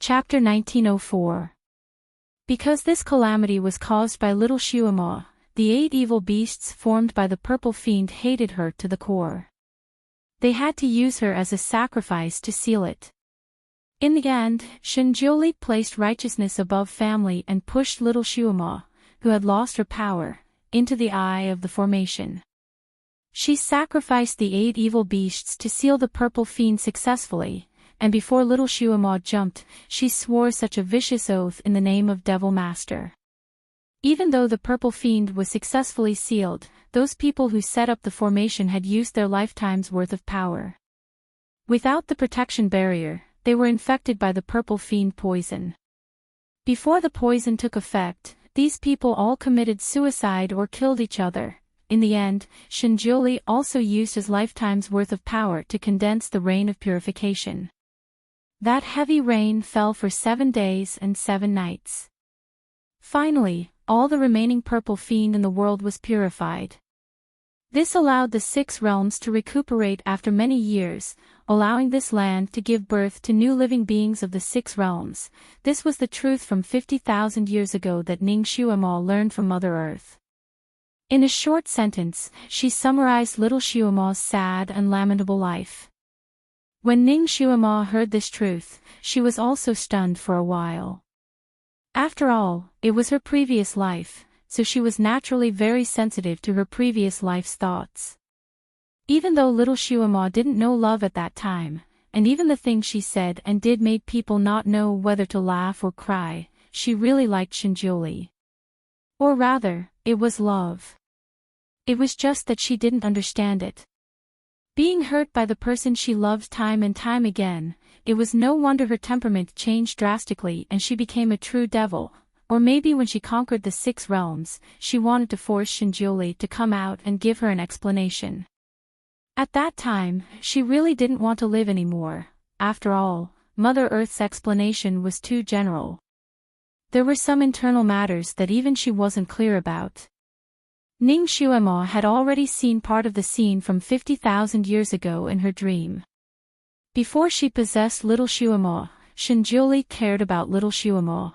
Chapter 1904. Because this calamity was caused by little Shuama, the 8 evil beasts formed by the purple fiend hated her to the core. They had to use her as a sacrifice to seal it. In the end, Shinjuli placed righteousness above family and pushed little Shuama, who had lost her power, into the eye of the formation. She sacrificed the 8 evil beasts to seal the purple fiend successfully, and before little Shuama jumped, she swore such a vicious oath in the name of Devil Master. Even though the purple fiend was successfully sealed, those people who set up the formation had used their lifetime's worth of power. Without the protection barrier, they were infected by the purple fiend poison. Before the poison took effect, these people all committed suicide or killed each other. In the end, Shinjuli also used his lifetime's worth of power to condense the rain of purification. That heavy rain fell for 7 days and 7 nights. Finally, all the remaining purple fiend in the world was purified. This allowed the 6 realms to recuperate after many years, allowing this land to give birth to new living beings of the 6 realms. This was the truth from 50,000 years ago that Ning Shuama learned from Mother Earth. In a short sentence, she summarized little Shuama's sad and lamentable life. When Ning Shuama heard this truth, she was also stunned for a while. After all, it was her previous life, so she was naturally very sensitive to her previous life's thoughts. Even though little Shuama didn't know love at that time, and even the things she said and did made people not know whether to laugh or cry, she really liked Shinjuli. Or rather, it was love. It was just that she didn't understand it. Being hurt by the person she loved time and time again, it was no wonder her temperament changed drastically and she became a true devil. Or maybe when she conquered the 6 realms, she wanted to force Shinjuli to come out and give her an explanation. At that time, she really didn't want to live anymore. After all, Mother Earth's explanation was too general. There were some internal matters that even she wasn't clear about. Ning Shuama had already seen part of the scene from 50,000 years ago in her dream. Before she possessed little Shuama, Shinjuli cared about little Shuama.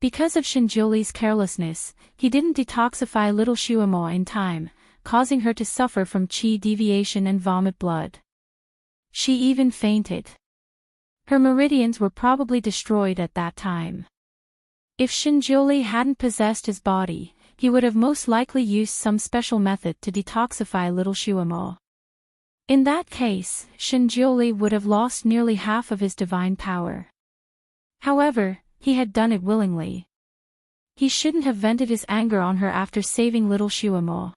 Because of Shinjuli's carelessness, he didn't detoxify little Shuama in time, causing her to suffer from chi deviation and vomit blood. She even fainted. Her meridians were probably destroyed at that time. If Shinjuli hadn't possessed his body, he would have most likely used some special method to detoxify little Shuama. In that case, Shinjuli would have lost nearly half of his divine power. However, he had done it willingly. He shouldn't have vented his anger on her after saving little Shuama.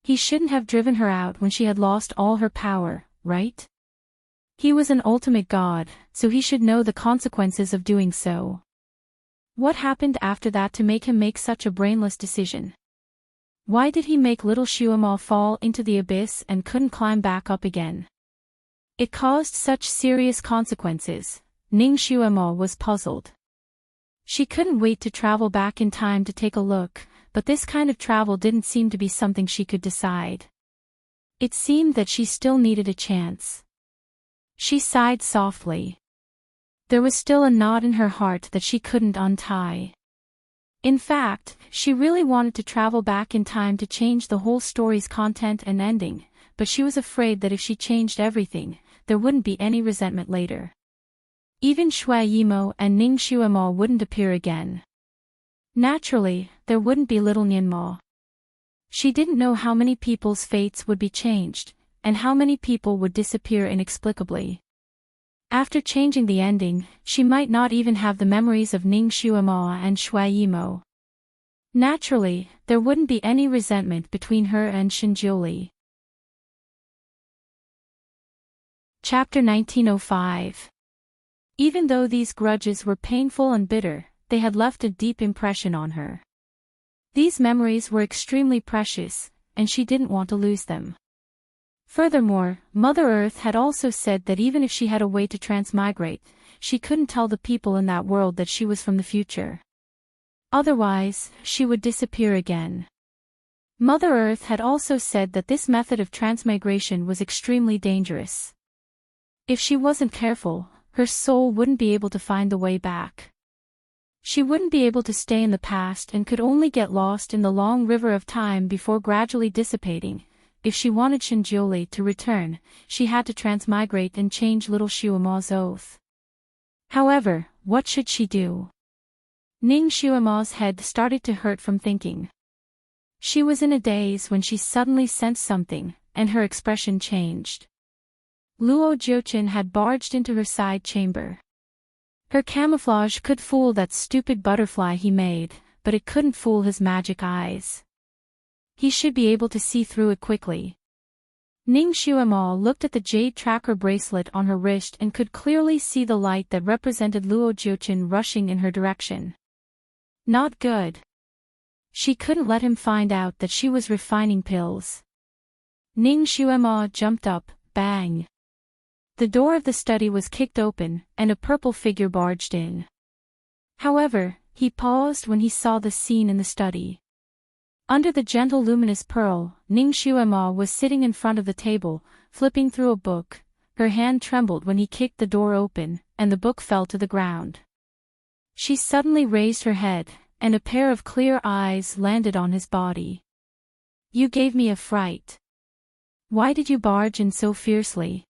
He shouldn't have driven her out when she had lost all her power, right? He was an ultimate god, so he should know the consequences of doing so. What happened after that to make him make such a brainless decision? Why did he make little Shuama fall into the abyss and couldn't climb back up again? It caused such serious consequences. Ning Shuama was puzzled. She couldn't wait to travel back in time to take a look, but this kind of travel didn't seem to be something she could decide. It seemed that she still needed a chance. She sighed softly. There was still a knot in her heart that she couldn't untie. In fact, she really wanted to travel back in time to change the whole story's content and ending, but she was afraid that if she changed everything, there wouldn't be any resentment later. Even Shui Yimo and Ning Shuama wouldn't appear again. Naturally, there wouldn't be little Nianma. She didn't know how many people's fates would be changed, and how many people would disappear inexplicably. After changing the ending, she might not even have the memories of Ning Shuama and Shui Yimo. Naturally, there wouldn't be any resentment between her and Shinjuli. Chapter 1905. Even though these grudges were painful and bitter, they had left a deep impression on her. These memories were extremely precious, and she didn't want to lose them. Furthermore, Mother Earth had also said that even if she had a way to transmigrate, she couldn't tell the people in that world that she was from the future. Otherwise, she would disappear again. Mother Earth had also said that this method of transmigration was extremely dangerous. If she wasn't careful, her soul wouldn't be able to find the way back. She wouldn't be able to stay in the past and could only get lost in the long river of time before gradually dissipating. If she wanted Shinjuli to return, she had to transmigrate and change little Shuama's oath. However, what should she do? Ning Shuama's head started to hurt from thinking. She was in a daze when she suddenly sensed something, and her expression changed. Luo Jiuqin had barged into her side chamber. Her camouflage could fool that stupid butterfly he made, but it couldn't fool his magic eyes. He should be able to see through it quickly. Ning Shuama looked at the jade tracker bracelet on her wrist and could clearly see the light that represented Luo Jiuqin rushing in her direction. Not good. She couldn't let him find out that she was refining pills. Ning Shuama jumped up, bang. The door of the study was kicked open, and a purple figure barged in. However, he paused when he saw the scene in the study. Under the gentle luminous pearl, Ning Shuama was sitting in front of the table, flipping through a book. Her hand trembled when he kicked the door open, and the book fell to the ground. She suddenly raised her head, and a pair of clear eyes landed on his body. "You gave me a fright. Why did you barge in so fiercely?"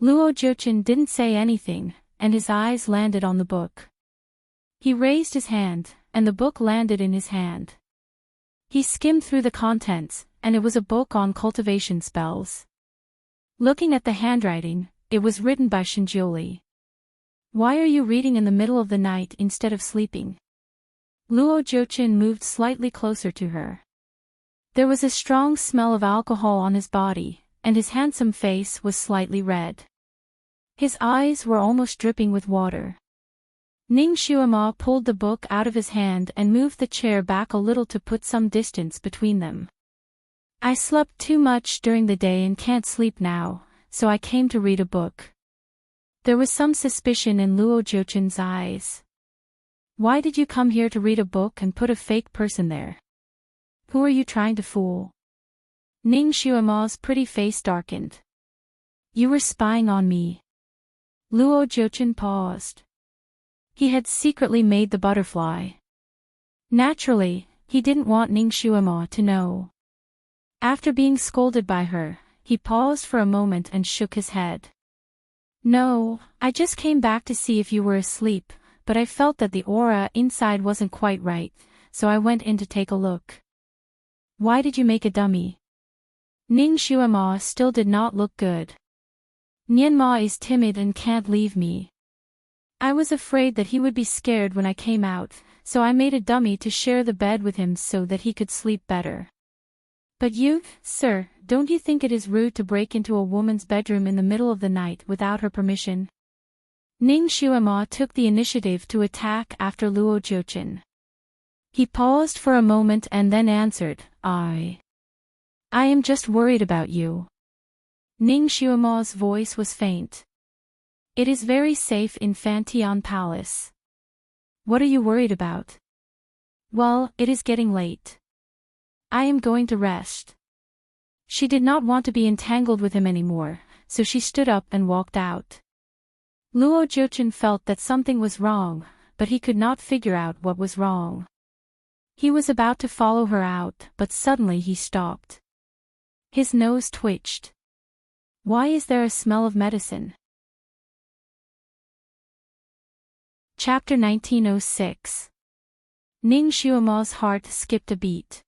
Luo Jiuqin didn't say anything, and his eyes landed on the book. He raised his hand, and the book landed in his hand. He skimmed through the contents, and it was a book on cultivation spells. Looking at the handwriting, it was written by Shinjuli. "Why are you reading in the middle of the night instead of sleeping?" Luo Jiuqin moved slightly closer to her. There was a strong smell of alcohol on his body, and his handsome face was slightly red. His eyes were almost dripping with water. Ning Shuama pulled the book out of his hand and moved the chair back a little to put some distance between them. "I slept too much during the day and can't sleep now, so I came to read a book." There was some suspicion in Luo Jiuqin's eyes. "Why did you come here to read a book and put a fake person there? Who are you trying to fool?" Ning Shuama's pretty face darkened. "You were spying on me." Luo Jiuqin paused. He had secretly made the butterfly. Naturally, he didn't want Ning Shuama to know. After being scolded by her, he paused for a moment and shook his head. "No, I just came back to see if you were asleep, but I felt that the aura inside wasn't quite right, so I went in to take a look." "Why did you make a dummy?" Ning Shuama still did not look good. "Nianma is timid and can't leave me. I was afraid that he would be scared when I came out, so I made a dummy to share the bed with him so that he could sleep better." "But you, sir, don't you think it is rude to break into a woman's bedroom in the middle of the night without her permission?" Ning Shuama took the initiative to attack after Luo Jiuqin. He paused for a moment and then answered, I am just worried about you." Ning Shuama's voice was faint. "It is very safe in Fantian Palace." "What are you worried about?" "Well, it is getting late. I am going to rest." She did not want to be entangled with him anymore, so she stood up and walked out. Luo Jiuqin felt that something was wrong, but he could not figure out what was wrong. He was about to follow her out, but suddenly he stopped. His nose twitched. Why is there a smell of medicine? Chapter 1906. Ning Shuama's heart skipped a beat.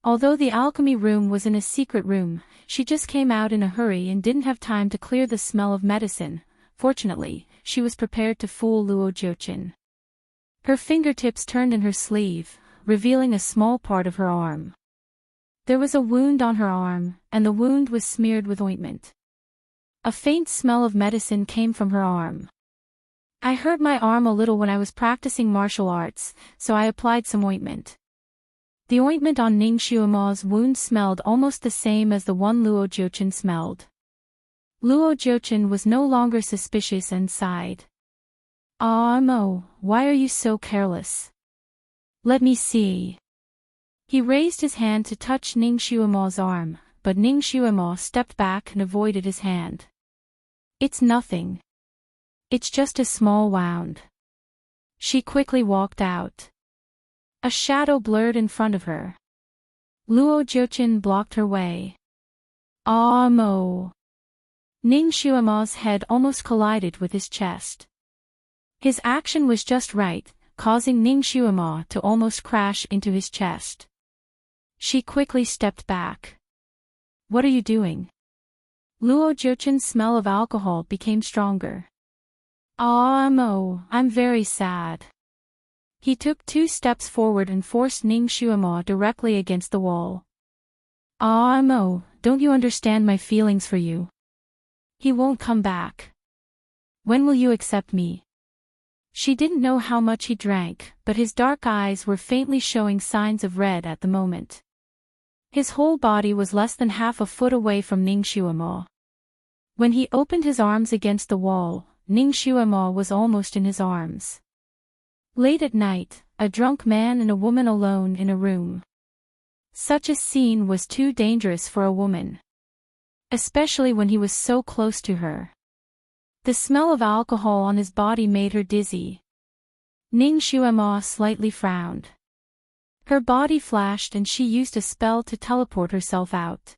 Although the alchemy room was in a secret room, she just came out in a hurry and didn't have time to clear the smell of medicine. Fortunately, she was prepared to fool Luo Jiuqin. Her fingertips turned in her sleeve, revealing a small part of her arm. There was a wound on her arm, and the wound was smeared with ointment. A faint smell of medicine came from her arm. "I hurt my arm a little when I was practicing martial arts, so I applied some ointment." The ointment on Ning Shuama's wound smelled almost the same as the one Luo Jiuqin smelled. Luo Jiuqin was no longer suspicious and sighed. "Ah Mo, why are you so careless? Let me see." He raised his hand to touch Ning Shuama's arm, but Ning Shuama stepped back and avoided his hand. "It's nothing." It's just a small wound. She quickly walked out. A shadow blurred in front of her. Luo Jiuqin blocked her way. Ah mo! Ning Xuema's head almost collided with his chest. His action was just right, causing Ning Xuema to almost crash into his chest. She quickly stepped back. What are you doing? Luo Jiuqin's smell of alcohol became stronger. Ah mo, I'm very sad. He took 2 steps forward and forced Ning Xuema directly against the wall. Ah mo, don't you understand my feelings for you? He won't come back. When will you accept me? She didn't know how much he drank, but his dark eyes were faintly showing signs of red at the moment. His whole body was less than half a foot away from Ning Xuema. When he opened his arms against the wall, Ning Xuema was almost in his arms. Late at night, a drunk man and a woman alone in a room. Such a scene was too dangerous for a woman. Especially when he was so close to her. The smell of alcohol on his body made her dizzy. Ning Xuema slightly frowned. Her body flashed and she used a spell to teleport herself out.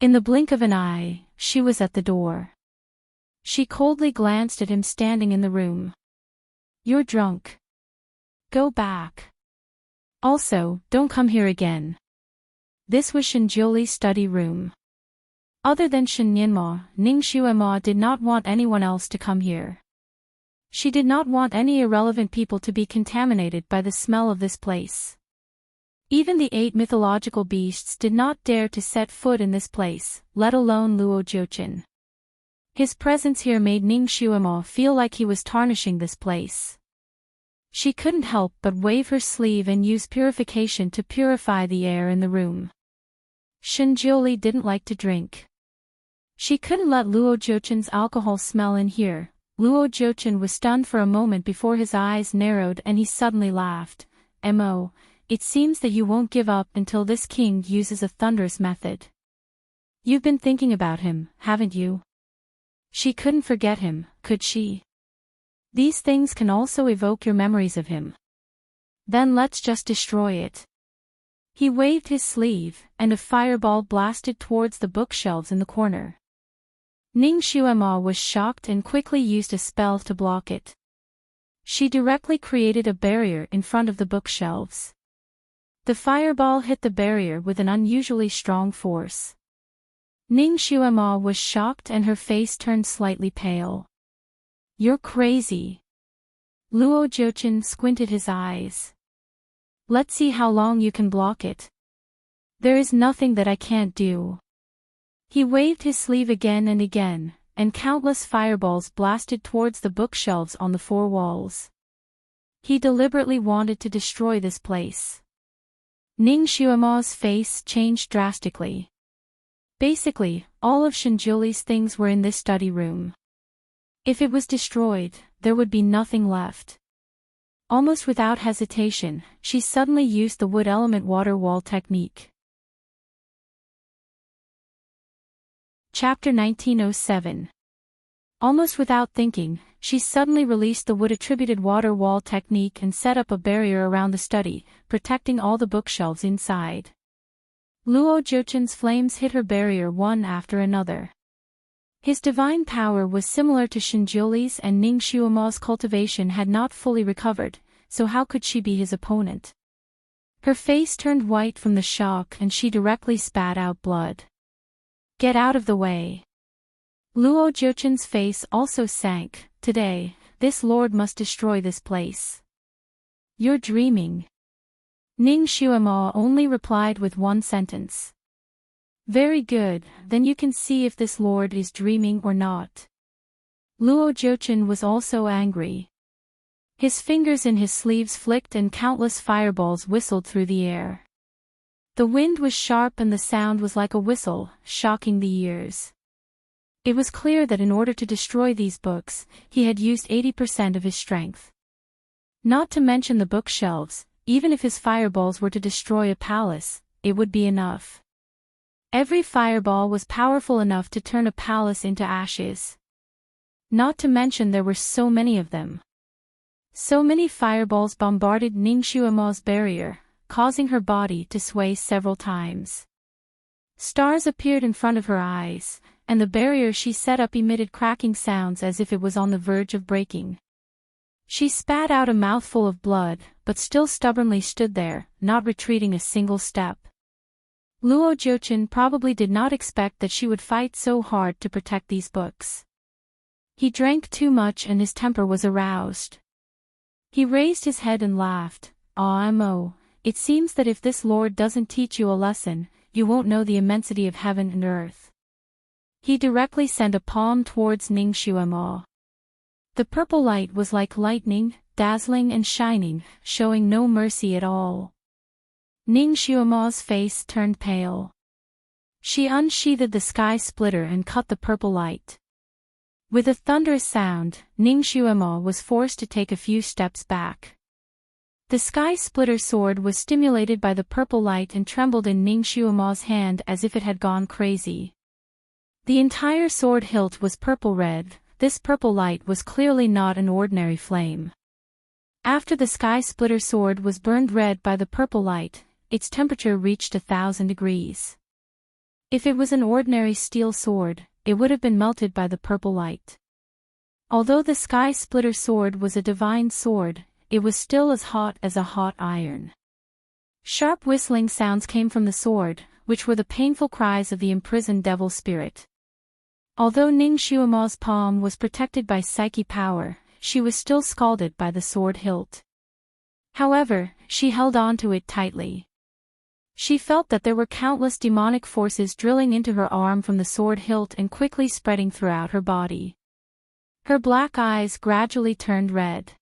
In the blink of an eye, she was at the door. She coldly glanced at him standing in the room. You're drunk. Go back. Also, don't come here again. This was Shinjiuli's study room. Other than Shen Yinma, Ning Xuema did not want anyone else to come here. She did not want any irrelevant people to be contaminated by the smell of this place. Even the 8 mythological beasts did not dare to set foot in this place, let alone Luo Jiuqin. His presence here made Ning Xuema feel like he was tarnishing this place. She couldn't help but wave her sleeve and use purification to purify the air in the room. Shinjiuli didn't like to drink. She couldn't let Luo Jiuqin's alcohol smell in here. Luo Jiuqin was stunned for a moment before his eyes narrowed and he suddenly laughed. Mo, it seems that you won't give up until this king uses a thunderous method. You've been thinking about him, haven't you? She couldn't forget him, could she? These things can also evoke your memories of him. Then let's just destroy it. He waved his sleeve, and a fireball blasted towards the bookshelves in the corner. Ning Xuema was shocked and quickly used a spell to block it. She directly created a barrier in front of the bookshelves. The fireball hit the barrier with an unusually strong force. Ning Xuema was shocked and her face turned slightly pale. You're crazy. Luo Jiuqin squinted his eyes. Let's see how long you can block it. There is nothing that I can't do. He waved his sleeve again, and countless fireballs blasted towards the bookshelves on the 4 walls. He deliberately wanted to destroy this place. Ning Xuema's face changed drastically. Basically, all of Shinjiuli's things were in this study room. If it was destroyed, there would be nothing left. Almost without hesitation, she suddenly used the wood element water wall technique. Chapter 1907. Almost without thinking, she suddenly released the wood-attributed water wall technique and set up a barrier around the study, protecting all the bookshelves inside. Luo Jiuqin's flames hit her barrier one after another. His divine power was similar to Shinjiuli's, and Ning Xuema's cultivation had not fully recovered, so how could she be his opponent? Her face turned white from the shock and she directly spat out blood. Get out of the way. Luo Jiuqin's face also sank. Today, this lord must destroy this place. You're dreaming. Ning Xuema only replied with one sentence. Very good, then you can see if this lord is dreaming or not. Luo Jiuqin was also angry. His fingers in his sleeves flicked and countless fireballs whistled through the air. The wind was sharp and the sound was like a whistle, shocking the ears. It was clear that in order to destroy these books, he had used 80% of his strength. Not to mention the bookshelves, even if his fireballs were to destroy a palace, it would be enough. Every fireball was powerful enough to turn a palace into ashes. Not to mention there were so many of them. So many fireballs bombarded Ning Xuemo's barrier, causing her body to sway several times. Stars appeared in front of her eyes, and the barrier she set up emitted cracking sounds as if it was on the verge of breaking. She spat out a mouthful of blood, but still stubbornly stood there, not retreating a single step. Luo Jiuchen probably did not expect that she would fight so hard to protect these books. He drank too much and his temper was aroused. He raised his head and laughed. "Ah, it seems that if this Lord doesn't teach you a lesson, you won't know the immensity of heaven and earth." He directly sent a palm towards Ning Xuemo. The purple light was like lightning, dazzling and shining, showing no mercy at all. Ning Xuemo's face turned pale. She unsheathed the sky splitter and cut the purple light. With a thunderous sound, Ning Xuemo was forced to take a few steps back. The sky splitter sword was stimulated by the purple light and trembled in Ning Xuemo's hand as if it had gone crazy. The entire sword hilt was purple-red. This purple light was clearly not an ordinary flame. After the sky splitter sword was burned red by the purple light, its temperature reached 1,000 degrees. If it was an ordinary steel sword, it would have been melted by the purple light. Although the sky splitter sword was a divine sword, it was still as hot as a hot iron. Sharp whistling sounds came from the sword, which were the painful cries of the imprisoned devil spirit. Although Ning Xuemo's palm was protected by psyche power, she was still scalded by the sword hilt. However, she held on to it tightly. She felt that there were countless demonic forces drilling into her arm from the sword hilt and quickly spreading throughout her body. Her black eyes gradually turned red.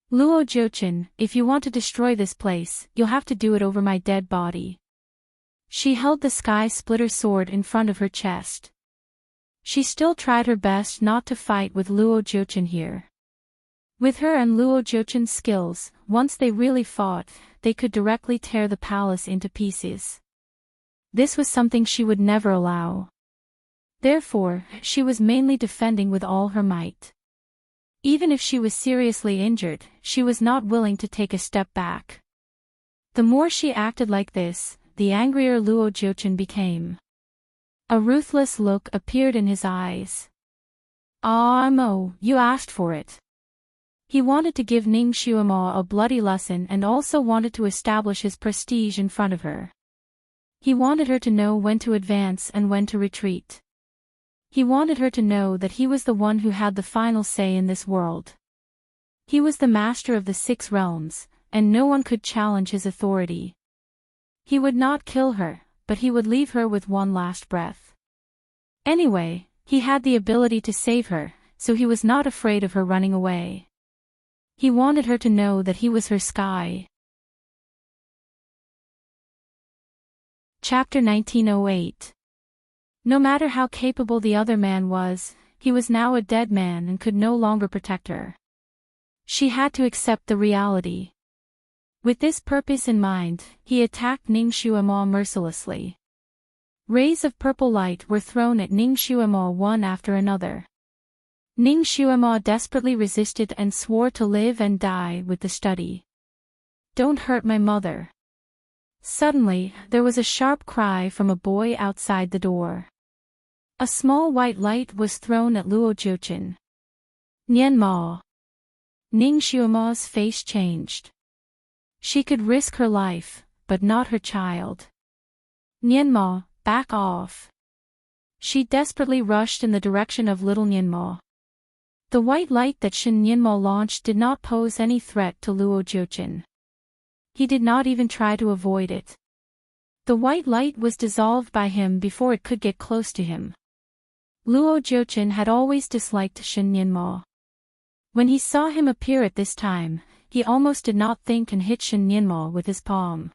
"Luo Jiuchen, if you want to destroy this place, you'll have to do it over my dead body." She held the sky splitter sword in front of her chest. She still tried her best not to fight with Luo Jiuchen here. With her and Luo Jiuchen's skills, once they really fought, they could directly tear the palace into pieces. This was something she would never allow. Therefore, she was mainly defending with all her might. Even if she was seriously injured, she was not willing to take a step back. The more she acted like this, the angrier Luo Jiuchen became. A ruthless look appeared in his eyes. "Ah, you asked for it." He wanted to give Ning Xuemo a bloody lesson and also wanted to establish his prestige in front of her. He wanted her to know when to advance and when to retreat. He wanted her to know that he was the one who had the final say in this world. He was the master of the 6 realms, and no one could challenge his authority. He would not kill her, but he would leave her with one last breath. Anyway, he had the ability to save her, so he was not afraid of her running away. He wanted her to know that he was her sky. Chapter 1908. No matter how capable the other man was, he was now a dead man and could no longer protect her. She had to accept the reality. With this purpose in mind, he attacked Ning Xuemo mercilessly. Rays of purple light were thrown at Ning Xuemo one after another. Ning Xuemo desperately resisted and swore to live and die with the study. "Don't hurt my mother." Suddenly, there was a sharp cry from a boy outside the door. A small white light was thrown at Luo Jiuchen. "Nianma." Ning Xuemo's face changed. She could risk her life, but not her child. "Nianma, back off." She desperately rushed in the direction of little Nianma. The white light that Shen Nianma launched did not pose any threat to Luo Jiuchen. He did not even try to avoid it. The white light was dissolved by him before it could get close to him. Luo Jiuchen had always disliked Shen Nianma. When he saw him appear at this time, he almost did not think and hit Shen Nianma with his palm.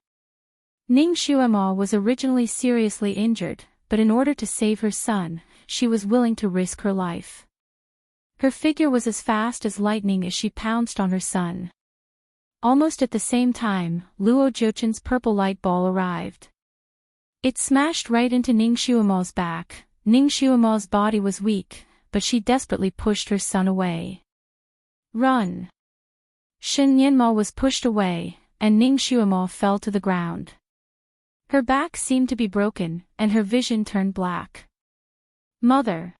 Ning Xuemo was originally seriously injured, but in order to save her son, she was willing to risk her life. Her figure was as fast as lightning as she pounced on her son. Almost at the same time, Luo Jiuchen's purple light ball arrived. It smashed right into Ning Xuemo's back. Ning Xuemo's body was weak, but she desperately pushed her son away. Run! Shen Nianma was pushed away, and Ning Xuemo fell to the ground. Her back seemed to be broken, and her vision turned black. Mother!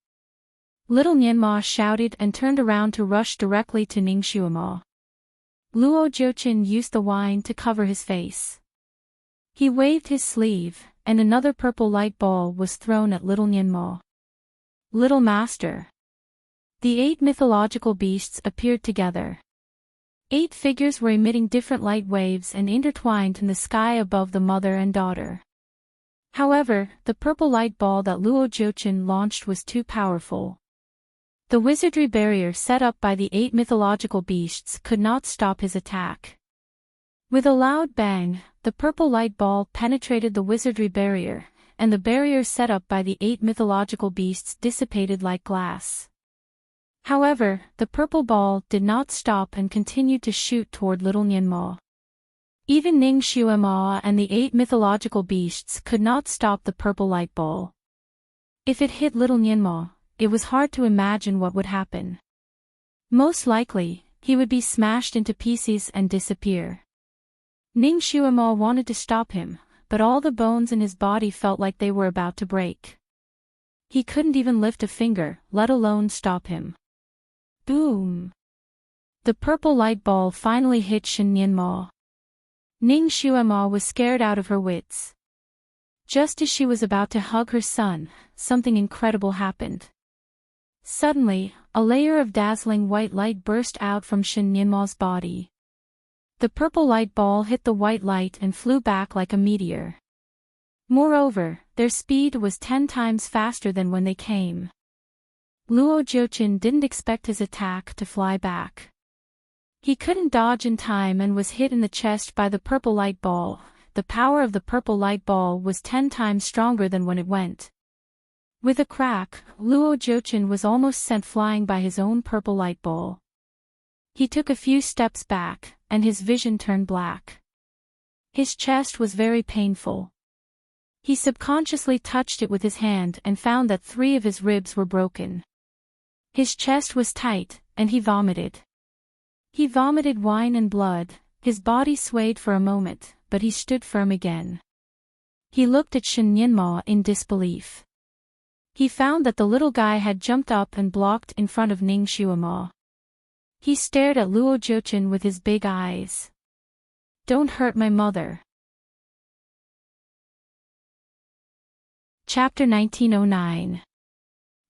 Little Nianma shouted and turned around to rush directly to Ning Xuemo. Luo Jiuqin used the wine to cover his face. He waved his sleeve, and another purple light ball was thrown at little Nianma. Little Master! The 8 mythological beasts appeared together. 8 figures were emitting different light waves and intertwined in the sky above the mother and daughter. However, the purple light ball that Luo Jiuqin launched was too powerful. The wizardry barrier set up by the 8 mythological beasts could not stop his attack. With a loud bang, the purple light ball penetrated the wizardry barrier, and the barrier set up by the 8 mythological beasts dissipated like glass. However, the purple ball did not stop and continued to shoot toward little Nianma. Even Ning Xuemo and the 8 mythological beasts could not stop the purple light ball. If it hit little Nianma, it was hard to imagine what would happen. Most likely, he would be smashed into pieces and disappear. Ning Xuemo wanted to stop him, but all the bones in his body felt like they were about to break. He couldn't even lift a finger, let alone stop him. Boom! The purple light ball finally hit Shen Nianma. Ning Xuemo was scared out of her wits. Just as she was about to hug her son, something incredible happened. Suddenly, a layer of dazzling white light burst out from Shen Nianma's body. The purple light ball hit the white light and flew back like a meteor. Moreover, their speed was 10 times faster than when they came. Luo Jiuqin didn't expect his attack to fly back. He couldn't dodge in time and was hit in the chest by the purple light ball. The power of the purple light ball was 10 times stronger than when it went. With a crack, Luo Jiuqin was almost sent flying by his own purple light ball. He took a few steps back, and his vision turned black. His chest was very painful. He subconsciously touched it with his hand and found that 3 of his ribs were broken. His chest was tight, and he vomited. He vomited wine and blood. His body swayed for a moment, but he stood firm again. He looked at Shen Nianma in disbelief. He found that the little guy had jumped up and blocked in front of Ning Xuemo. He stared at Luo Jiuqin with his big eyes. Don't hurt my mother. Chapter 1909.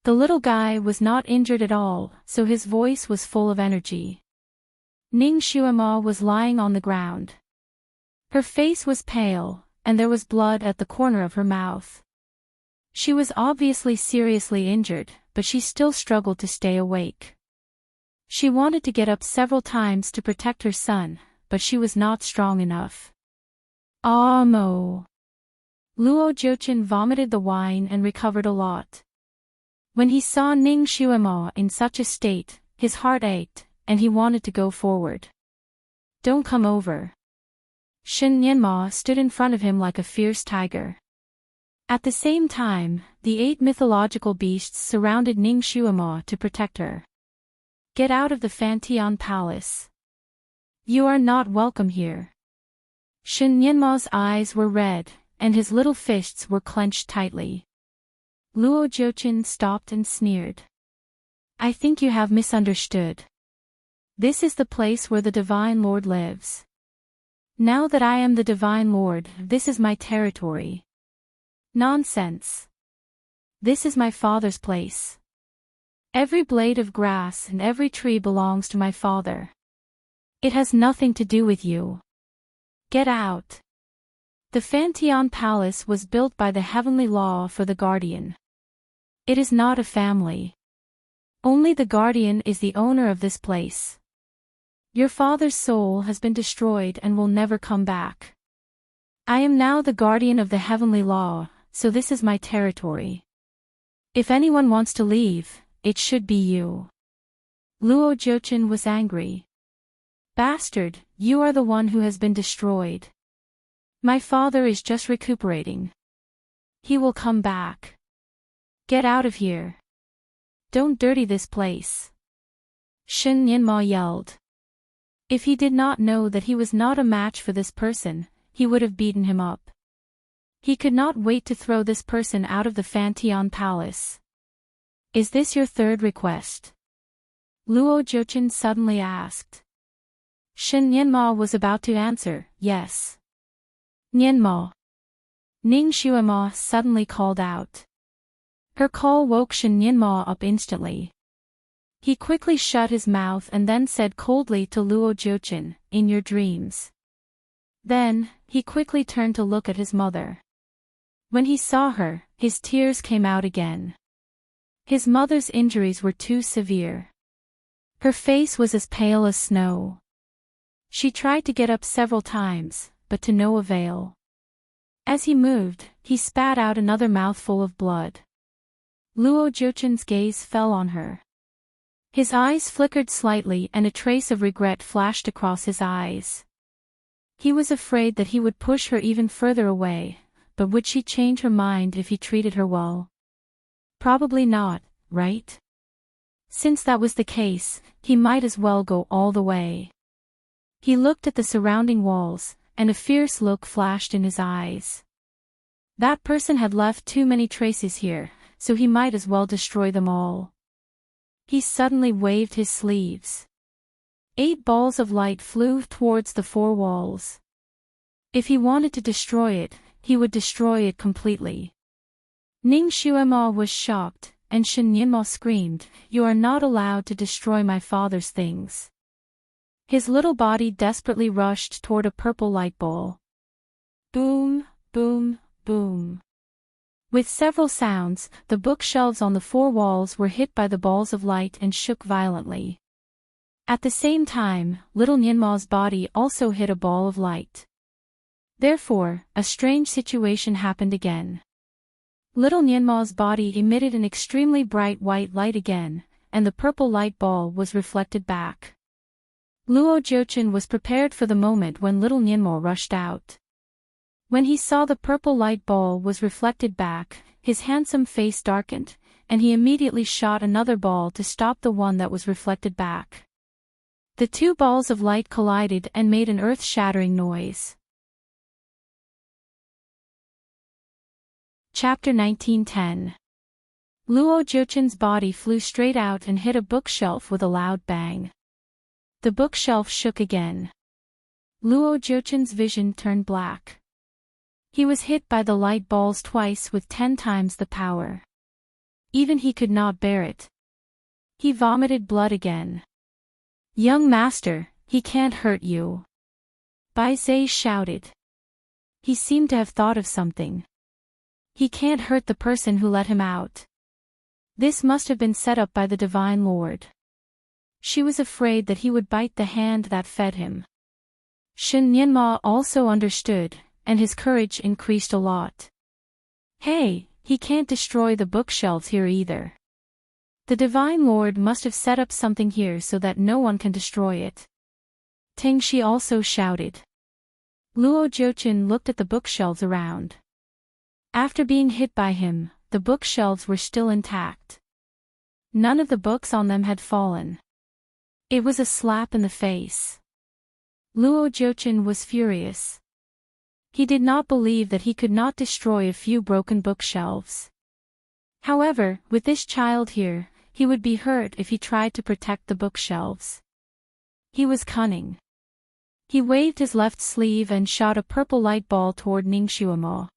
The little guy was not injured at all, so his voice was full of energy. Ning Xuemo was lying on the ground. Her face was pale, and there was blood at the corner of her mouth. She was obviously seriously injured, but she still struggled to stay awake. She wanted to get up several times to protect her son, but she was not strong enough. Ah mo! Luo Jiuqin vomited the wine and recovered a lot. When he saw Ning Xuemo in such a state, his heart ached, and he wanted to go forward. Don't come over. Shen Nianma stood in front of him like a fierce tiger. At the same time, the 8 mythological beasts surrounded Ning Xuemo to protect her. Get out of the Fantian Palace. You are not welcome here. Shen Nianma's eyes were red, and his little fists were clenched tightly. Luo Jiuqin stopped and sneered. I think you have misunderstood. This is the place where the Divine Lord lives. Now that I am the Divine Lord, this is my territory. Nonsense. This is my father's place. Every blade of grass and every tree belongs to my father. It has nothing to do with you. Get out. The Fantian Palace was built by the heavenly law for the guardian. It is not a family. Only the guardian is the owner of this place. Your father's soul has been destroyed and will never come back. I am now the guardian of the heavenly law, so this is my territory. If anyone wants to leave, it should be you. Luo Jiuqin was angry. Bastard, you are the one who has been destroyed. My father is just recuperating. He will come back. Get out of here. Don't dirty this place. Shin Nyenma yelled. If he did not know that he was not a match for this person, he would have beaten him up. He could not wait to throw this person out of the Fantion Palace. Is this your third request? Luo Jochin suddenly asked. Shin Nyenma was about to answer, yes. Nyenma. Ning Xuema suddenly called out. Her call woke Shin Nyenma up instantly. He quickly shut his mouth and then said coldly to Luo Jochin, in your dreams. Then, he quickly turned to look at his mother. When he saw her, his tears came out again. His mother's injuries were too severe. Her face was as pale as snow. She tried to get up several times, but to no avail. As he moved, he spat out another mouthful of blood. Luo Jochin's gaze fell on her. His eyes flickered slightly and a trace of regret flashed across his eyes. He was afraid that he would push her even further away, but would she change her mind if he treated her well? Probably not, right? Since that was the case, he might as well go all the way. He looked at the surrounding walls, and a fierce look flashed in his eyes. That person had left too many traces here, so he might as well destroy them all. He suddenly waved his sleeves. 8 balls of light flew towards the 4 walls. If he wanted to destroy it, he would destroy it completely. Ning Xuema was shocked, and Shin Nyenma screamed, "You are not allowed to destroy my father's things." His little body desperately rushed toward a purple light ball. Boom, boom, boom. With several sounds, the bookshelves on the 4 walls were hit by the balls of light and shook violently. At the same time, little Nyenma's body also hit a ball of light. Therefore, a strange situation happened again. Little Nyenma's body emitted an extremely bright white light again, and the purple light ball was reflected back. Luo Jochin was prepared for the moment when little Nyenma rushed out. When he saw the purple light ball was reflected back, his handsome face darkened, and he immediately shot another ball to stop the one that was reflected back. The 2 balls of light collided and made an earth-shattering noise. Chapter 1910. Luo Jochin's body flew straight out and hit a bookshelf with a loud bang. The bookshelf shook again. Luo Jochin's vision turned black. He was hit by the light balls twice with 10 times the power. Even he could not bear it. He vomited blood again. "Young master, he can't hurt you," Bai Zai shouted. He seemed to have thought of something. He can't hurt the person who let him out. This must have been set up by the Divine Lord. She was afraid that he would bite the hand that fed him. Shin Nyenma also understood, and his courage increased a lot. Hey, he can't destroy the bookshelves here either. The Divine Lord must have set up something here so that no one can destroy it. Teng Shi also shouted. Luo Jochin looked at the bookshelves around. After being hit by him, the bookshelves were still intact. None of the books on them had fallen. It was a slap in the face. Luo Jochin was furious. He did not believe that he could not destroy a few broken bookshelves. However, with this child here, he would be hurt if he tried to protect the bookshelves. He was cunning. He waved his left sleeve and shot a purple light ball toward Ning Xuema.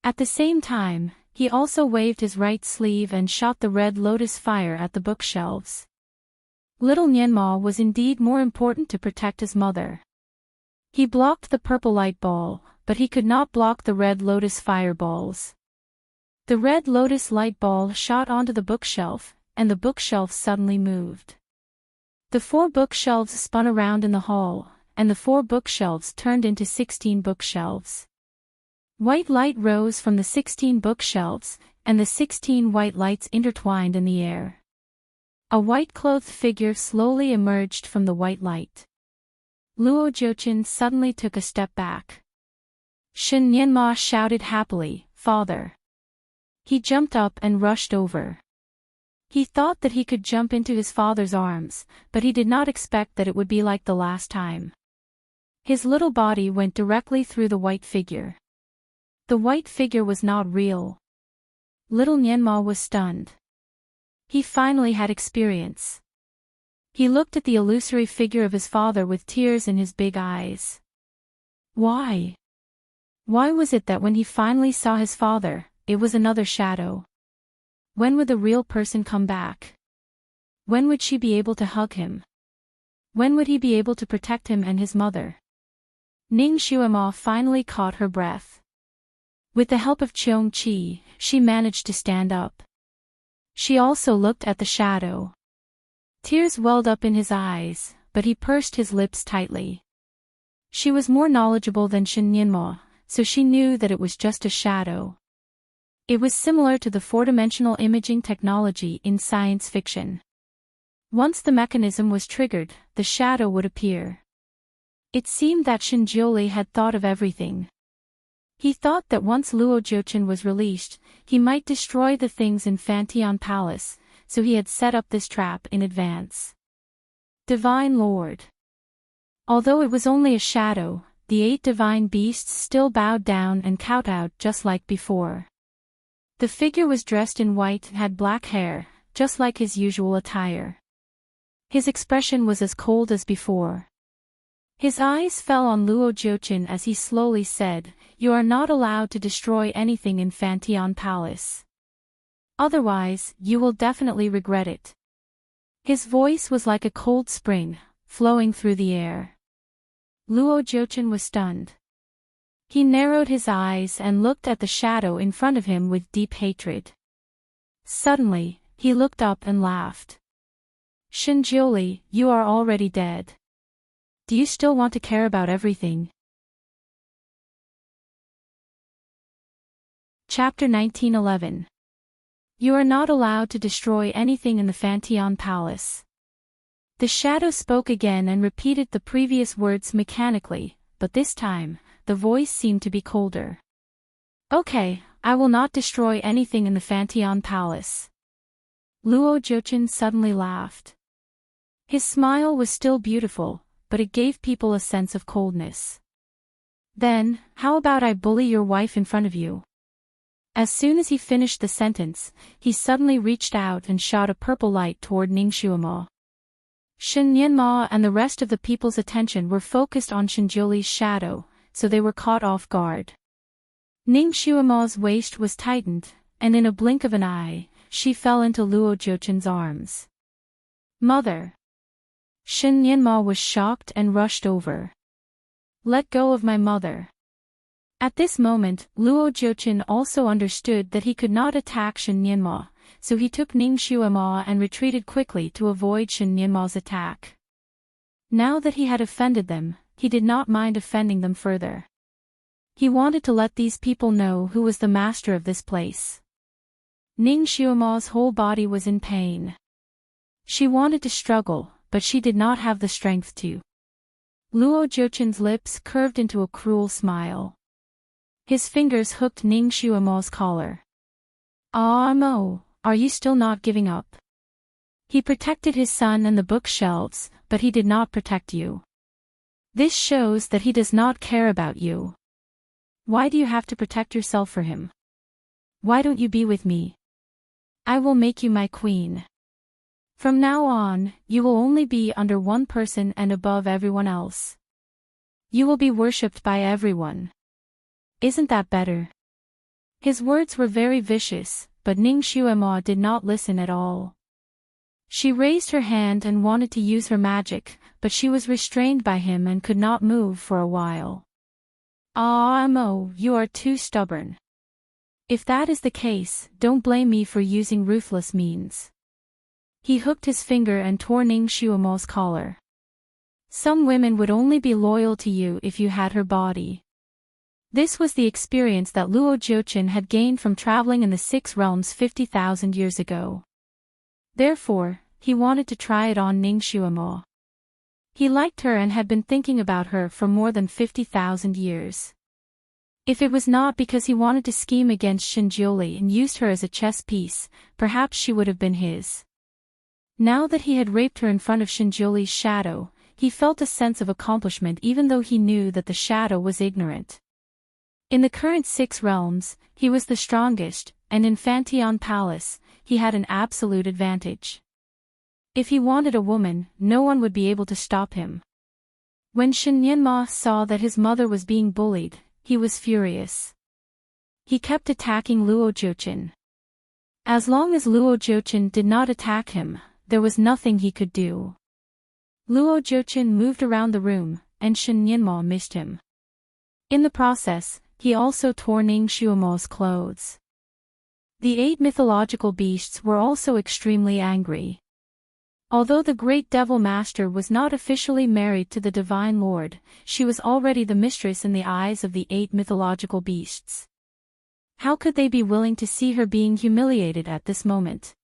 At the same time, he also waved his right sleeve and shot the red lotus fire at the bookshelves. Little Nyenma was indeed more important to protect his mother. He blocked the purple light ball, but he could not block the red lotus fireballs. The red lotus light ball shot onto the bookshelf, and the bookshelf suddenly moved. The 4 bookshelves spun around in the hall, and the 4 bookshelves turned into 16 bookshelves. White light rose from the 16 bookshelves, and the 16 white lights intertwined in the air. A white-clothed figure slowly emerged from the white light. Luo Jochin suddenly took a step back. Shin Nyenma shouted happily, "Father!" He jumped up and rushed over. He thought that he could jump into his father's arms, but he did not expect that it would be like the last time. His little body went directly through the white figure. The white figure was not real. Little Nyenma was stunned. He finally had experience. He looked at the illusory figure of his father with tears in his big eyes. Why? Why was it that when he finally saw his father, it was another shadow? When would the real person come back? When would she be able to hug him? When would he be able to protect him and his mother? Ning Xuema finally caught her breath. With the help of Cheong Chi, she managed to stand up. She also looked at the shadow. Tears welled up in his eyes, but he pursed his lips tightly. She was more knowledgeable than Shin Nyenma, so she knew that it was just a shadow. It was similar to the four-dimensional imaging technology in science fiction. Once the mechanism was triggered, the shadow would appear. It seemed that Shinjioli had thought of everything. He thought that once Luo Jiuchen was released, he might destroy the things in Fantian Palace, so he had set up this trap in advance. Divine Lord. Although it was only a shadow, the 8 divine beasts still bowed down and kowtowed just like before. The figure was dressed in white and had black hair, just like his usual attire. His expression was as cold as before. His eyes fell on Luo Jiuchen as he slowly said, "You are not allowed to destroy anything in Fantian Palace. Otherwise, you will definitely regret it." His voice was like a cold spring, flowing through the air. Luo Jiuchen was stunned. He narrowed his eyes and looked at the shadow in front of him with deep hatred. Suddenly, he looked up and laughed. "Shinjioli, you are already dead. Do you still want to care about everything?" Chapter 1911. You are not allowed to destroy anything in the Fantian Palace. The shadow spoke again and repeated the previous words mechanically, but this time, the voice seemed to be colder. "Okay, I will not destroy anything in the Fantian Palace." Luo Jiuchen suddenly laughed. His smile was still beautiful, but it gave people a sense of coldness. "Then, how about I bully your wife in front of you?" As soon as he finished the sentence, he suddenly reached out and shot a purple light toward Ning Xuema. Shin Nyenma and the rest of the people's attention were focused on Shinjioli's shadow, so they were caught off guard. Ning Xuema's waist was tightened, and in a blink of an eye, she fell into Luo Jiuchen's arms. "Mother!" Shin Nyenma was shocked and rushed over. "Let go of my mother." At this moment, Luo Jiuchen also understood that he could not attack Shin Nyenma, so he took Ning Xuema and retreated quickly to avoid Shin Nyenma's attack. Now that he had offended them, he did not mind offending them further. He wanted to let these people know who was the master of this place. Ning Xuema's whole body was in pain. She wanted to struggle, but she did not have the strength to. Luo Jiuchen's lips curved into a cruel smile. His fingers hooked Ning Xuema's collar. "Ah Mo, are you still not giving up?" He protected his son and the bookshelves, but he did not protect you. This shows that he does not care about you. Why do you have to protect yourself for him? Why don't you be with me? I will make you my queen. From now on, you will only be under one person and above everyone else. You will be worshipped by everyone. Isn't that better? His words were very vicious, but Ning Xuema did not listen at all. She raised her hand and wanted to use her magic, but she was restrained by him and could not move for a while. "Ah Mo, you are too stubborn. If that is the case, don't blame me for using ruthless means." He hooked his finger and tore Ning Xuema's collar. "Some women would only be loyal to you if you had her body." This was the experience that Luo Jiuchen had gained from traveling in the 6 realms 50,000 years ago. Therefore, he wanted to try it on Ning Xuema. He liked her and had been thinking about her for more than 50,000 years. If it was not because he wanted to scheme against Shinjioli and used her as a chess piece, perhaps she would have been his. Now that he had raped her in front of Shinjuli's shadow, he felt a sense of accomplishment even though he knew that the shadow was ignorant. In the current 6 realms, he was the strongest, and in Fanteon Palace, he had an absolute advantage. If he wanted a woman, no one would be able to stop him. When Shin Yanma saw that his mother was being bullied, he was furious. He kept attacking Luo Jiuchen. As long as Luo Jiuchen did not attack him, there was nothing he could do. Luo Jiuchen moved around the room, and Shin Yanma missed him. In the process, he also tore Ning Shuomo's clothes. The 8 mythological beasts were also extremely angry. Although the great devil master was not officially married to the divine lord, she was already the mistress in the eyes of the 8 mythological beasts. How could they be willing to see her being humiliated at this moment?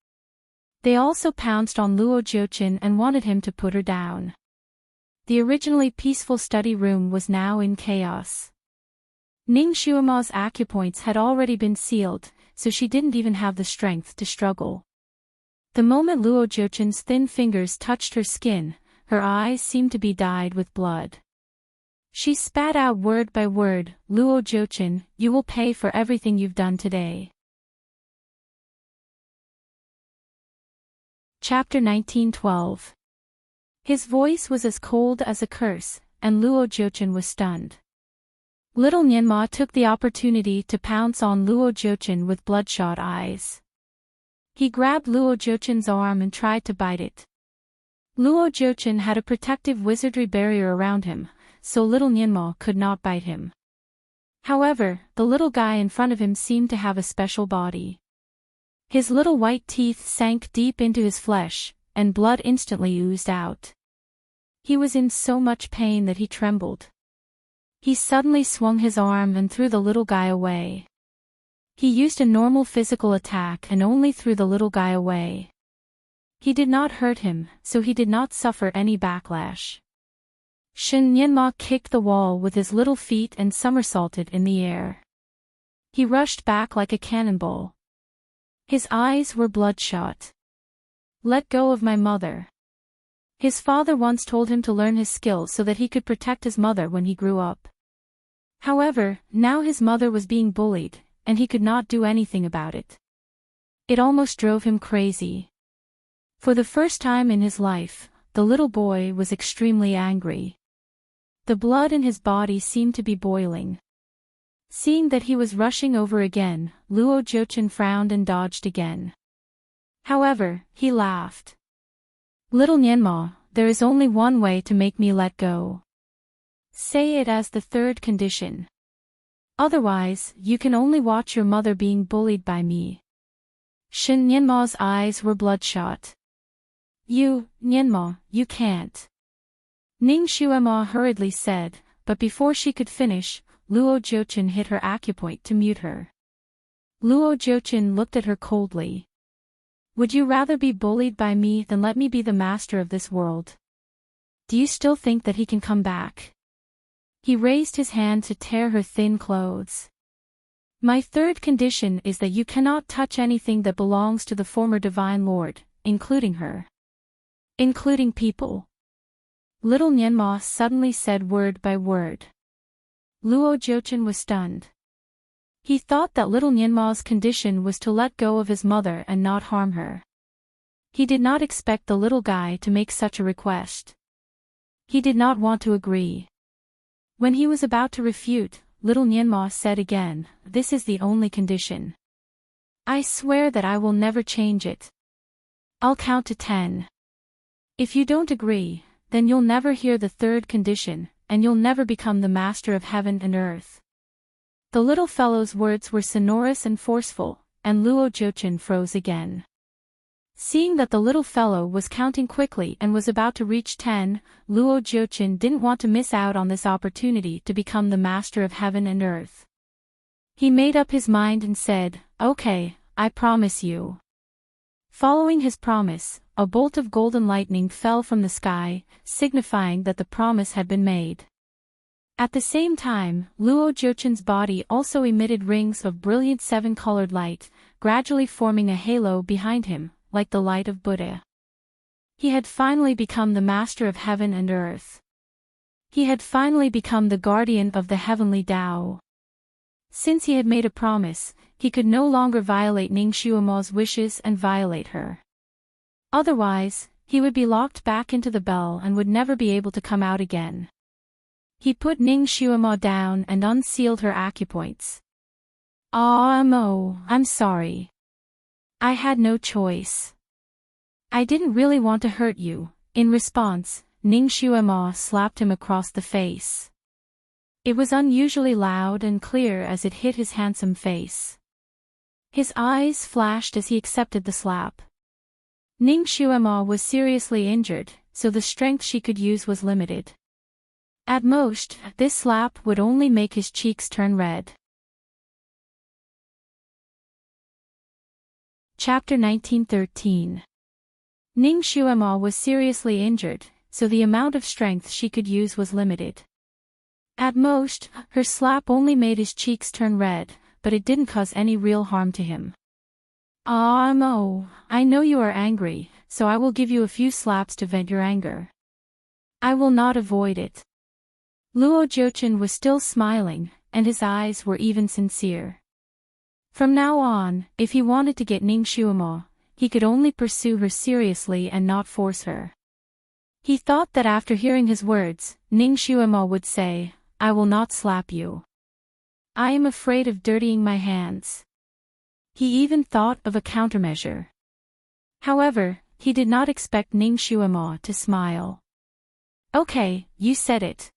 They also pounced on Luo Jiuchen and wanted him to put her down. The originally peaceful study room was now in chaos. Ning Shuoma's acupoints had already been sealed, so she didn't even have the strength to struggle. The moment Luo Jiuchen's thin fingers touched her skin, her eyes seemed to be dyed with blood. She spat out word by word, "Luo Jiuchen, you will pay for everything you've done today." Chapter 1912. His voice was as cold as a curse, and Luo Jiuchen was stunned. Little Nianma took the opportunity to pounce on Luo Jiuchen with bloodshot eyes. He grabbed Luo Jiuchen's arm and tried to bite it. Luo Jiuchen had a protective wizardry barrier around him, so little Nianma could not bite him. However, the little guy in front of him seemed to have a special body. His little white teeth sank deep into his flesh, and blood instantly oozed out. He was in so much pain that he trembled. He suddenly swung his arm and threw the little guy away. He used a normal physical attack and only threw the little guy away. He did not hurt him, so he did not suffer any backlash. Shin Yanma kicked the wall with his little feet and somersaulted in the air. He rushed back like a cannonball. His eyes were bloodshot. "Let go of my mother." His father once told him to learn his skills so that he could protect his mother when he grew up. However, now his mother was being bullied, and he could not do anything about it. It almost drove him crazy. For the first time in his life, the little boy was extremely angry. The blood in his body seemed to be boiling. Seeing that he was rushing over again, Luo Jiuchen frowned and dodged again. However, he laughed. "Little Nianma, there is only one way to make me let go. Say it as the 3rd condition. Otherwise, you can only watch your mother being bullied by me." Shin Nianma's eyes were bloodshot. Nianma, you can't." Ning Shuema hurriedly said, but before she could finish, Luo Jiuchen hit her acupoint to mute her. Luo Jiuchen looked at her coldly. "Would you rather be bullied by me than let me be the master of this world? Do you still think that he can come back?" He raised his hand to tear her thin clothes. "My 3rd condition is that you cannot touch anything that belongs to the former Divine Lord, including her." "Including people?" Little Nianma suddenly said word by word. Luo Jiuchen was stunned. He thought that little Nianma's condition was to let go of his mother and not harm her. He did not expect the little guy to make such a request. He did not want to agree. When he was about to refute, little Nianma said again, "This is the only condition. I swear that I will never change it. I'll count to 10. If you don't agree, then you'll never hear the 3rd condition, and you'll never become the master of heaven and earth." The little fellow's words were sonorous and forceful, and Luo Jiuchen froze again. Seeing that the little fellow was counting quickly and was about to reach 10, Luo Jiuchen didn't want to miss out on this opportunity to become the master of heaven and earth. He made up his mind and said, "Okay, I promise you." Following his promise, a bolt of golden lightning fell from the sky, signifying that the promise had been made. At the same time, Luo Jiuchen's body also emitted rings of brilliant 7-colored light, gradually forming a halo behind him, like the light of Buddha. He had finally become the master of heaven and earth. He had finally become the guardian of the heavenly Tao. Since he had made a promise, he could no longer violate Ning Xuemo's wishes and violate her. Otherwise, he would be locked back into the bell and would never be able to come out again. He put Ning Xuemo down and unsealed her acupoints. I'm sorry. I had no choice. I didn't really want to hurt you." In response, Ning Xuemo slapped him across the face. It was unusually loud and clear as it hit his handsome face. His eyes flashed as he accepted the slap. Ning Xuemo was seriously injured, so the strength she could use was limited. At most, this slap would only make his cheeks turn red. Chapter 1913. Ning Xuemo was seriously injured, so the amount of strength she could use was limited. At most, her slap only made his cheeks turn red, but it didn't cause any real harm to him. I know you are angry, so I will give you a few slaps to vent your anger. I will not avoid it. Luo Jiuchen was still smiling, and his eyes were even sincere. From now on, if he wanted to get Ning Xuemo, he could only pursue her seriously and not force her. He thought that after hearing his words, Ning Xuemo would say, "I will not slap you. I am afraid of dirtying my hands." He even thought of a countermeasure. However, he did not expect Ning Xuemo to smile. "Okay, you said it."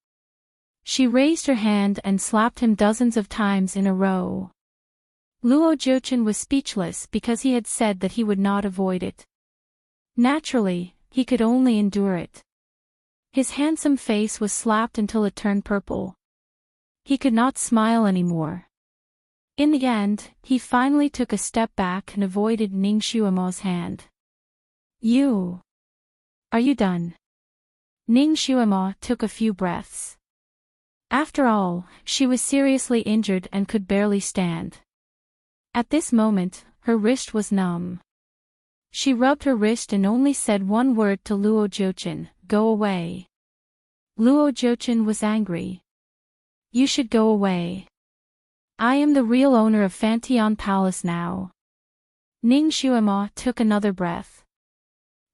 She raised her hand and slapped him dozens of times in a row. Luo Jiuchen was speechless because he had said that he would not avoid it. Naturally, he could only endure it. His handsome face was slapped until it turned purple. He could not smile anymore. In the end, he finally took a step back and avoided Ning Xuemo's hand. Are you done?" Ning Xuemo took a few breaths. After all, she was seriously injured and could barely stand. At this moment, her wrist was numb. She rubbed her wrist and only said one word to Luo Jiuchen, "Go away." Luo Jiuchen was angry. "You should go away. I am the real owner of Fantian Palace now." Ning Xuemo took another breath.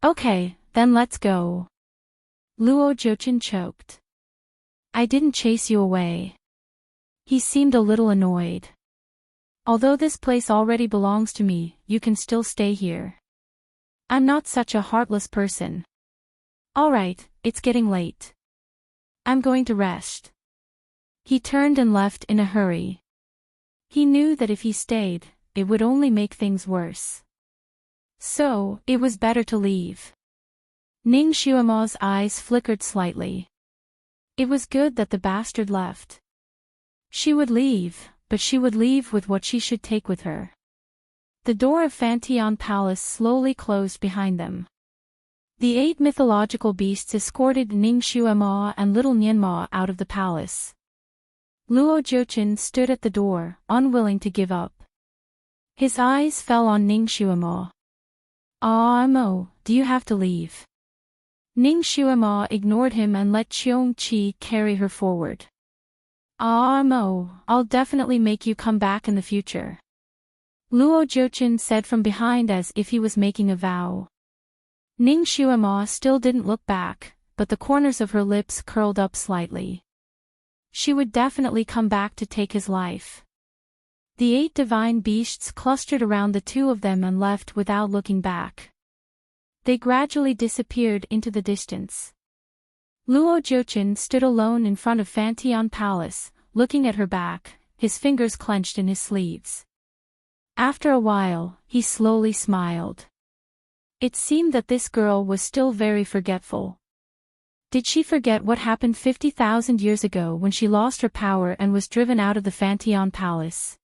"Okay, then let's go." Luo Jiuchen choked. "I didn't chase you away." He seemed a little annoyed. "Although this place already belongs to me, you can still stay here. I'm not such a heartless person." "Alright, it's getting late. I'm going to rest." He turned and left in a hurry. He knew that if he stayed, it would only make things worse. So, it was better to leave. Ning Xuemo's eyes flickered slightly. It was good that the bastard left. She would leave, but she would leave with what she should take with her. The door of Fantian Palace slowly closed behind them. The 8 mythological beasts escorted Ning Xuemo and little Nianmo out of the palace. Luo Jiuchen stood at the door, unwilling to give up. His eyes fell on Ning Xuemo. Do you have to leave?" Ning Xuemo ignored him and let Qiong Qi carry her forward. I'll definitely make you come back in the future," Luo Jiuchen said from behind as if he was making a vow. Ning Xuemo still didn't look back, but the corners of her lips curled up slightly. She would definitely come back to take his life. The 8 divine beasts clustered around the two of them and left without looking back. They gradually disappeared into the distance. Luo Jiuchen stood alone in front of Fantian Palace, looking at her back, his fingers clenched in his sleeves. After a while, he slowly smiled. It seemed that this girl was still very forgetful. Did she forget what happened 50,000 years ago when she lost her power and was driven out of the Fantian Palace?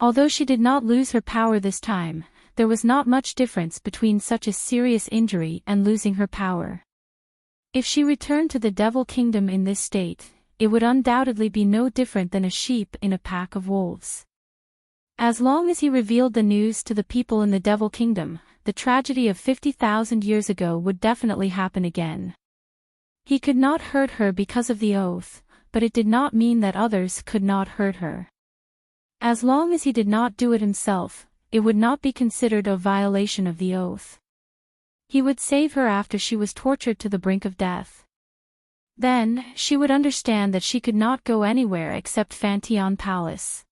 Although she did not lose her power this time, there was not much difference between such a serious injury and losing her power. If she returned to the Devil Kingdom in this state, it would undoubtedly be no different than a sheep in a pack of wolves. As long as he revealed the news to the people in the Devil Kingdom, the tragedy of 50,000 years ago would definitely happen again. He could not hurt her because of the oath, but it did not mean that others could not hurt her. As long as he did not do it himself, it would not be considered a violation of the oath. He would save her after she was tortured to the brink of death. Then, she would understand that she could not go anywhere except Fantion Palace.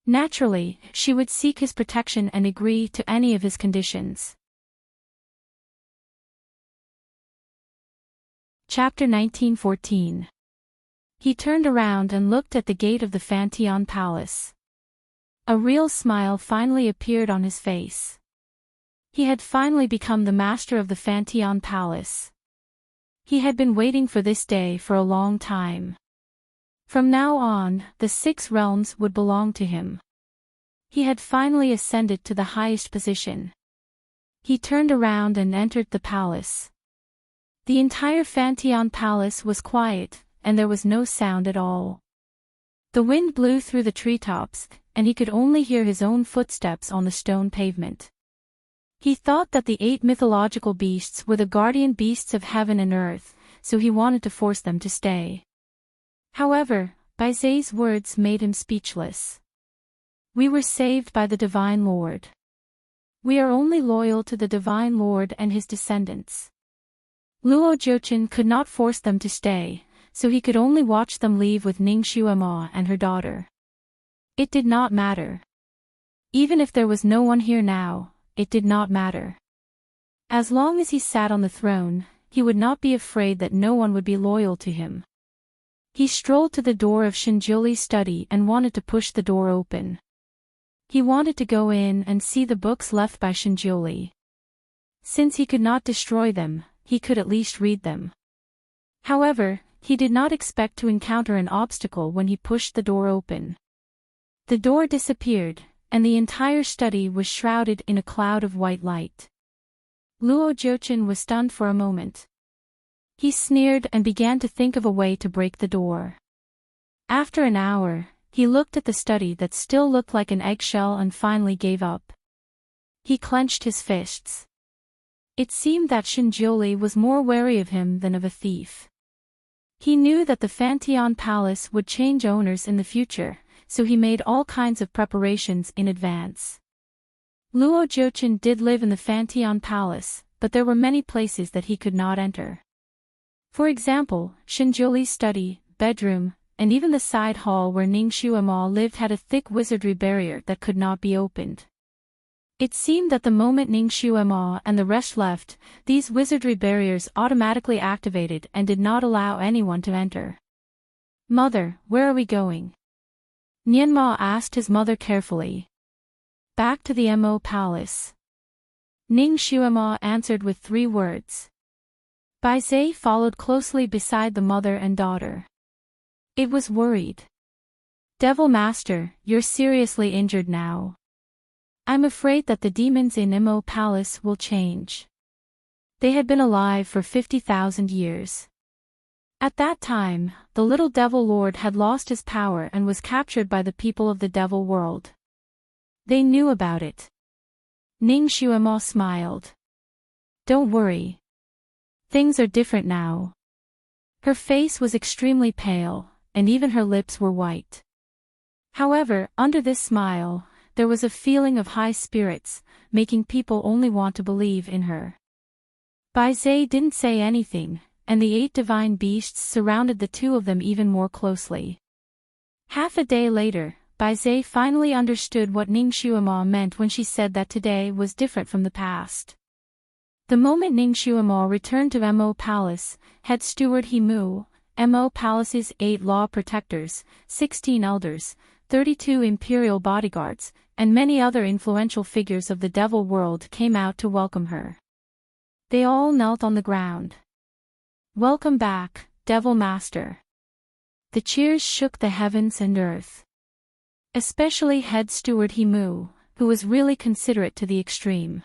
Naturally, she would seek his protection and agree to any of his conditions. Chapter 1914. He turned around and looked at the gate of the Fantion Palace. A real smile finally appeared on his face. He had finally become the master of the Fantion Palace. He had been waiting for this day for a long time. From now on, the 6 realms would belong to him. He had finally ascended to the highest position. He turned around and entered the palace. The entire Fantion Palace was quiet, and there was no sound at all. The wind blew through the treetops, and he could only hear his own footsteps on the stone pavement. He thought that the 8 mythological beasts were the guardian beasts of heaven and earth, so he wanted to force them to stay. However, Baize's words made him speechless. We were saved by the Divine Lord. We are only loyal to the Divine Lord and his descendants. Luo Jiuqin could not force them to stay, so he could only watch them leave with Ning Xuema and her daughter. It did not matter. Even if there was no one here now, it did not matter. As long as he sat on the throne, he would not be afraid that no one would be loyal to him. He strolled to the door of Shinjuli's study and wanted to push the door open. He wanted to go in and see the books left by Shinjuli. Since he could not destroy them, he could at least read them. However, he did not expect to encounter an obstacle when he pushed the door open. The door disappeared, and the entire study was shrouded in a cloud of white light. Luo Jiuqin was stunned for a moment. He sneered and began to think of a way to break the door. After an hour, he looked at the study that still looked like an eggshell and finally gave up. He clenched his fists. It seemed that Shinjuli was more wary of him than of a thief. He knew that the Fantion Palace would change owners in the future, so he made all kinds of preparations in advance. Luo Jiuqin did live in the Fantion Palace, but there were many places that he could not enter. For example, Shinjuli's study, bedroom, and even the side hall where Ning Xuema lived had a thick wizardry barrier that could not be opened. It seemed that the moment Ning Xuema and the rest left, these wizardry barriers automatically activated and did not allow anyone to enter. "Mother, where are we going?" Nianma asked his mother carefully. "Back to the Mo Palace." Ning Xuema answered with 3 words. Baize followed closely beside the mother and daughter. It was worried. "Devil Master, you're seriously injured now. I'm afraid that the demons in Mo Palace will change. They had been alive for 50,000 years. At that time, the little Devil Lord had lost his power and was captured by the people of the Devil World. They knew about it." Ning Xuema smiled. "Don't worry. Things are different now." Her face was extremely pale, and even her lips were white. However, under this smile, there was a feeling of high spirits, making people only want to believe in her. Baize didn't say anything, and the 8 divine beasts surrounded the 2 of them even more closely. Half a day later, Baize finally understood what Ning Xuema meant when she said that today was different from the past. The moment Ning Xuema returned to Mo Palace, head steward Himu, Mo Palace's 8 law protectors, 16 elders, 32 imperial bodyguards, and many other influential figures of the Devil World came out to welcome her. They all knelt on the ground. "Welcome back, Devil Master." The cheers shook the heavens and earth. Especially head steward Himu, who was really considerate to the extreme.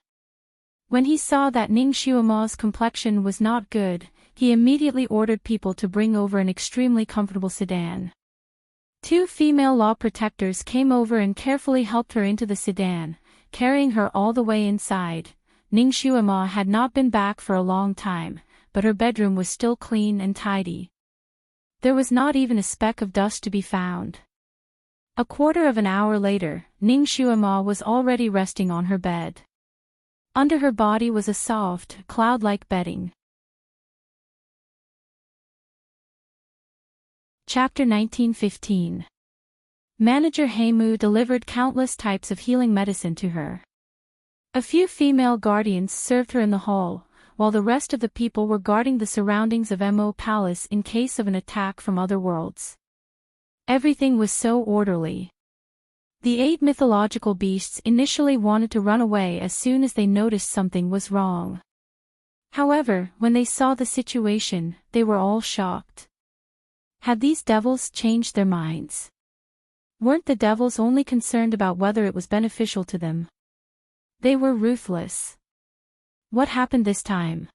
When he saw that Ning Xuema's complexion was not good, he immediately ordered people to bring over an extremely comfortable sedan. 2 female law protectors came over and carefully helped her into the sedan, carrying her all the way inside. Ning Xuema had not been back for a long time, but her bedroom was still clean and tidy. There was not even a speck of dust to be found. A quarter of an hour later, Ning Xuema was already resting on her bed. Under her body was a soft, cloud-like bedding. Chapter 1915. Manager Heimu delivered countless types of healing medicine to her. A few female guardians served her in the hall, while the rest of the people were guarding the surroundings of Mo Palace in case of an attack from other worlds. Everything was so orderly. The 8 mythological beasts initially wanted to run away as soon as they noticed something was wrong. However, when they saw the situation, they were all shocked. Had these devils changed their minds? Weren't the devils only concerned about whether it was beneficial to them? They were ruthless. What happened this time?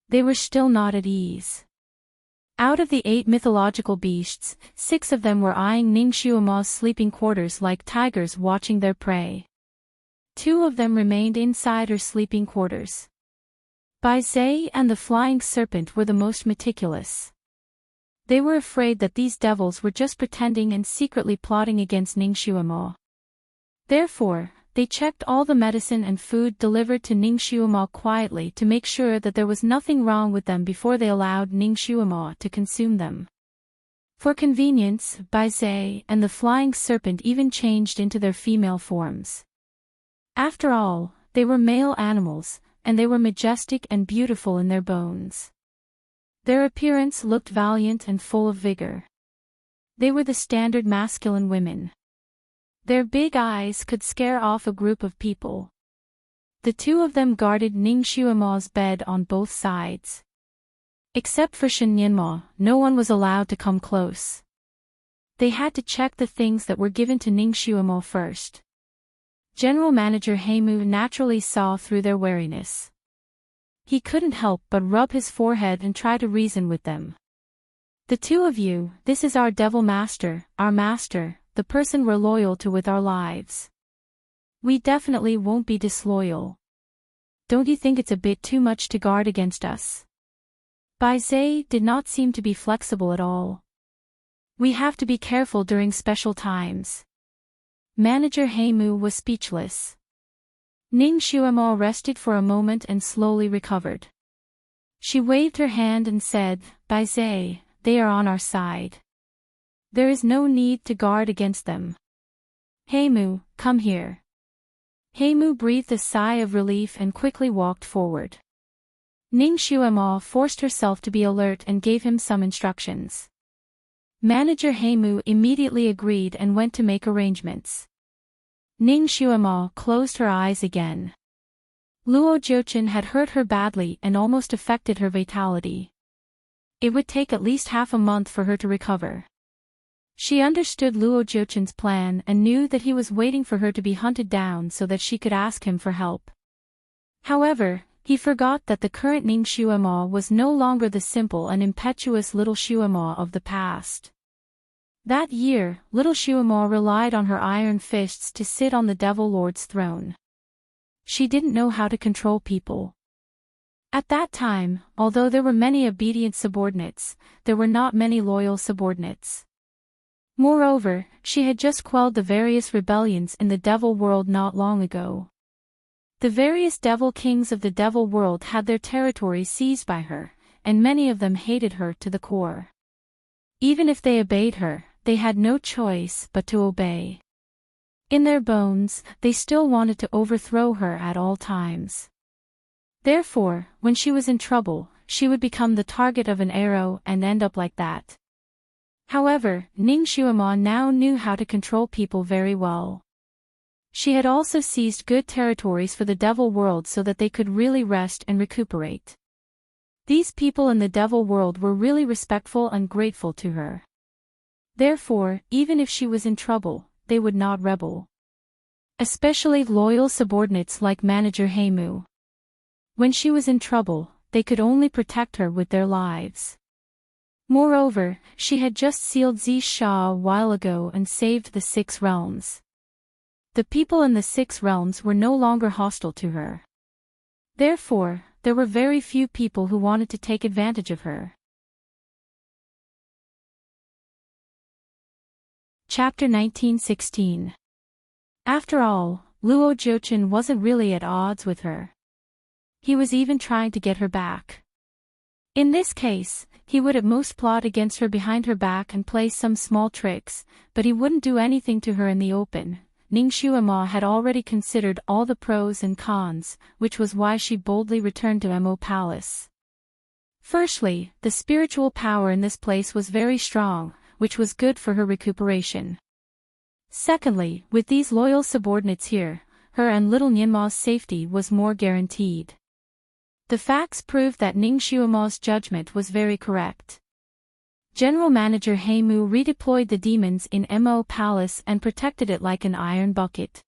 They were still not at ease. Out of the 8 mythological beasts, 6 of them were eyeing Ning Xuema's sleeping quarters like tigers watching their prey. 2 of them remained inside her sleeping quarters. Bai Zhe and the flying serpent were the most meticulous. They were afraid that these devils were just pretending and secretly plotting against Ning Xuema. Therefore, they checked all the medicine and food delivered to Ning Xuema quietly to make sure that there was nothing wrong with them before they allowed Ning Xuema to consume them. For convenience, Bai Zhe and the flying serpent even changed into their female forms. After all, they were male animals, and they were majestic and beautiful in their bones. Their appearance looked valiant and full of vigor. They were the standard masculine women. Their big eyes could scare off a group of people. The 2 of them guarded Ning Xuema's bed on both sides. Except for Shen Yanma, no one was allowed to come close. They had to check the things that were given to Ning Xuema first. General Manager Heimu naturally saw through their wariness. He couldn't help but rub his forehead and try to reason with them. The 2 of you, this is our devil master, our master, the person we're loyal to with our lives. We definitely won't be disloyal. Don't you think it's a bit too much to guard against us? Bai Zhe did not seem to be flexible at all. We have to be careful during special times. Manager Heimu was speechless. Ning Xuema rested for a moment and slowly recovered. She waved her hand and said, Bai Zhe, they are on our side. There is no need to guard against them. Heimu, come here. Heimu breathed a sigh of relief and quickly walked forward. Ning Xuema forced herself to be alert and gave him some instructions. Manager Heimu immediately agreed and went to make arrangements. Ning Xuema closed her eyes again. Luo Jiuchen had hurt her badly and almost affected her vitality. It would take at least half a month for her to recover. She understood Luo Jiuchen's plan and knew that he was waiting for her to be hunted down so that she could ask him for help. However, he forgot that the current Ning Xuema was no longer the simple and impetuous little Xuema of the past. That year, little Xuema relied on her iron fists to sit on the Devil Lord's throne. She didn't know how to control people. At that time, although there were many obedient subordinates, there were not many loyal subordinates. Moreover, she had just quelled the various rebellions in the Devil World not long ago. The various devil kings of the Devil World had their territories seized by her, and many of them hated her to the core. Even if they obeyed her, they had no choice but to obey. In their bones, they still wanted to overthrow her at all times. Therefore, when she was in trouble, she would become the target of an arrow and end up like that. However, Ning Xuema now knew how to control people very well. She had also seized good territories for the Devil World so that they could really rest and recuperate. These people in the Devil World were really respectful and grateful to her. Therefore, even if she was in trouble, they would not rebel. Especially loyal subordinates like Manager Heimu. When she was in trouble, they could only protect her with their lives. Moreover, she had just sealed Zi Sha a while ago and saved the 6 realms. The people in the 6 realms were no longer hostile to her. Therefore, there were very few people who wanted to take advantage of her. Chapter 1916. After all, Luo Jiuchen wasn't really at odds with her. He was even trying to get her back. In this case, he would at most plot against her behind her back and play some small tricks, but he wouldn't do anything to her in the open. Ning Xuema had already considered all the pros and cons, which was why she boldly returned to Mo Palace. Firstly, the spiritual power in this place was very strong, which was good for her recuperation. Secondly, with these loyal subordinates here, her and little Nianma's safety was more guaranteed. The facts proved that Ning Xuema's judgment was very correct. General Manager He Mu redeployed the demons in Mo Palace and protected it like an iron bucket.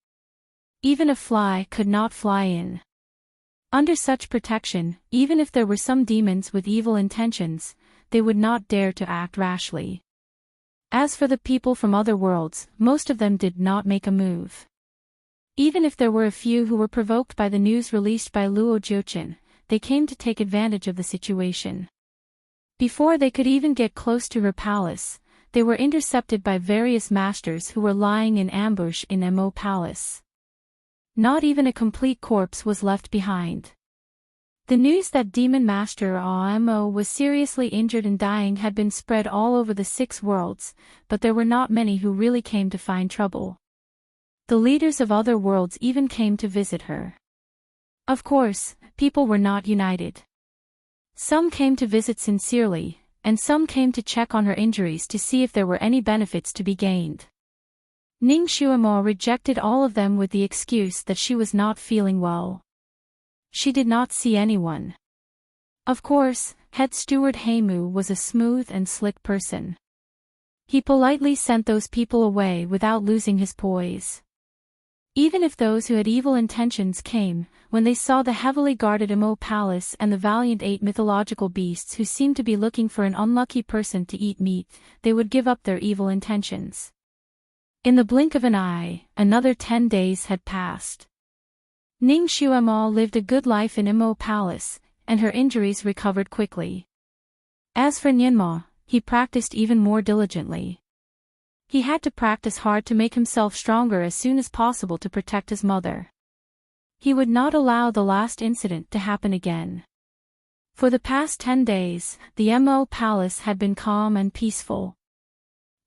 Even a fly could not fly in. Under such protection, even if there were some demons with evil intentions, they would not dare to act rashly. As for the people from other worlds, most of them did not make a move. Even if there were a few who were provoked by the news released by Luo Jiuchen, they came to take advantage of the situation. Before they could even get close to her palace, they were intercepted by various masters who were lying in ambush in Mo Palace. Not even a complete corpse was left behind. The news that Demon Master Mo was seriously injured and dying had been spread all over the 6 worlds, but there were not many who really came to find trouble. The leaders of other worlds even came to visit her. Of course, people were not united. Some came to visit sincerely, and some came to check on her injuries to see if there were any benefits to be gained. Ning Xuema rejected all of them with the excuse that she was not feeling well. She did not see anyone. Of course, head steward He Mu was a smooth and slick person. He politely sent those people away without losing his poise. Even if those who had evil intentions came, when they saw the heavily guarded Mo Palace and the valiant 8 mythological beasts who seemed to be looking for an unlucky person to eat meat, they would give up their evil intentions. In the blink of an eye, another 10 days had passed. Ning Xuema lived a good life in Mo Palace, and her injuries recovered quickly. As for Nianma, he practiced even more diligently. He had to practice hard to make himself stronger as soon as possible to protect his mother. He would not allow the last incident to happen again. For the past 10 days, the Mo Palace had been calm and peaceful.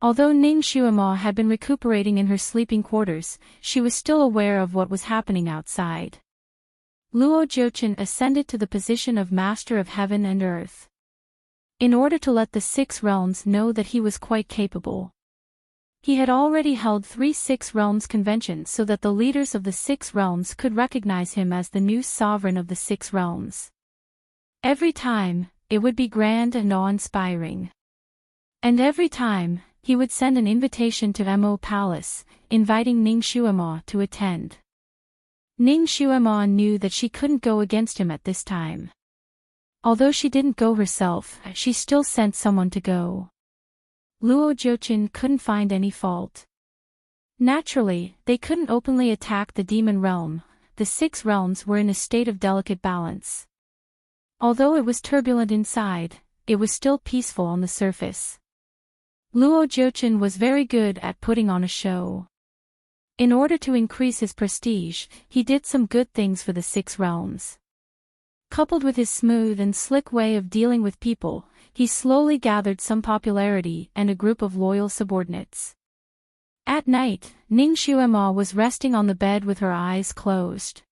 Although Ning Xuema had been recuperating in her sleeping quarters, she was still aware of what was happening outside. Luo Jiuchen ascended to the position of Master of Heaven and Earth. In order to let the 6 realms know that he was quite capable. He had already held 3 6 realms conventions so that the leaders of the 6 realms could recognize him as the new sovereign of the 6 realms. Every time, it would be grand and awe-inspiring. And every time, he would send an invitation to Mo Palace, inviting Ning Xuema to attend. Ning Xuema knew that she couldn't go against him at this time. Although she didn't go herself, she still sent someone to go. Luo Jiuchen couldn't find any fault. Naturally, they couldn't openly attack the demon realm. The 6 realms were in a state of delicate balance. Although it was turbulent inside, it was still peaceful on the surface. Luo Jiuchen was very good at putting on a show. In order to increase his prestige, he did some good things for the 6 realms. Coupled with his smooth and slick way of dealing with people, he slowly gathered some popularity and a group of loyal subordinates. At night, Ning Xuema was resting on the bed with her eyes closed.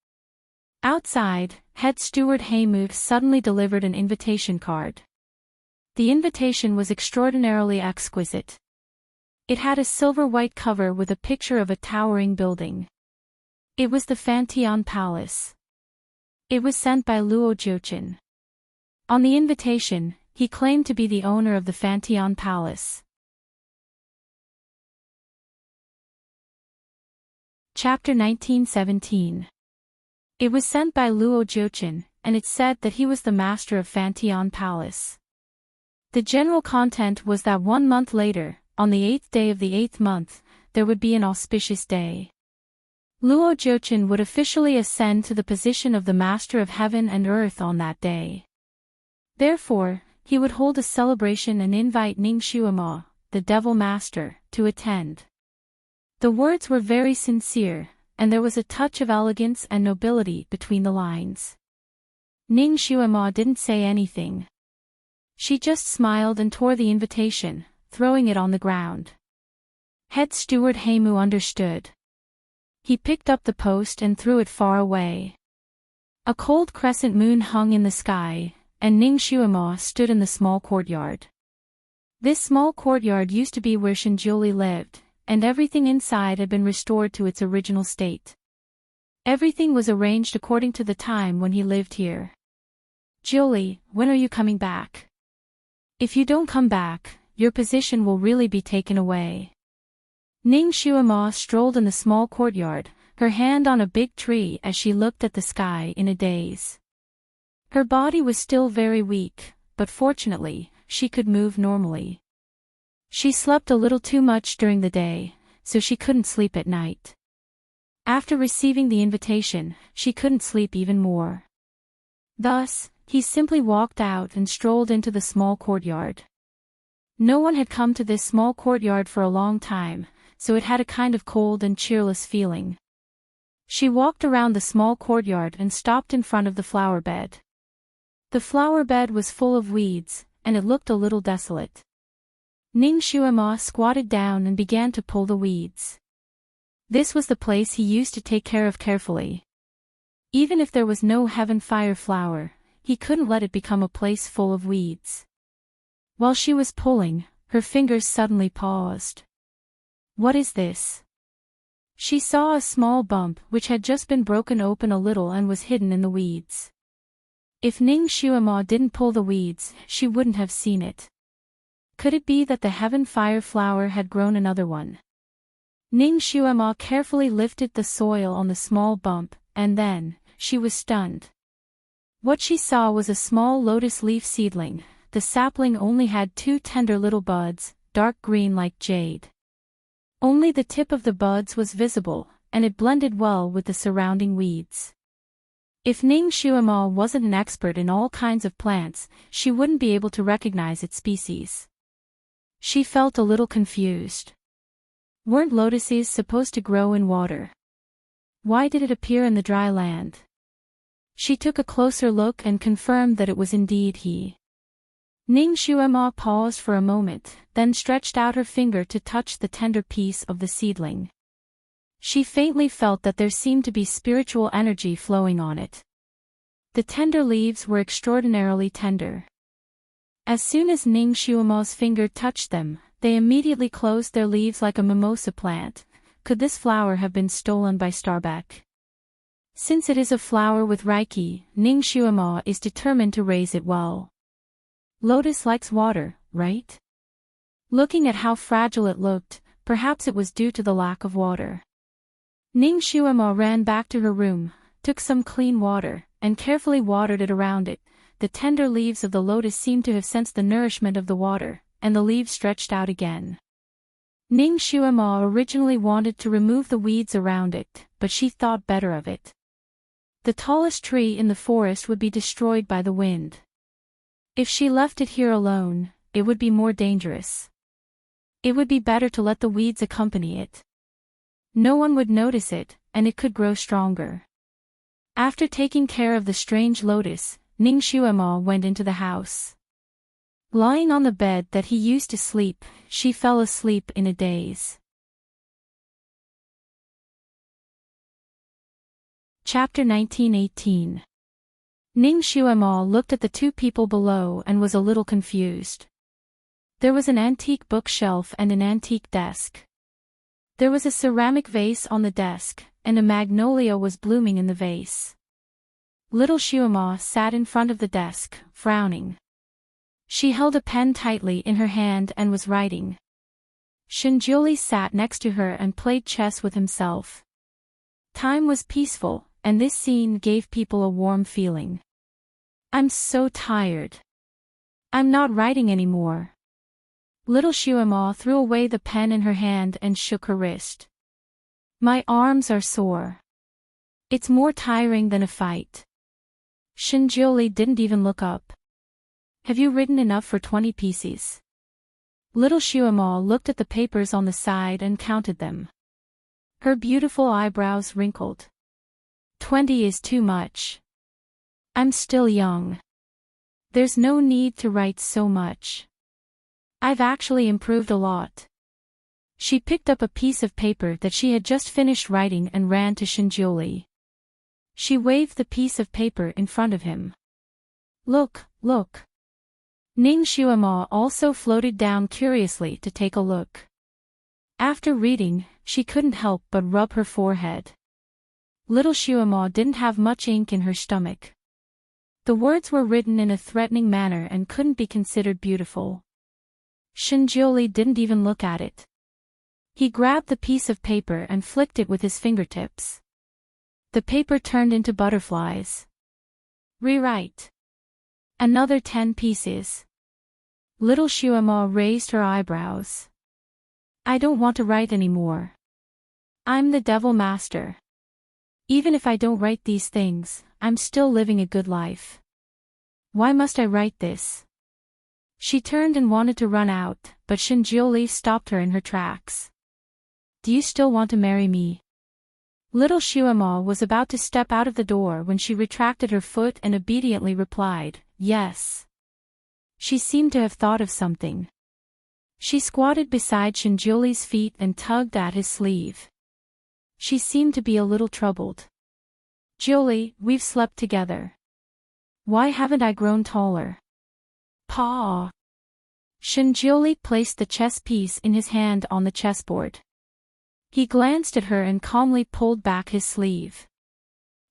Outside, head steward He Mu suddenly delivered an invitation card. The invitation was extraordinarily exquisite. It had a silver-white cover with a picture of a towering building. It was the Fantian Palace. It was sent by Luo Jiuchen. On the invitation, he claimed to be the owner of the Fantian Palace. Chapter 1917. It was sent by Luo Jiuchen, and it said that he was the master of Fantian Palace. The general content was that 1 month later, on the 8th day of the 8th month, there would be an auspicious day. Luo Jiuqin would officially ascend to the position of the Master of Heaven and Earth on that day. Therefore, he would hold a celebration and invite Ning Xuema, the Devil Master, to attend. The words were very sincere, and there was a touch of elegance and nobility between the lines. Ning Xuema didn't say anything. She just smiled and tore the invitation, throwing it on the ground. Head steward Heimu understood. He picked up the post and threw it far away. A cold crescent moon hung in the sky, and Ning Xuema stood in the small courtyard. This small courtyard used to be where Shinjuli lived, and everything inside had been restored to its original state. Everything was arranged according to the time when he lived here. Julie, when are you coming back? If you don't come back, your position will really be taken away. Ning Xuema strolled in the small courtyard, her hand on a big tree as she looked at the sky in a daze. Her body was still very weak, but fortunately, she could move normally. She slept a little too much during the day, so she couldn't sleep at night. After receiving the invitation, she couldn't sleep even more. Thus, he simply walked out and strolled into the small courtyard. No one had come to this small courtyard for a long time, so it had a kind of cold and cheerless feeling. She walked around the small courtyard and stopped in front of the flower bed. The flower bed was full of weeds, and it looked a little desolate. Ning Xuema squatted down and began to pull the weeds. This was the place he used to take care of carefully. Even if there was no heaven fire flower, he couldn't let it become a place full of weeds. While she was pulling, her fingers suddenly paused. What is this? She saw a small bump which had just been broken open a little and was hidden in the weeds. If Ning Xuema didn't pull the weeds, she wouldn't have seen it. Could it be that the heaven fire flower had grown another one? Ning Xuema carefully lifted the soil on the small bump, and then, she was stunned. What she saw was a small lotus leaf seedling. The sapling only had 2 tender little buds, dark green like jade. Only the tip of the buds was visible, and it blended well with the surrounding weeds. If Ning Xuema wasn't an expert in all kinds of plants, she wouldn't be able to recognize its species. She felt a little confused. Weren't lotuses supposed to grow in water? Why did it appear in the dry land? She took a closer look and confirmed that it was indeed he. Ning Xuema paused for a moment, then stretched out her finger to touch the tender piece of the seedling. She faintly felt that there seemed to be spiritual energy flowing on it. The tender leaves were extraordinarily tender. As soon as Ning Xuema's finger touched them, they immediately closed their leaves like a mimosa plant. Could this flower have been stolen by Starbeck? Since it is a flower with Reiki, Ning Xuema is determined to raise it well. Lotus likes water, right? Looking at how fragile it looked, perhaps it was due to the lack of water. Ning Xuema ran back to her room, took some clean water, and carefully watered it around it. The tender leaves of the lotus seemed to have sensed the nourishment of the water, and the leaves stretched out again. Ning Xuema originally wanted to remove the weeds around it, but she thought better of it. The tallest tree in the forest would be destroyed by the wind. If she left it here alone, it would be more dangerous. It would be better to let the weeds accompany it. No one would notice it, and it could grow stronger. After taking care of the strange lotus, Ning Xuema went into the house. Lying on the bed that he used to sleep, she fell asleep in a daze. Chapter 1918. Ning Xuema looked at the 2 people below and was a little confused. There was an antique bookshelf and an antique desk. There was a ceramic vase on the desk, and a magnolia was blooming in the vase. Little Xuema sat in front of the desk, frowning. She held a pen tightly in her hand and was writing. Shinjuli sat next to her and played chess with himself. Time was peaceful, and this scene gave people a warm feeling. I'm so tired. I'm not writing anymore. Little Xuema threw away the pen in her hand and shook her wrist. My arms are sore. It's more tiring than a fight. Shinjioli didn't even look up. Have you written enough for 20 pieces? Little Shuamo looked at the papers on the side and counted them. Her beautiful eyebrows wrinkled. 20 is too much. I'm still young. There's no need to write so much. I've actually improved a lot. She picked up a piece of paper that she had just finished writing and ran to Shinjioli. She waved the piece of paper in front of him. Look, look. Ning Shuamo also floated down curiously to take a look. After reading, she couldn't help but rub her forehead. Little Shuamo didn't have much ink in her stomach. The words were written in a threatening manner and couldn't be considered beautiful. Shinjioli didn't even look at it. He grabbed the piece of paper and flicked it with his fingertips. The paper turned into butterflies. Rewrite. Another 10 pieces. Little Shuamo raised her eyebrows. I don't want to write anymore. I'm the devil master. Even if I don't write these things, I'm still living a good life. Why must I write this? She turned and wanted to run out, but Shinjioli stopped her in her tracks. Do you still want to marry me? Little Shuamo was about to step out of the door when she retracted her foot and obediently replied, yes. She seemed to have thought of something. She squatted beside Shinjioli's feet and tugged at his sleeve. She seemed to be a little troubled. Jioli, we've slept together. Why haven't I grown taller? Pa. Shinjioli placed the chess piece in his hand on the chessboard. He glanced at her and calmly pulled back his sleeve.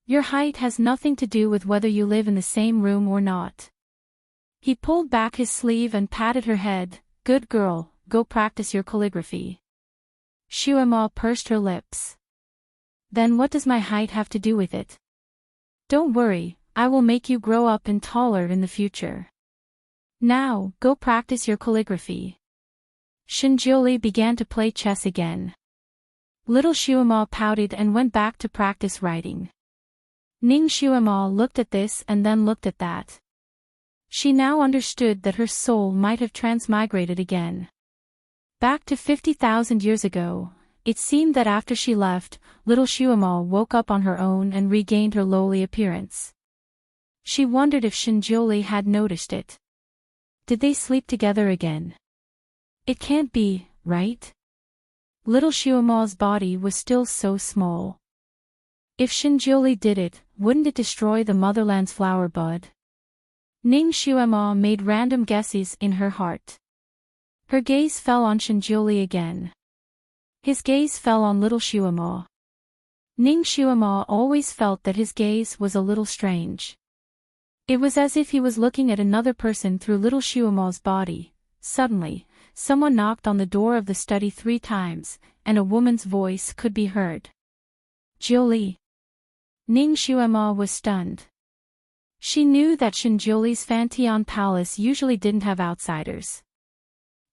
Your height has nothing to do with whether you live in the same room or not. He pulled back his sleeve and patted her head. Good girl, go practice your calligraphy. Shuamo pursed her lips. Then what does my height have to do with it? Don't worry, I will make you grow up and taller in the future. Now, go practice your calligraphy. Shinjioli began to play chess again. Little Shuamo pouted and went back to practice writing. Ning Shuamo looked at this and then looked at that. She now understood that her soul might have transmigrated again. Back to 50,000 years ago, it seemed that after she left, little Shuamo woke up on her own and regained her lowly appearance. She wondered if Shinjioli had noticed it. Did they sleep together again? It can't be, right? Little Shuamo's body was still so small. If Shinjioli did it, wouldn't it destroy the motherland's flower bud? Ning Shuamo made random guesses in her heart. Her gaze fell on Shinjioli again. His gaze fell on little Shuamo. Ning Shuamo always felt that his gaze was a little strange. It was as if he was looking at another person through little Shuamo's body. Suddenly, someone knocked on the door of the study 3 times, and a woman's voice could be heard. Jioli. Ning Shuamo was stunned. She knew that Shinjioli's Fantian Palace usually didn't have outsiders.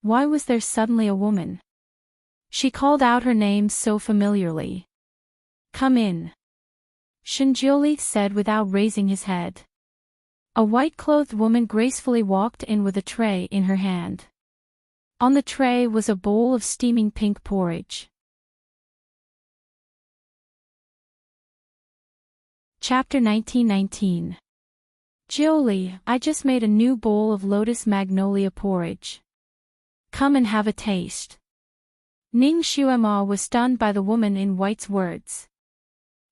Why was there suddenly a woman? She called out her name so familiarly. Come in. Shinjioli said without raising his head. A white-clothed woman gracefully walked in with a tray in her hand. On the tray was a bowl of steaming pink porridge. Chapter 1919. Jioli, I just made a new bowl of lotus magnolia porridge. Come and have a taste. Ning Shuamo was stunned by the woman in white's words.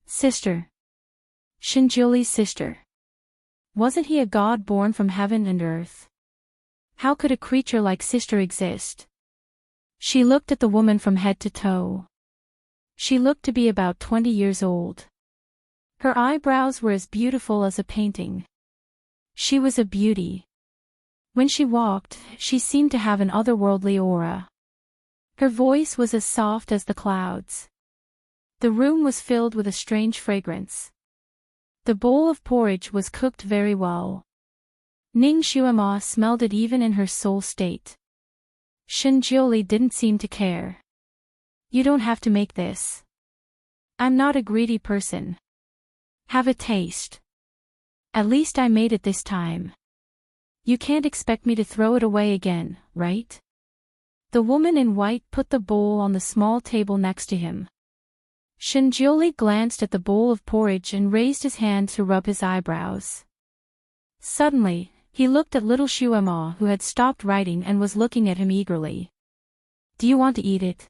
Sister. Shinjioli's sister. Wasn't he a god born from heaven and earth? How could a creature like sister exist? She looked at the woman from head to toe. She looked to be about 20 years old. Her eyebrows were as beautiful as a painting. She was a beauty. When she walked, she seemed to have an otherworldly aura. Her voice was as soft as the clouds. The room was filled with a strange fragrance. The bowl of porridge was cooked very well. Ning Shuamo smelled it even in her soul state. Shinjioli didn't seem to care. You don't have to make this. I'm not a greedy person. Have a taste. At least I made it this time. You can't expect me to throw it away again, right? The woman in white put the bowl on the small table next to him. Shinjioli glanced at the bowl of porridge and raised his hand to rub his eyebrows. Suddenly, he looked at little Shuema, who had stopped writing and was looking at him eagerly. Do you want to eat it?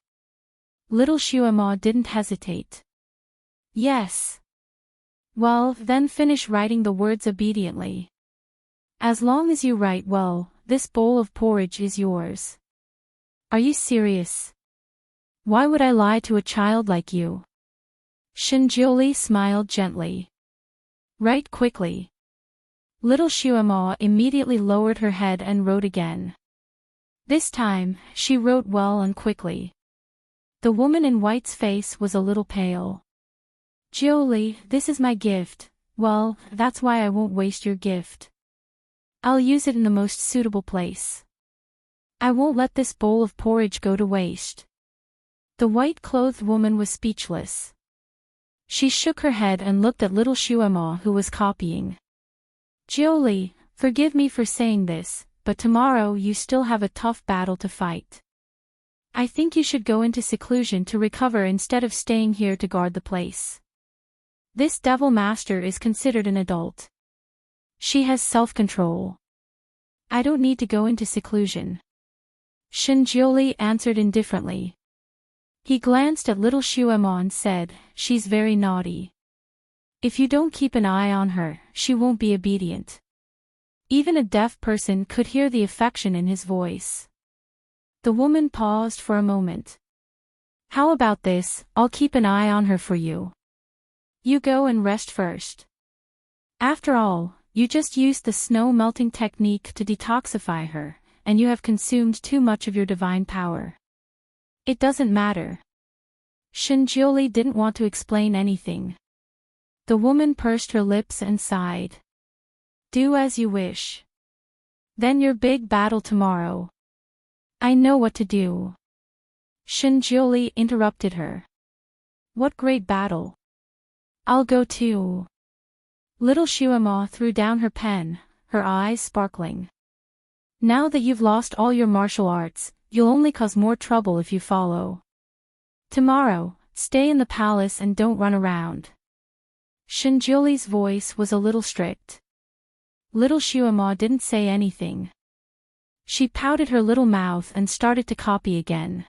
Little Shuema didn't hesitate. Yes. Well, then finish writing the words obediently. As long as you write well, this bowl of porridge is yours. Are you serious? Why would I lie to a child like you? Shinjioli smiled gently. Write quickly. Little Shuema immediately lowered her head and wrote again. This time, she wrote well and quickly. The woman in white's face was a little pale. Jioli, this is my gift. Well, that's why I won't waste your gift. I'll use it in the most suitable place. I won't let this bowl of porridge go to waste. The white-clothed woman was speechless. She shook her head and looked at little Shuema, who was copying. Jioli, forgive me for saying this, but tomorrow you still have a tough battle to fight. I think you should go into seclusion to recover instead of staying here to guard the place. This devil master is considered an adult. She has self-control. I don't need to go into seclusion. Shinjioli answered indifferently. He glanced at little Shuema and said, She's very naughty. If you don't keep an eye on her, she won't be obedient. Even a deaf person could hear the affection in his voice. The woman paused for a moment. How about this, I'll keep an eye on her for you. You go and rest first. After all, you just used the snow melting technique to detoxify her, and you have consumed too much of your divine power. It doesn't matter. Shinjioli didn't want to explain anything. The woman pursed her lips and sighed. Do as you wish. Then your big battle tomorrow. I know what to do. Shinjioli interrupted her. What great battle. I'll go too. Little Shuema threw down her pen, her eyes sparkling. Now that you've lost all your martial arts, you'll only cause more trouble if you follow. Tomorrow, stay in the palace and don't run around. Shinjioli's voice was a little strict. Little Shuema didn't say anything. She pouted her little mouth and started to copy again.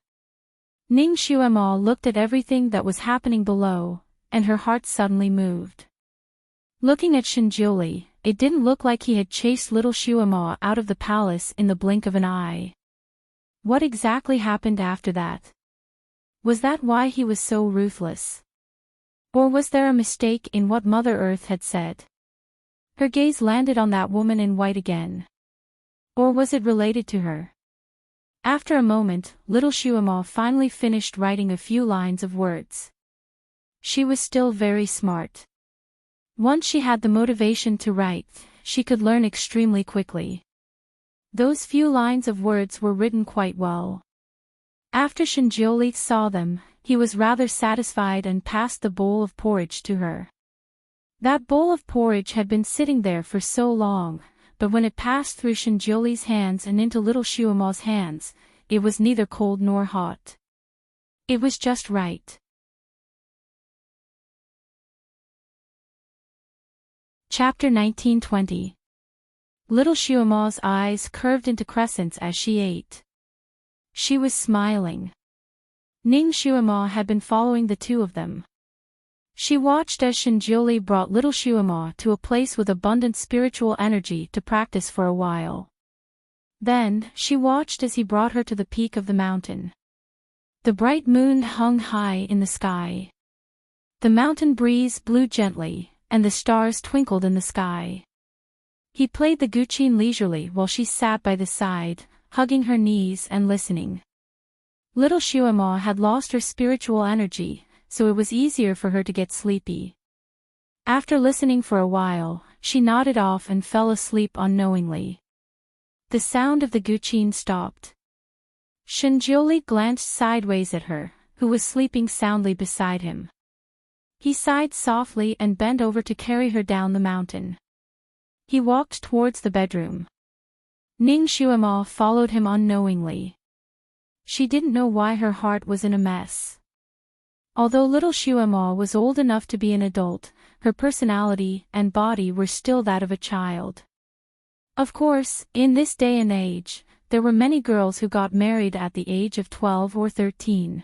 Ning Shuema looked at everything that was happening below, and her heart suddenly moved. Looking at Shinjioli, it didn't look like he had chased little Shuema out of the palace in the blink of an eye. What exactly happened after that? Was that why he was so ruthless? Or was there a mistake in what Mother Earth had said? Her gaze landed on that woman in white again. Or was it related to her? After a moment, little Shuema finally finished writing a few lines of words. She was still very smart. Once she had the motivation to write, she could learn extremely quickly. Those few lines of words were written quite well. After Shinjioli saw them, he was rather satisfied and passed the bowl of porridge to her. That bowl of porridge had been sitting there for so long, but when it passed through Shinjioli's hands and into little Shuema's hands, it was neither cold nor hot. It was just right. Chapter 1920. Little Shuema's eyes curved into crescents as she ate. She was smiling. Ning Shuema had been following the two of them. She watched as Shinjioli brought little Shuema to a place with abundant spiritual energy to practice for a while. Then, she watched as he brought her to the peak of the mountain. The bright moon hung high in the sky. The mountain breeze blew gently, and the stars twinkled in the sky. He played the guqin leisurely while she sat by the side, hugging her knees and listening. Little Shuema had lost her spiritual energy, so it was easier for her to get sleepy. After listening for a while, she nodded off and fell asleep unknowingly. The sound of the guqin stopped. Shinjioli glanced sideways at her, who was sleeping soundly beside him. He sighed softly and bent over to carry her down the mountain. He walked towards the bedroom. Ning Xuemo followed him unknowingly. She didn't know why her heart was in a mess. Although little Xuemo was old enough to be an adult, her personality and body were still that of a child. Of course, in this day and age, there were many girls who got married at the age of 12 or 13.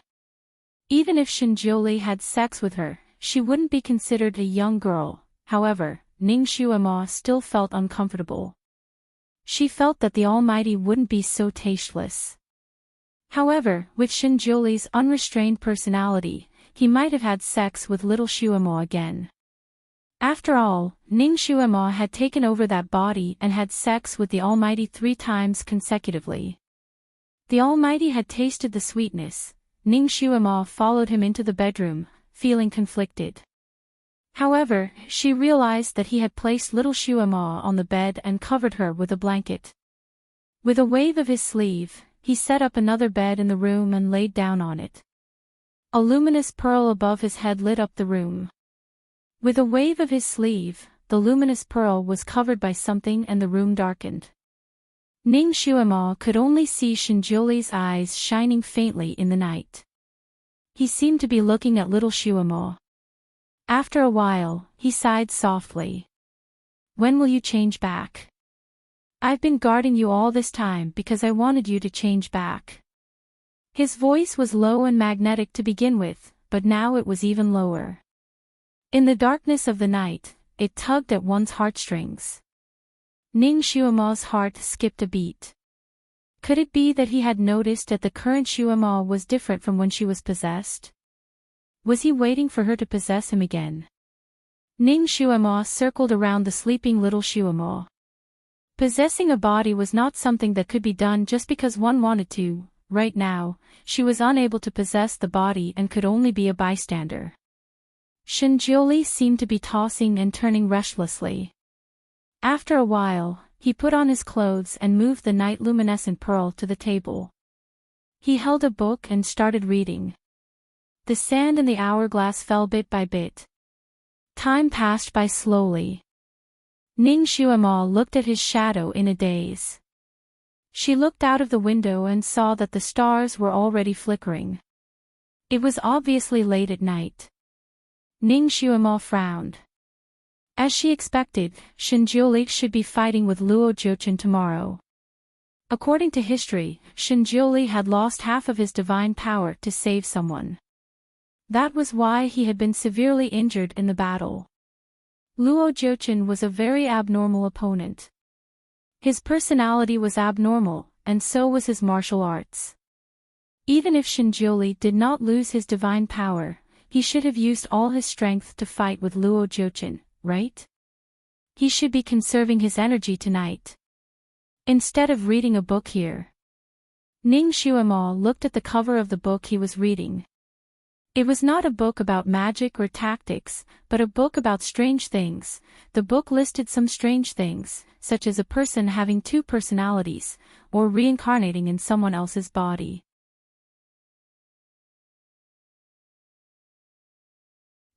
Even if Shinjiuli had sex with her, she wouldn't be considered a young girl. However, Ning Xuemo still felt uncomfortable. She felt that the Almighty wouldn't be so tasteless. However, with Shinjiuli's unrestrained personality, he might have had sex with little Xuemo again. After all, Ning Xuemo had taken over that body and had sex with the Almighty 3 times consecutively. The Almighty had tasted the sweetness. Ning Xuemo followed him into the bedroom, feeling conflicted. However, she realized that he had placed little Xuemo on the bed and covered her with a blanket. With a wave of his sleeve, he set up another bed in the room and laid down on it. A luminous pearl above his head lit up the room. With a wave of his sleeve, the luminous pearl was covered by something and the room darkened. Ning Xuemo could only see Shinjiuli's eyes shining faintly in the night. He seemed to be looking at little Xuemo. After a while, he sighed softly. "When will you change back? I've been guarding you all this time because I wanted you to change back." His voice was low and magnetic to begin with, but now it was even lower. In the darkness of the night, it tugged at one's heartstrings. Ning Xuemo's heart skipped a beat. Could it be that he had noticed that the current Xuemo was different from when she was possessed? Was he waiting for her to possess him again? Ning Xuemo circled around the sleeping little Xuemo. Possessing a body was not something that could be done just because one wanted to. Right now, she was unable to possess the body and could only be a bystander. Shinjiuli seemed to be tossing and turning restlessly. After a while, he put on his clothes and moved the night luminescent pearl to the table. He held a book and started reading. The sand in the hourglass fell bit by bit. Time passed by slowly. Ning Xuemo looked at his shadow in a daze. She looked out of the window and saw that the stars were already flickering. It was obviously late at night. Ning Xuemo frowned. As she expected, Shinjiuli should be fighting with Luo Jiuchen tomorrow. According to history, Shinjiuli had lost half of his divine power to save someone. That was why he had been severely injured in the battle. Luo Jiuchen was a very abnormal opponent. His personality was abnormal, and so was his martial arts. Even if Shinjiuli did not lose his divine power, he should have used all his strength to fight with Luo Jiuchen, right? He should be conserving his energy tonight. Instead of reading a book here. Ning Xuemo looked at the cover of the book he was reading. It was not a book about magic or tactics, but a book about strange things. The book listed some strange things, such as a person having 2 personalities, or reincarnating in someone else's body.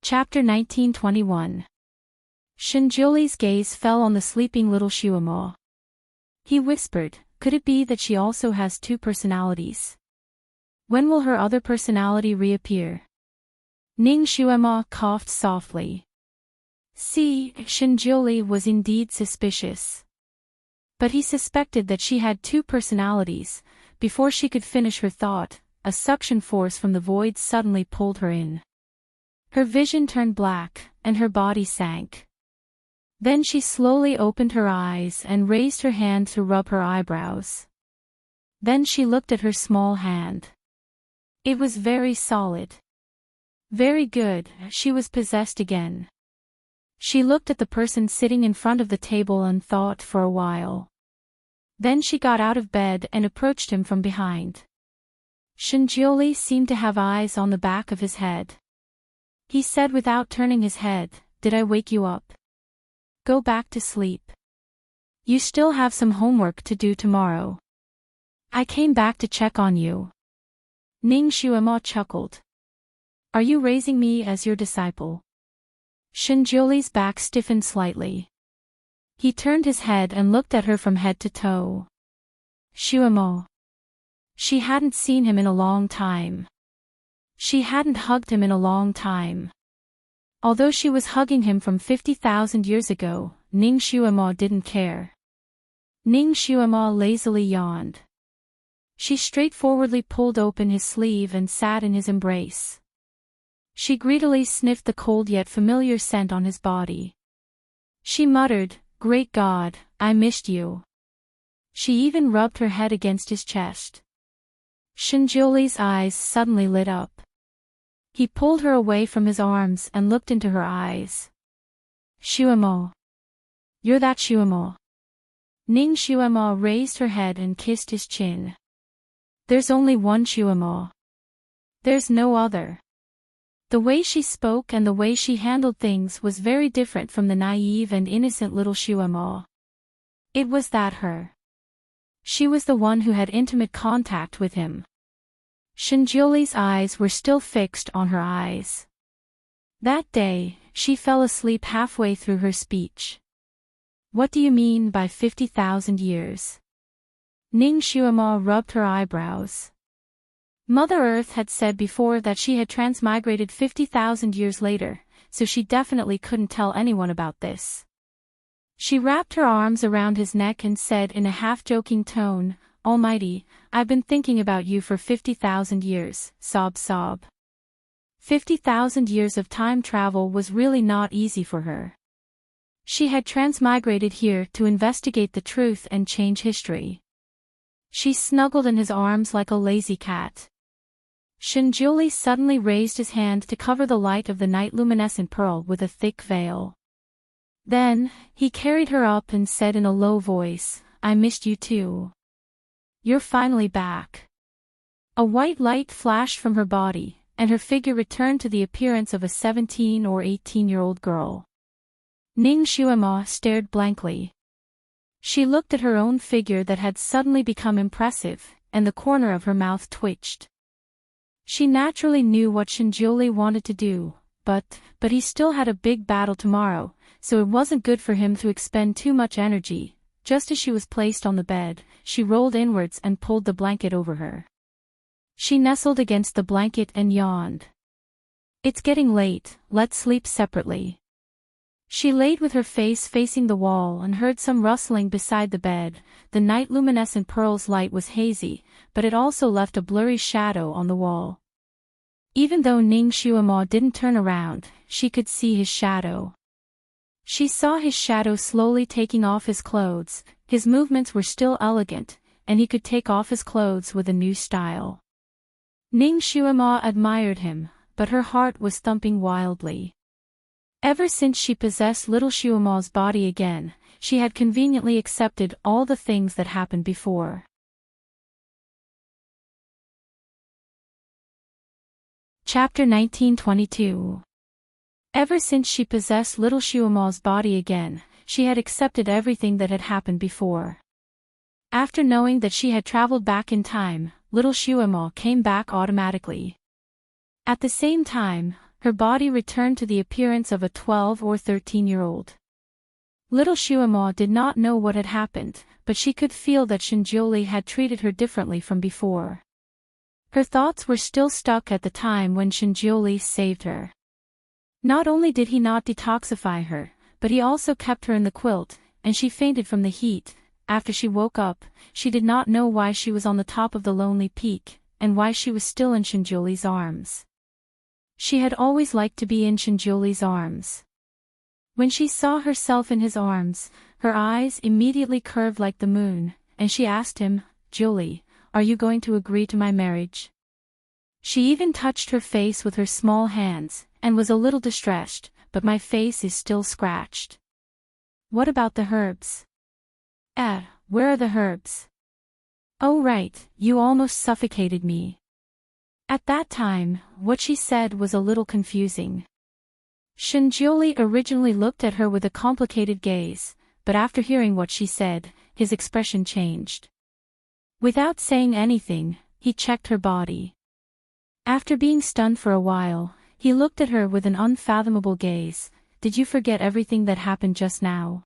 Chapter 1921. Shinjiuli's gaze fell on the sleeping little Xuemo. He whispered, "Could it be that she also has 2 personalities? When will her other personality reappear?" Ning Xuemo coughed softly. See, Shinjiuli was indeed suspicious. But he suspected that she had 2 personalities. Before she could finish her thought, a suction force from the void suddenly pulled her in. Her vision turned black, and her body sank. Then she slowly opened her eyes and raised her hand to rub her eyebrows. Then she looked at her small hand. It was very solid. Very good, she was possessed again. She looked at the person sitting in front of the table and thought for a while. Then she got out of bed and approached him from behind. Shinjiuli seemed to have eyes on the back of his head. He said without turning his head, "Did I wake you up? Go back to sleep. You still have some homework to do tomorrow. I came back to check on you." Ning Xuemo chuckled. "Are you raising me as your disciple?" Shinjuli's back stiffened slightly. He turned his head and looked at her from head to toe. Shuemo. She hadn't seen him in a long time. She hadn't hugged him in a long time. Although she was hugging him from 50,000 years ago, Ning Shuemo didn't care. Ning Shuemo lazily yawned. She straightforwardly pulled open his sleeve and sat in his embrace. She greedily sniffed the cold yet familiar scent on his body. She muttered, "Great God, I missed you." She even rubbed her head against his chest. Shinjuli's eyes suddenly lit up. He pulled her away from his arms and looked into her eyes. "Shuemo. You're that Shuemo." Ning Shuemo raised her head and kissed his chin. "There's only one Shuemo. There's no other." The way she spoke and the way she handled things was very different from the naive and innocent little Shuemo. It was that her. She was the one who had intimate contact with him. Shinjuli's eyes were still fixed on her eyes. That day, she fell asleep halfway through her speech. "What do you mean by 50,000 years?" Ning Shuemo rubbed her eyebrows. Mother Earth had said before that she had transmigrated 50,000 years later, so she definitely couldn't tell anyone about this. She wrapped her arms around his neck and said in a half-joking tone, "Almighty, I've been thinking about you for 50,000 years, sob sob." 50,000 years of time travel was really not easy for her. She had transmigrated here to investigate the truth and change history. She snuggled in his arms like a lazy cat. Shinjuli suddenly raised his hand to cover the light of the night luminescent pearl with a thick veil. Then, he carried her up and said in a low voice, "I missed you too. You're finally back." A white light flashed from her body, and her figure returned to the appearance of a 17 or 18-year-old girl. Ning Shuemo stared blankly. She looked at her own figure that had suddenly become impressive, and the corner of her mouth twitched. She naturally knew what Shinjuli wanted to do, but he still had a big battle tomorrow, so it wasn't good for him to expend too much energy. Just as she was placed on the bed, she rolled inwards and pulled the blanket over her. She nestled against the blanket and yawned. "It's getting late, let's sleep separately." She laid with her face facing the wall and heard some rustling beside the bed. The night luminescent pearl's light was hazy, but it also left a blurry shadow on the wall. Even though Ning Shuemo didn't turn around, she could see his shadow. She saw his shadow slowly taking off his clothes. His movements were still elegant, and he could take off his clothes with a new style. Ning Shuemo admired him, but her heart was thumping wildly. Ever since she possessed little Shuemo's body again, she had conveniently accepted all the things that happened before. Chapter 1922. Ever since she possessed little Shuemo's body again, she had accepted everything that had happened before. After knowing that she had traveled back in time, little Shuemo came back automatically. At the same time, her body returned to the appearance of a 12 or 13-year-old. Little Shuemo did not know what had happened, but she could feel that Shinjuli had treated her differently from before. Her thoughts were still stuck at the time when Shinjuli saved her. Not only did he not detoxify her, but he also kept her in the quilt, and she fainted from the heat. After she woke up, she did not know why she was on the top of the lonely peak, and why she was still in Shinjuli's arms. She had always liked to be in Shinjuli's arms. When she saw herself in his arms, her eyes immediately curved like the moon, and she asked him, "Julie, are you going to agree to my marriage?" She even touched her face with her small hands, and was a little distressed, "But my face is still scratched." "What about the herbs?" Where are the herbs?" "Oh right, you almost suffocated me." At that time, what she said was a little confusing. Shinjuli originally looked at her with a complicated gaze, but after hearing what she said, his expression changed. Without saying anything, he checked her body. After being stunned for a while, he looked at her with an unfathomable gaze. did you forget everything that happened just now?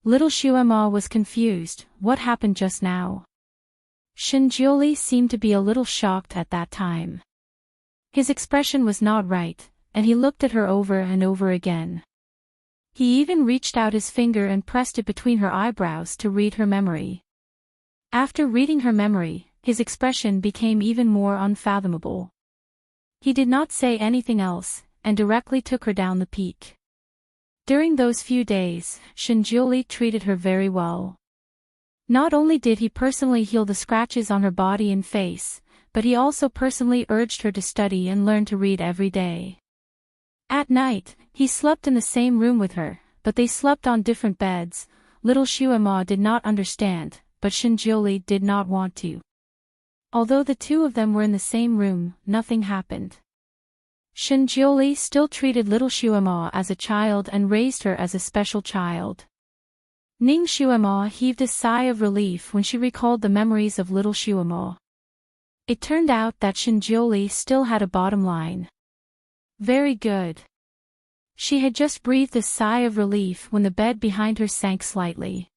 Little Shuema was confused. What happened just now? Shinjioli seemed to be a little shocked at that time. His expression was not right, and he looked at her over and over again. He even reached out his finger and pressed it between her eyebrows to read her memory. After reading her memory, his expression became even more unfathomable. He did not say anything else, and directly took her down the peak. During those few days, Shinjioli treated her very well. Not only did he personally heal the scratches on her body and face, but he also personally urged her to study and learn to read every day. At night, he slept in the same room with her, but they slept on different beds. Little Shuema did not understand, but Shinjioli did not want to. Although the two of them were in the same room, nothing happened. Shinjioli still treated little Shuema as a child and raised her as a special child. Ning Shuema heaved a sigh of relief when she recalled the memories of little Shuema. It turned out that Shinjioli still had a bottom line. Very good. She had just breathed a sigh of relief when the bed behind her sank slightly.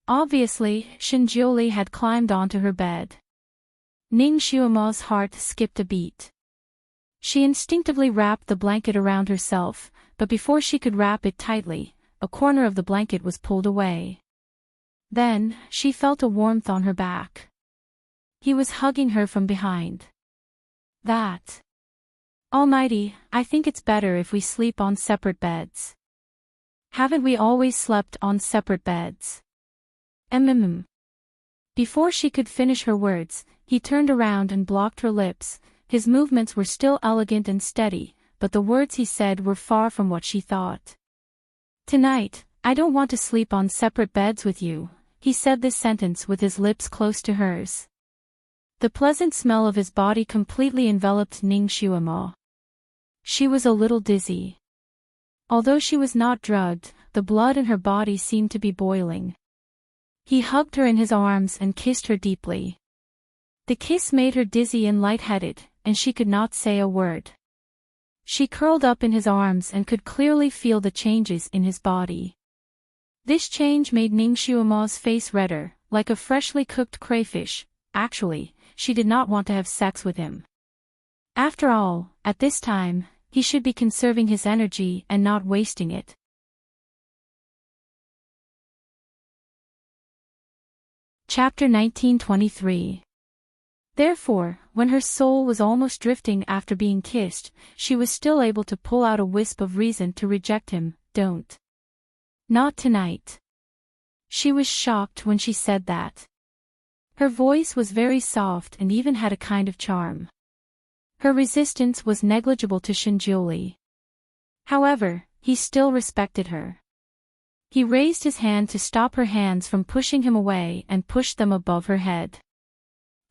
Obviously, Shinjioli had climbed onto her bed. Ning Shuema's heart skipped a beat. She instinctively wrapped the blanket around herself, but before she could wrap it tightly, a corner of the blanket was pulled away. Then, she felt a warmth on her back. He was hugging her from behind. That. Almighty, I think it's better if we sleep on separate beds. Haven't we always slept on separate beds? Before she could finish her words, he turned around and blocked her lips. His movements were still elegant and steady, but the words he said were far from what she thought. Tonight, I don't want to sleep on separate beds with you. He said this sentence with his lips close to hers. The pleasant smell of his body completely enveloped Ning Shuema. She was a little dizzy. Although she was not drugged, the blood in her body seemed to be boiling. He hugged her in his arms and kissed her deeply. The kiss made her dizzy and lightheaded, and she could not say a word. She curled up in his arms and could clearly feel the changes in his body. This change made Ning Shuema's face redder, like a freshly cooked crayfish. Actually, she did not want to have sex with him. After all, at this time, he should be conserving his energy and not wasting it. Chapter 1923. Therefore, when her soul was almost drifting after being kissed, she was still able to pull out a wisp of reason to reject him. Don't. Not tonight. She was shocked when she said that. Her voice was very soft and even had a kind of charm. Her resistance was negligible to Shinjioli. However, he still respected her. He raised his hand to stop her hands from pushing him away and pushed them above her head.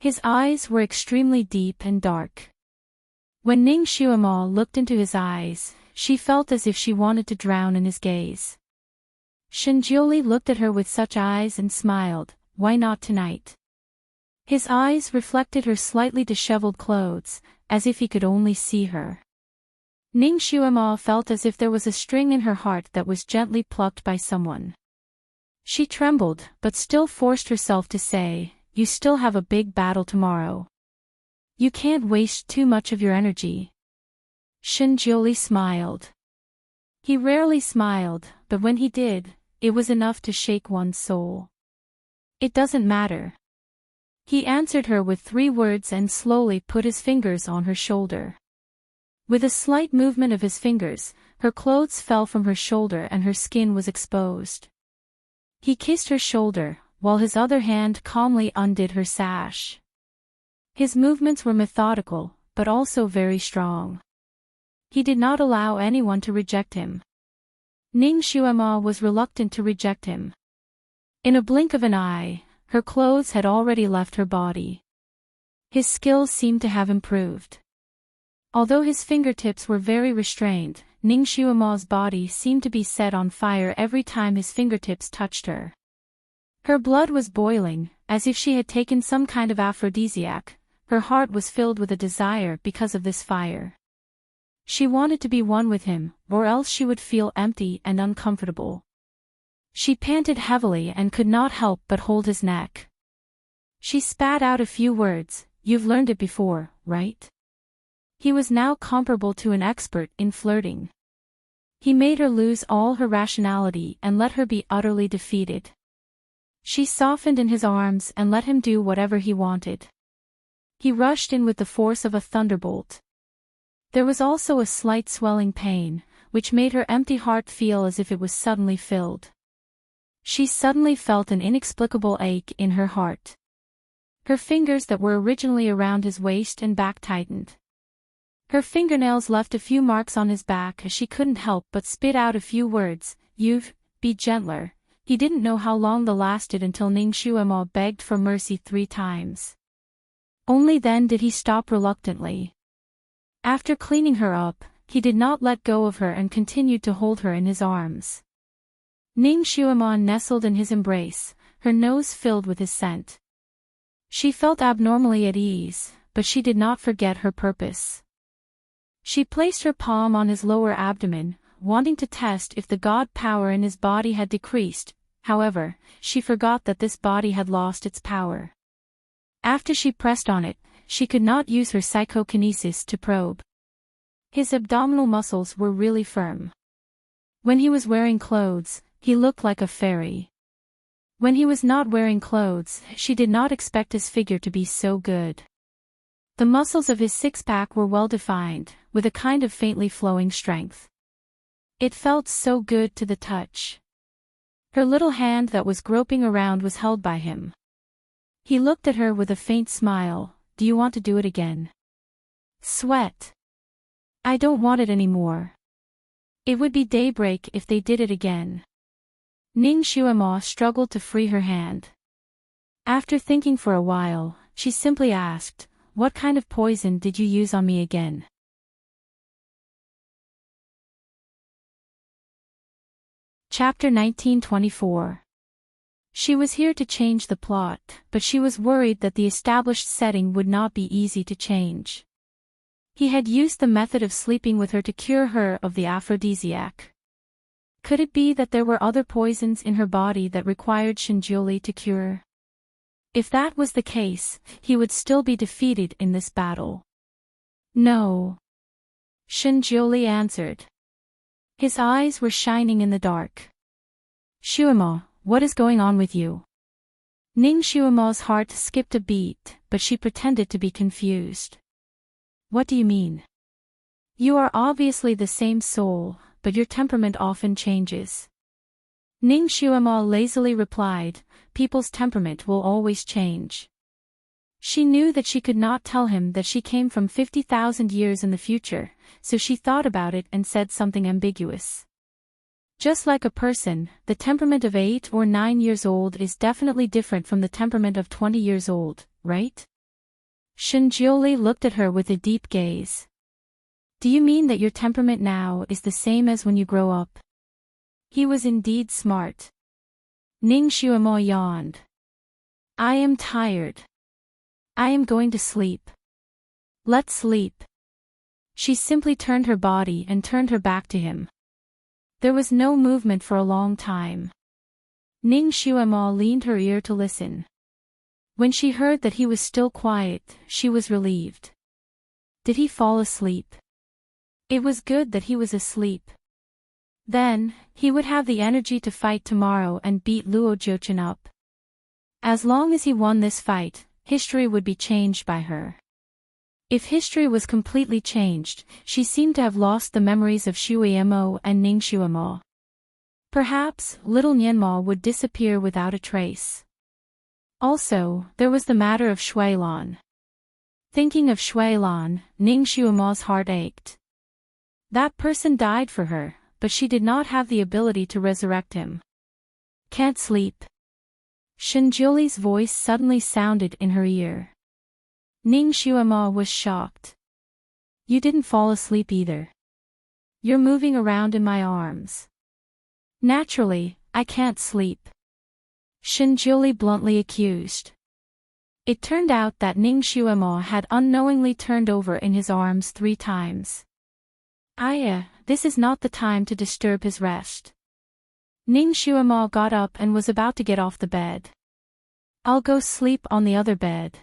His eyes were extremely deep and dark. When Ning Shuema looked into his eyes, she felt as if she wanted to drown in his gaze. Shinjioli looked at her with such eyes and smiled. Why not tonight? His eyes reflected her slightly disheveled clothes, as if he could only see her. Ning Shuema felt as if there was a string in her heart that was gently plucked by someone. She trembled, but still forced herself to say, "You still have a big battle tomorrow. You can't waste too much of your energy." Shinjioli smiled. He rarely smiled, but when he did, it was enough to shake one's soul. "It doesn't matter." He answered her with 3 words and slowly put his fingers on her shoulder. With a slight movement of his fingers, her clothes fell from her shoulder and her skin was exposed. He kissed her shoulder, while his other hand calmly undid her sash. His movements were methodical, but also very strong. He did not allow anyone to reject him. Ning Shuema was reluctant to reject him. In a blink of an eye, her clothes had already left her body. His skills seemed to have improved. Although his fingertips were very restrained, Ning Shuema's body seemed to be set on fire every time his fingertips touched her. Her blood was boiling, as if she had taken some kind of aphrodisiac. Her heart was filled with a desire because of this fire. She wanted to be one with him, or else she would feel empty and uncomfortable. She panted heavily and could not help but hold his neck. She spat out a few words. "You've learned it before, right?" He was now comparable to an expert in flirting. He made her lose all her rationality and let her be utterly defeated. She softened in his arms and let him do whatever he wanted. He rushed in with the force of a thunderbolt. There was also a slight swelling pain, which made her empty heart feel as if it was suddenly filled. She suddenly felt an inexplicable ache in her heart. Her fingers that were originally around his waist and back tightened. Her fingernails left a few marks on his back as she couldn't help but spit out a few words. Be gentler." He didn't know how long the lasted until Ning Xuemo begged for mercy 3 times. Only then did he stop reluctantly. After cleaning her up, he did not let go of her and continued to hold her in his arms. Ning Xuemo nestled in his embrace, her nose filled with his scent. She felt abnormally at ease, but she did not forget her purpose. She placed her palm on his lower abdomen, wanting to test if the god power in his body had decreased. However, she forgot that this body had lost its power. After she pressed on it, she could not use her psychokinesis to probe. His abdominal muscles were really firm. When he was wearing clothes, he looked like a fairy. When he was not wearing clothes, she did not expect his figure to be so good. The muscles of his six-pack were well defined, with a kind of faintly flowing strength. It felt so good to the touch. Her little hand that was groping around was held by him. He looked at her with a faint smile. "Do you want to do it again?" Sweat. "I don't want it anymore." It would be daybreak if they did it again. Ning Xuemo struggled to free her hand. After thinking for a while, she simply asked, "What kind of poison did you use on me again?" Chapter 1924. She was here to change the plot, but she was worried that the established setting would not be easy to change. He had used the method of sleeping with her to cure her of the aphrodisiac. Could it be that there were other poisons in her body that required Shinjioli to cure? If that was the case, he would still be defeated in this battle. "No," Shinjioli answered. His eyes were shining in the dark. "Xuemo, what is going on with you?" Ning Xuemo's heart skipped a beat, but she pretended to be confused. "What do you mean?" "You are obviously the same soul, but your temperament often changes." Ning Xuemo lazily replied, "People's temperament will always change." She knew that she could not tell him that she came from 50,000 years in the future, so she thought about it and said something ambiguous. Just like a person, the temperament of 8 or 9 years old is definitely different from the temperament of 20 years old, right? Shinjioli looked at her with a deep gaze. "Do you mean that your temperament now is the same as when you grow up?" He was indeed smart. Ning Xuemo yawned. "I am tired. I am going to sleep." "Let's sleep." She simply turned her body and turned her back to him. There was no movement for a long time. Ning Xuemo leaned her ear to listen. When she heard that he was still quiet, she was relieved. Did he fall asleep? It was good that he was asleep. Then, he would have the energy to fight tomorrow and beat Luo Jiuchen up. As long as he won this fight, history would be changed by her. If history was completely changed, she seemed to have lost the memories of Xuemo and Ning Xuemo. Perhaps, little Nianma would disappear without a trace. Also, there was the matter of Shuilan. Thinking of Shuilan, Ning Xuemo's heart ached. That person died for her, but she did not have the ability to resurrect him. "Can't sleep." Shinjioli's voice suddenly sounded in her ear. Ning Xuemo was shocked. "You didn't fall asleep either. You're moving around in my arms." "Naturally, I can't sleep," Shinjioli bluntly accused. It turned out that Ning Xuemo had unknowingly turned over in his arms 3 times. This is not the time to disturb his rest. Ning Shuama got up and was about to get off the bed. I'll go sleep on the other bed.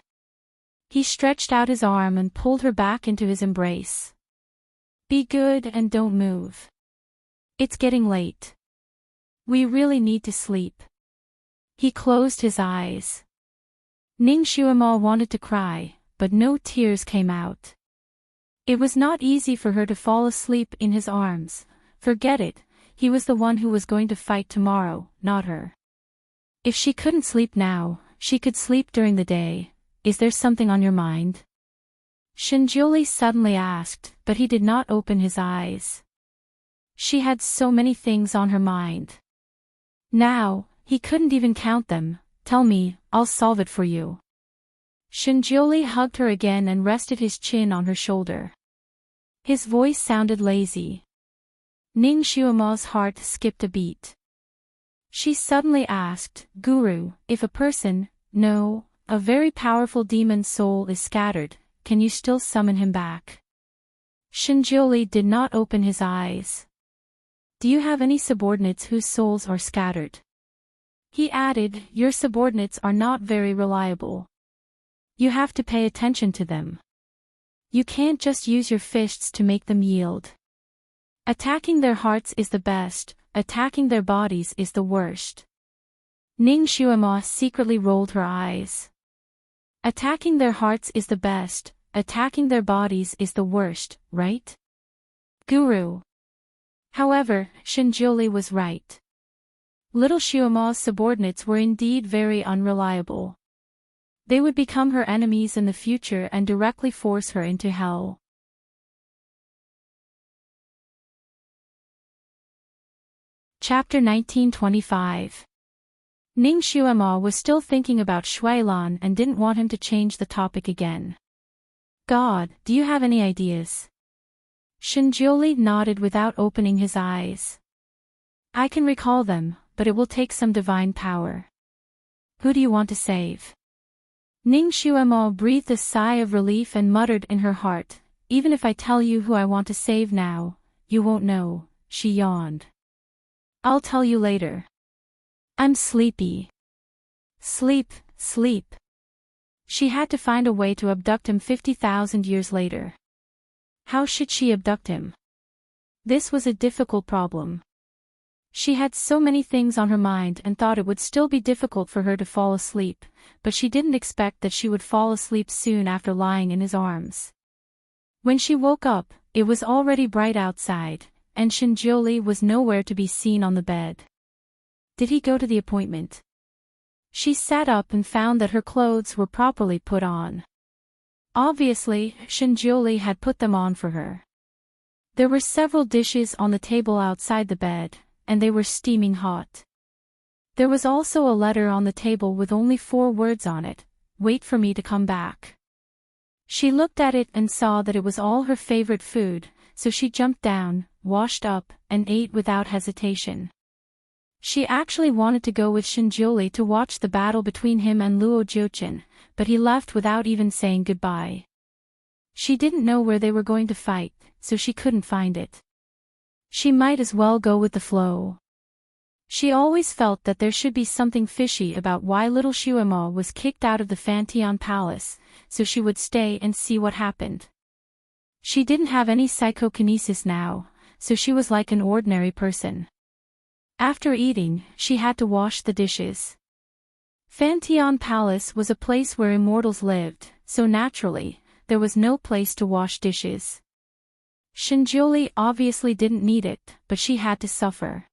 He stretched out his arm and pulled her back into his embrace. Be good and don't move. It's getting late. We really need to sleep. He closed his eyes. Ning Shuama wanted to cry, but no tears came out. It was not easy for her to fall asleep in his arms. Forget it, he was the one who was going to fight tomorrow, not her. If she couldn't sleep now, she could sleep during the day. Is there something on your mind? Shinjuli suddenly asked, but he did not open his eyes. She had so many things on her mind. Now, he couldn't even count them. Tell me, I'll solve it for you. Shinjuli hugged her again and rested his chin on her shoulder. His voice sounded lazy. Ning Shuama's heart skipped a beat. She suddenly asked, Guru, if a person, no, a very powerful demon soul is scattered, can you still summon him back? Shinjuli did not open his eyes. Do you have any subordinates whose souls are scattered? He added, your subordinates are not very reliable. You have to pay attention to them. You can't just use your fists to make them yield. Attacking their hearts is the best, attacking their bodies is the worst. Ning Shuama secretly rolled her eyes. Attacking their hearts is the best, attacking their bodies is the worst, right? Guru. However, Shinjuli was right. Little Shuama's subordinates were indeed very unreliable. They would become her enemies in the future and directly force her into hell. Chapter 1925. Ning Shuama was still thinking about Shuailan and didn't want him to change the topic again. God, do you have any ideas? Shinjuli nodded without opening his eyes. I can recall them, but it will take some divine power. Who do you want to save? Ning Shuama breathed a sigh of relief and muttered in her heart, even if I tell you who I want to save now, you won't know, she yawned. I'll tell you later. I'm sleepy. Sleep, sleep. She had to find a way to abduct him 50,000 years later. How should she abduct him? This was a difficult problem. She had so many things on her mind and thought it would still be difficult for her to fall asleep, but she didn't expect that she would fall asleep soon after lying in his arms. When she woke up, it was already bright outside, and Shinjuli was nowhere to be seen on the bed. Did he go to the appointment? She sat up and found that her clothes were properly put on. Obviously, Shinjuli had put them on for her. There were several dishes on the table outside the bed, and they were steaming hot. There was also a letter on the table with only 4 words on it, wait for me to come back. She looked at it and saw that it was all her favorite food, so she jumped down, washed up, and ate without hesitation. She actually wanted to go with Shinjuli to watch the battle between him and Luo Jiuchen, but he left without even saying goodbye. She didn't know where they were going to fight, so she couldn't find it. She might as well go with the flow. She always felt that there should be something fishy about why little Shuama was kicked out of the Fantian Palace, so she would stay and see what happened. She didn't have any psychokinesis now, so she was like an ordinary person. After eating, she had to wash the dishes. Fantian Palace was a place where immortals lived, so naturally, there was no place to wash dishes. Shinjuli obviously didn't need it, but she had to suffer.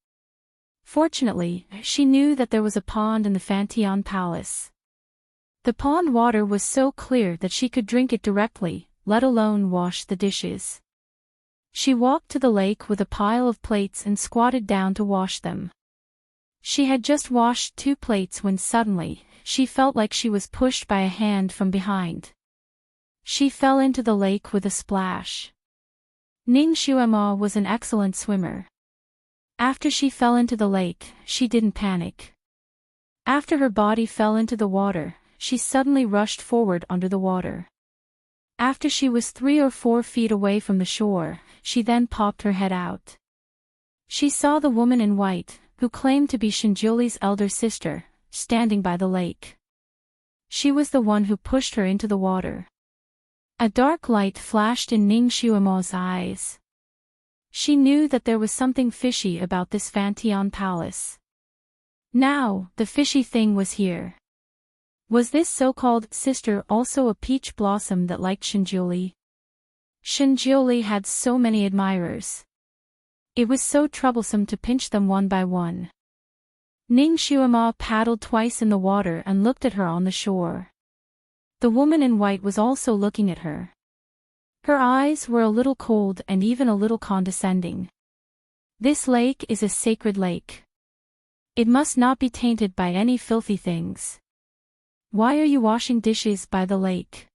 Fortunately, she knew that there was a pond in the Fantian Palace. The pond water was so clear that she could drink it directly, let alone wash the dishes. She walked to the lake with a pile of plates and squatted down to wash them. She had just washed 2 plates when suddenly, she felt like she was pushed by a hand from behind. She fell into the lake with a splash. Ning Shuama was an excellent swimmer. After she fell into the lake, she didn't panic. After her body fell into the water, she suddenly rushed forward under the water. After she was 3 or 4 feet away from the shore, she then popped her head out. She saw the woman in white, who claimed to be Shinjuli's elder sister, standing by the lake. She was the one who pushed her into the water. A dark light flashed in Ning Xuemo's eyes. She knew that there was something fishy about this Fantian palace. Now, the fishy thing was here. Was this so-called sister also a peach blossom that liked Shinjuli? Shinjuli had so many admirers. It was so troublesome to pinch them one by one. Ning Xuemo paddled twice in the water and looked at her on the shore. The woman in white was also looking at her. Her eyes were a little cold and even a little condescending. This lake is a sacred lake. It must not be tainted by any filthy things. Why are you washing dishes by the lake?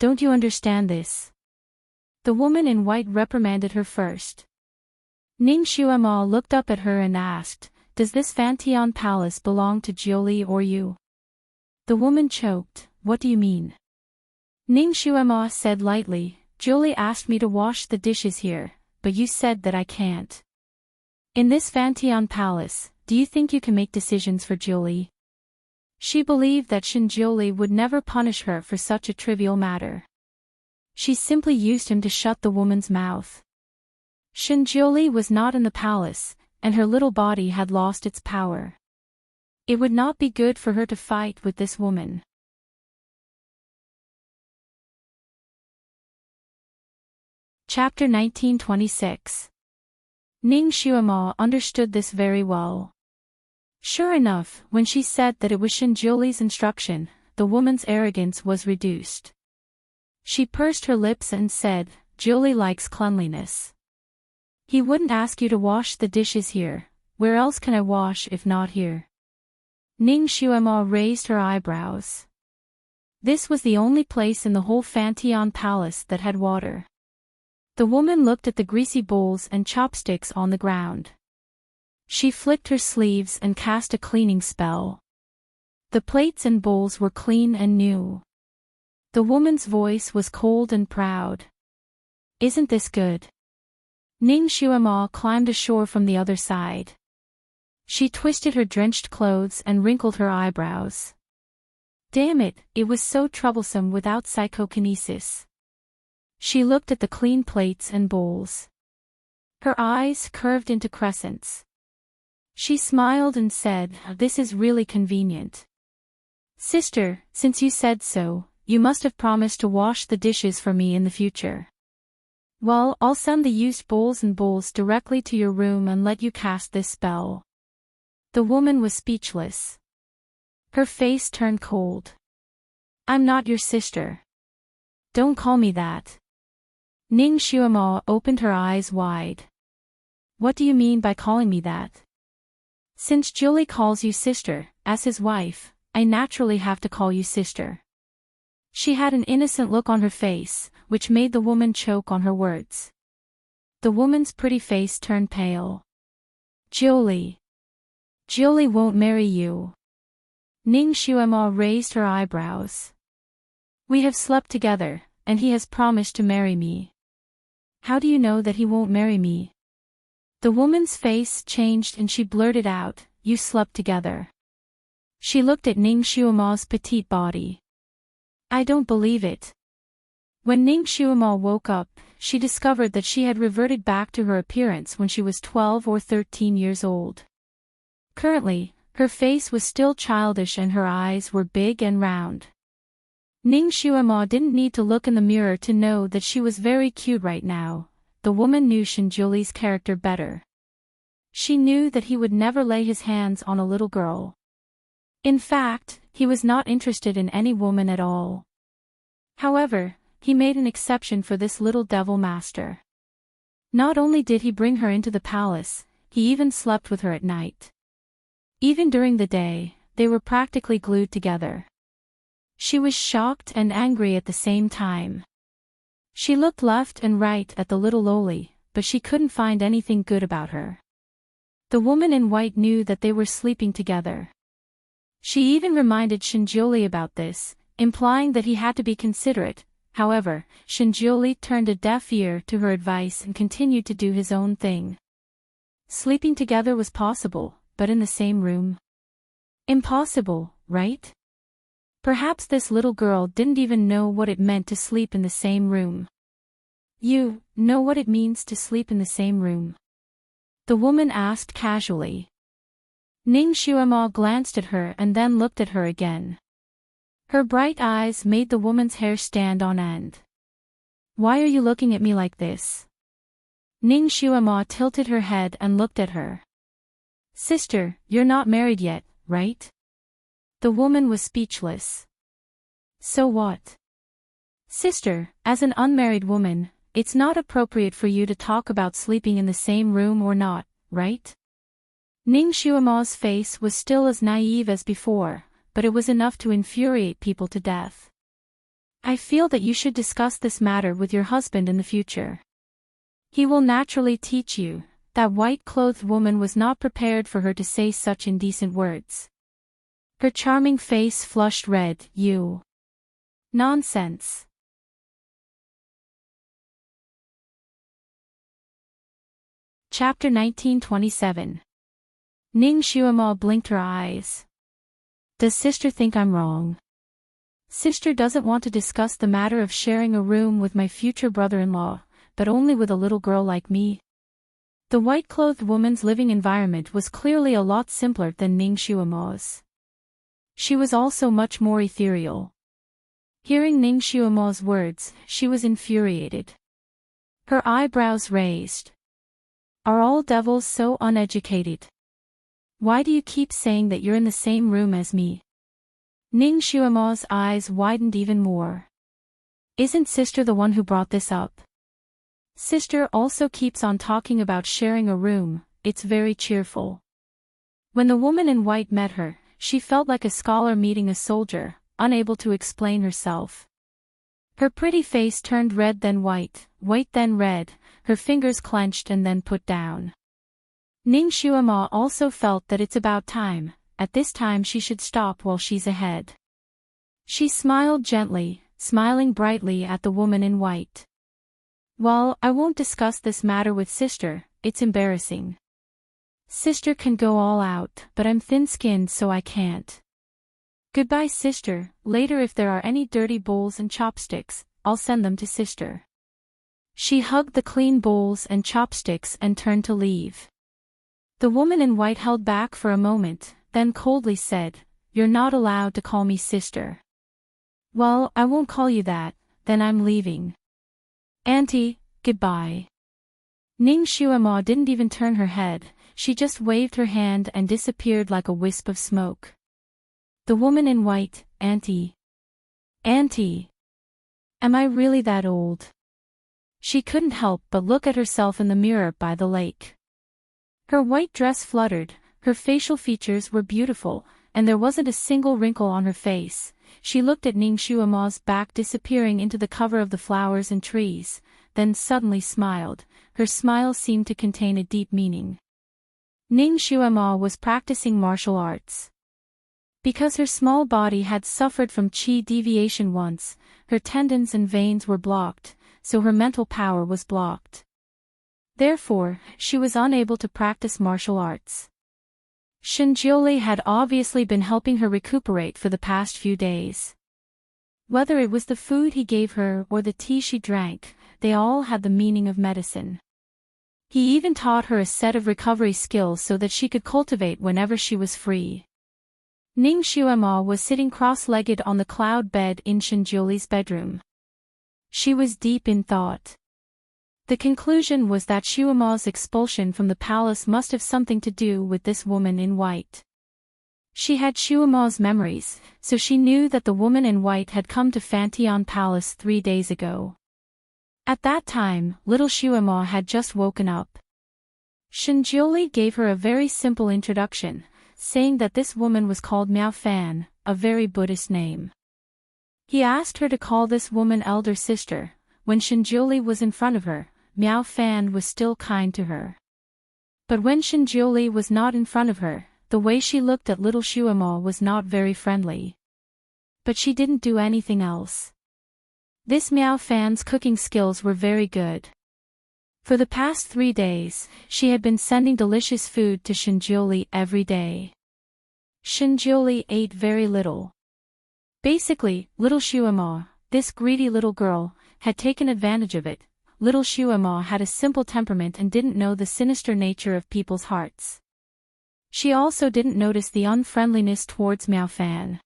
Don't you understand this? The woman in white reprimanded her first. Ning Xuemo looked up at her and asked, "Does this Fantian palace belong to Jiuli or you?" The woman choked. "What do you mean?" Ning Xuemo said lightly, "Jiuli asked me to wash the dishes here, but you said that I can't. In this Fantian palace, do you think you can make decisions for Jiuli?" She believed that Shinjuli would never punish her for such a trivial matter. She simply used him to shut the woman's mouth. Shinjuli was not in the palace, and her little body had lost its power. It would not be good for her to fight with this woman. Chapter 1926. Ning Xuemo understood this very well. Sure enough, when she said that it was Shinjuli's instruction, the woman's arrogance was reduced. She pursed her lips and said, "Jiuli likes cleanliness. He wouldn't ask you to wash the dishes here. Where else can I wash if not here?" Ning Xuemo raised her eyebrows. This was the only place in the whole Fantian palace that had water. The woman looked at the greasy bowls and chopsticks on the ground. She flicked her sleeves and cast a cleaning spell. The plates and bowls were clean and new. The woman's voice was cold and proud. "Isn't this good?" Ning Xuemo climbed ashore from the other side. She twisted her drenched clothes and wrinkled her eyebrows. Damn it, it was so troublesome without psychokinesis. She looked at the clean plates and bowls. Her eyes curved into crescents. She smiled and said, "This is really convenient. Sister, since you said so, you must have promised to wash the dishes for me in the future. Well, I'll send the used bowls and bowls directly to your room and let you cast this spell." The woman was speechless. Her face turned cold. "I'm not your sister. Don't call me that." Ning Xuemo opened her eyes wide. "What do you mean by calling me that?" "Since Julie calls you sister, as his wife, I naturally have to call you sister." She had an innocent look on her face, which made the woman choke on her words. The woman's pretty face turned pale. "Julie. Julie won't marry you." Ning Xuemo raised her eyebrows. "We have slept together, and he has promised to marry me." "How do you know that he won't marry me?" The woman's face changed and she blurted out, "You slept together." She looked at Ning Xuemo's petite body. "I don't believe it." When Ning Xuemo woke up, she discovered that she had reverted back to her appearance when she was 12 or 13 years old. Currently, her face was still childish and her eyes were big and round. Ning Xuemo didn't need to look in the mirror to know that she was very cute right now. The woman knew Shinjuli's character better. She knew that he would never lay his hands on a little girl. In fact, he was not interested in any woman at all. However, he made an exception for this little devil master. Not only did he bring her into the palace, he even slept with her at night. Even during the day, they were practically glued together. She was shocked and angry at the same time. She looked left and right at the little loli, but she couldn't find anything good about her. The woman in white knew that they were sleeping together. She even reminded Shinjuli about this, implying that he had to be considerate. However, Shinjioli turned a deaf ear to her advice and continued to do his own thing. Sleeping together was possible, but in the same room? Impossible, right? Perhaps this little girl didn't even know what it meant to sleep in the same room. You know what it means to sleep in the same room? The woman asked casually. Ning Xuemo glanced at her and then looked at her again. Her bright eyes made the woman's hair stand on end. Why are you looking at me like this? Ning Xuemo tilted her head and looked at her. Sister, you're not married yet, right? The woman was speechless. So what? Sister, as an unmarried woman, it's not appropriate for you to talk about sleeping in the same room or not, right? Ning Xuemo's face was still as naive as before, but it was enough to infuriate people to death. I feel that you should discuss this matter with your husband in the future. He will naturally teach you. That white-clothed woman was not prepared for her to say such indecent words. Her charming face flushed red. You. Nonsense. Chapter 1927. Ning Xuemo blinked her eyes. Does sister think I'm wrong? Sister doesn't want to discuss the matter of sharing a room with my future brother-in-law, but only with a little girl like me. The white-clothed woman's living environment was clearly a lot simpler than Ning Xuemo's. She was also much more ethereal. Hearing Ning Xuemo's words, she was infuriated. Her eyebrows raised. Are all devils so uneducated? Why do you keep saying that you're in the same room as me? Ning Xuemo's eyes widened even more. Isn't sister the one who brought this up? Sister also keeps on talking about sharing a room, it's very cheerful. When the woman in white met her, she felt like a scholar meeting a soldier, unable to explain herself. Her pretty face turned red then white then red, her fingers clenched and then put down. Ning Xuemo also felt that it's about time, at this time she should stop while she's ahead. She smiled gently, smiling brightly at the woman in white. Well, I won't discuss this matter with sister, it's embarrassing. Sister can go all out, but I'm thin-skinned so I can't. Goodbye sister, later if there are any dirty bowls and chopsticks, I'll send them to sister. She hugged the clean bowls and chopsticks and turned to leave. The woman in white held back for a moment, then coldly said, You're not allowed to call me sister. Well, I won't call you that, then I'm leaving. Auntie, goodbye. Ning Xuemo didn't even turn her head, she just waved her hand and disappeared like a wisp of smoke. The woman in white, Auntie. Auntie. Am I really that old? She couldn't help but look at herself in the mirror by the lake. Her white dress fluttered, her facial features were beautiful, and there wasn't a single wrinkle on her face. She looked at Ning Xuemo's back disappearing into the cover of the flowers and trees, then suddenly smiled. Her smile seemed to contain a deep meaning. Ning Xuemo was practicing martial arts. Because her small body had suffered from qi deviation once, her tendons and veins were blocked, so her mental power was blocked. Therefore, she was unable to practice martial arts. Shinjioli had obviously been helping her recuperate for the past few days. Whether it was the food he gave her or the tea she drank, they all had the meaning of medicine. He even taught her a set of recovery skills so that she could cultivate whenever she was free. Ning Xuemo was sitting cross-legged on the cloud bed in Shinjioli's bedroom. She was deep in thought. The conclusion was that Xuemo's expulsion from the palace must have something to do with this woman in white. She had Xuemo's memories, so she knew that the woman in white had come to Fantian Palace 3 days ago. At that time, little Xuemo had just woken up. Shinjioli gave her a very simple introduction, saying that this woman was called Miao Fan, a very Buddhist name. He asked her to call this woman elder sister. When Shinjioli was in front of her, Miao Fan was still kind to her. But when Shinjioli was not in front of her, the way she looked at little Xuemo was not very friendly. But she didn't do anything else. This Miao Fan's cooking skills were very good. For the past 3 days, she had been sending delicious food to Shinjiuli every day. Shinjiuli ate very little. Basically, little Shuama, this greedy little girl, had taken advantage of it. Little Shuama had a simple temperament and didn't know the sinister nature of people's hearts. She also didn't notice the unfriendliness towards Miao Fan.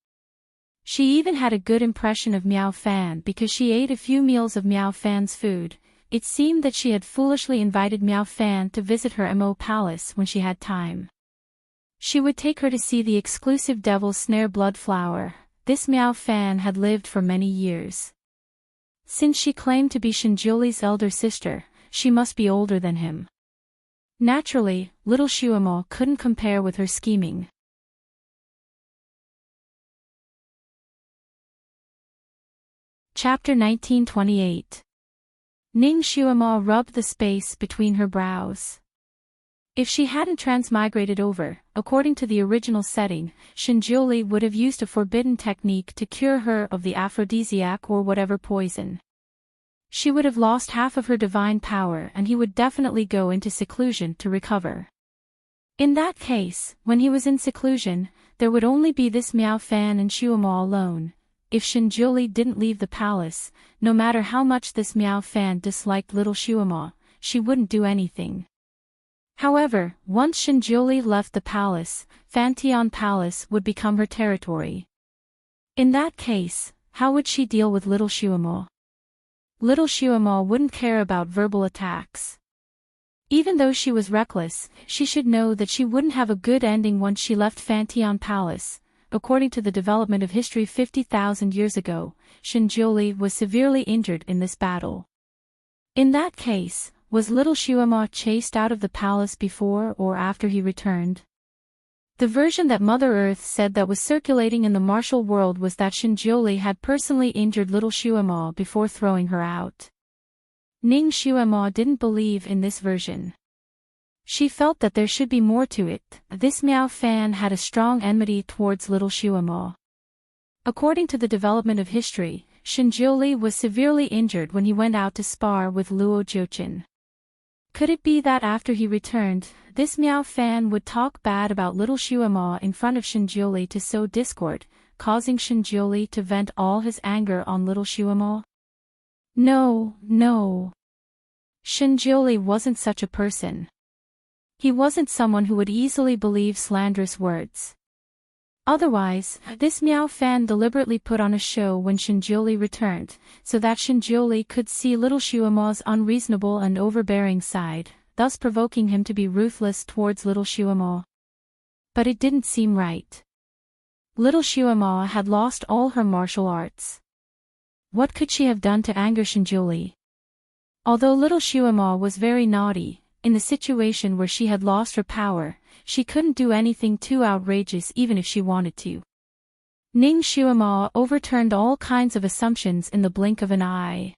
She even had a good impression of Miao Fan because she ate a few meals of Miao Fan's food. It seemed that she had foolishly invited Miao Fan to visit her Mo palace when she had time. She would take her to see the exclusive Devil's Snare blood flower. This Miao Fan had lived for many years. Since she claimed to be Shinjiuli's elder sister, she must be older than him. Naturally, little Shuamo couldn't compare with her scheming. Chapter 1928. Ning Shuamo rubbed the space between her brows. If she hadn't transmigrated over, according to the original setting, Shinjiuli would have used a forbidden technique to cure her of the aphrodisiac or whatever poison. She would have lost half of her divine power and he would definitely go into seclusion to recover. In that case, when he was in seclusion, there would only be this Miao Fan and Shuamo alone. If Shinjiuli didn't leave the palace, no matter how much this Miao Fan disliked little Shuamo, she wouldn't do anything. However, once Shinjiuli left the palace, Fantian Palace would become her territory. In that case, how would she deal with little Shuamo? Little Shuamo wouldn't care about verbal attacks. Even though she was reckless, she should know that she wouldn't have a good ending once she left Fantian Palace. According to the development of history 50,000 years ago, Shinjiuli was severely injured in this battle. In that case, was little Shuamo chased out of the palace before or after he returned? The version that Mother Earth said that was circulating in the martial world was that Shinjiuli had personally injured little Shuamo before throwing her out. Ning Shuamo didn't believe in this version. She felt that there should be more to it. This Miao Fan had a strong enmity towards little Shuamo. According to the development of history, Shinjiuli was severely injured when he went out to spar with Luo Jiuqin. Could it be that after he returned, this Miao Fan would talk bad about little Shuamo in front of Shinjiuli to sow discord, causing Shinjiuli to vent all his anger on little Shuamo? No. Shinjiuli wasn't such a person. He wasn't someone who would easily believe slanderous words. Otherwise, this Miao Fan deliberately put on a show when Shinjiuli returned, so that Shinjiuli could see little Shuamo's unreasonable and overbearing side, thus provoking him to be ruthless towards little Shuamo. But it didn't seem right. Little Shuamo had lost all her martial arts. What could she have done to anger Shinjiuli? Although little Shuamo was very naughty, in the situation where she had lost her power, she couldn't do anything too outrageous even if she wanted to. Ning Shuamo overturned all kinds of assumptions in the blink of an eye.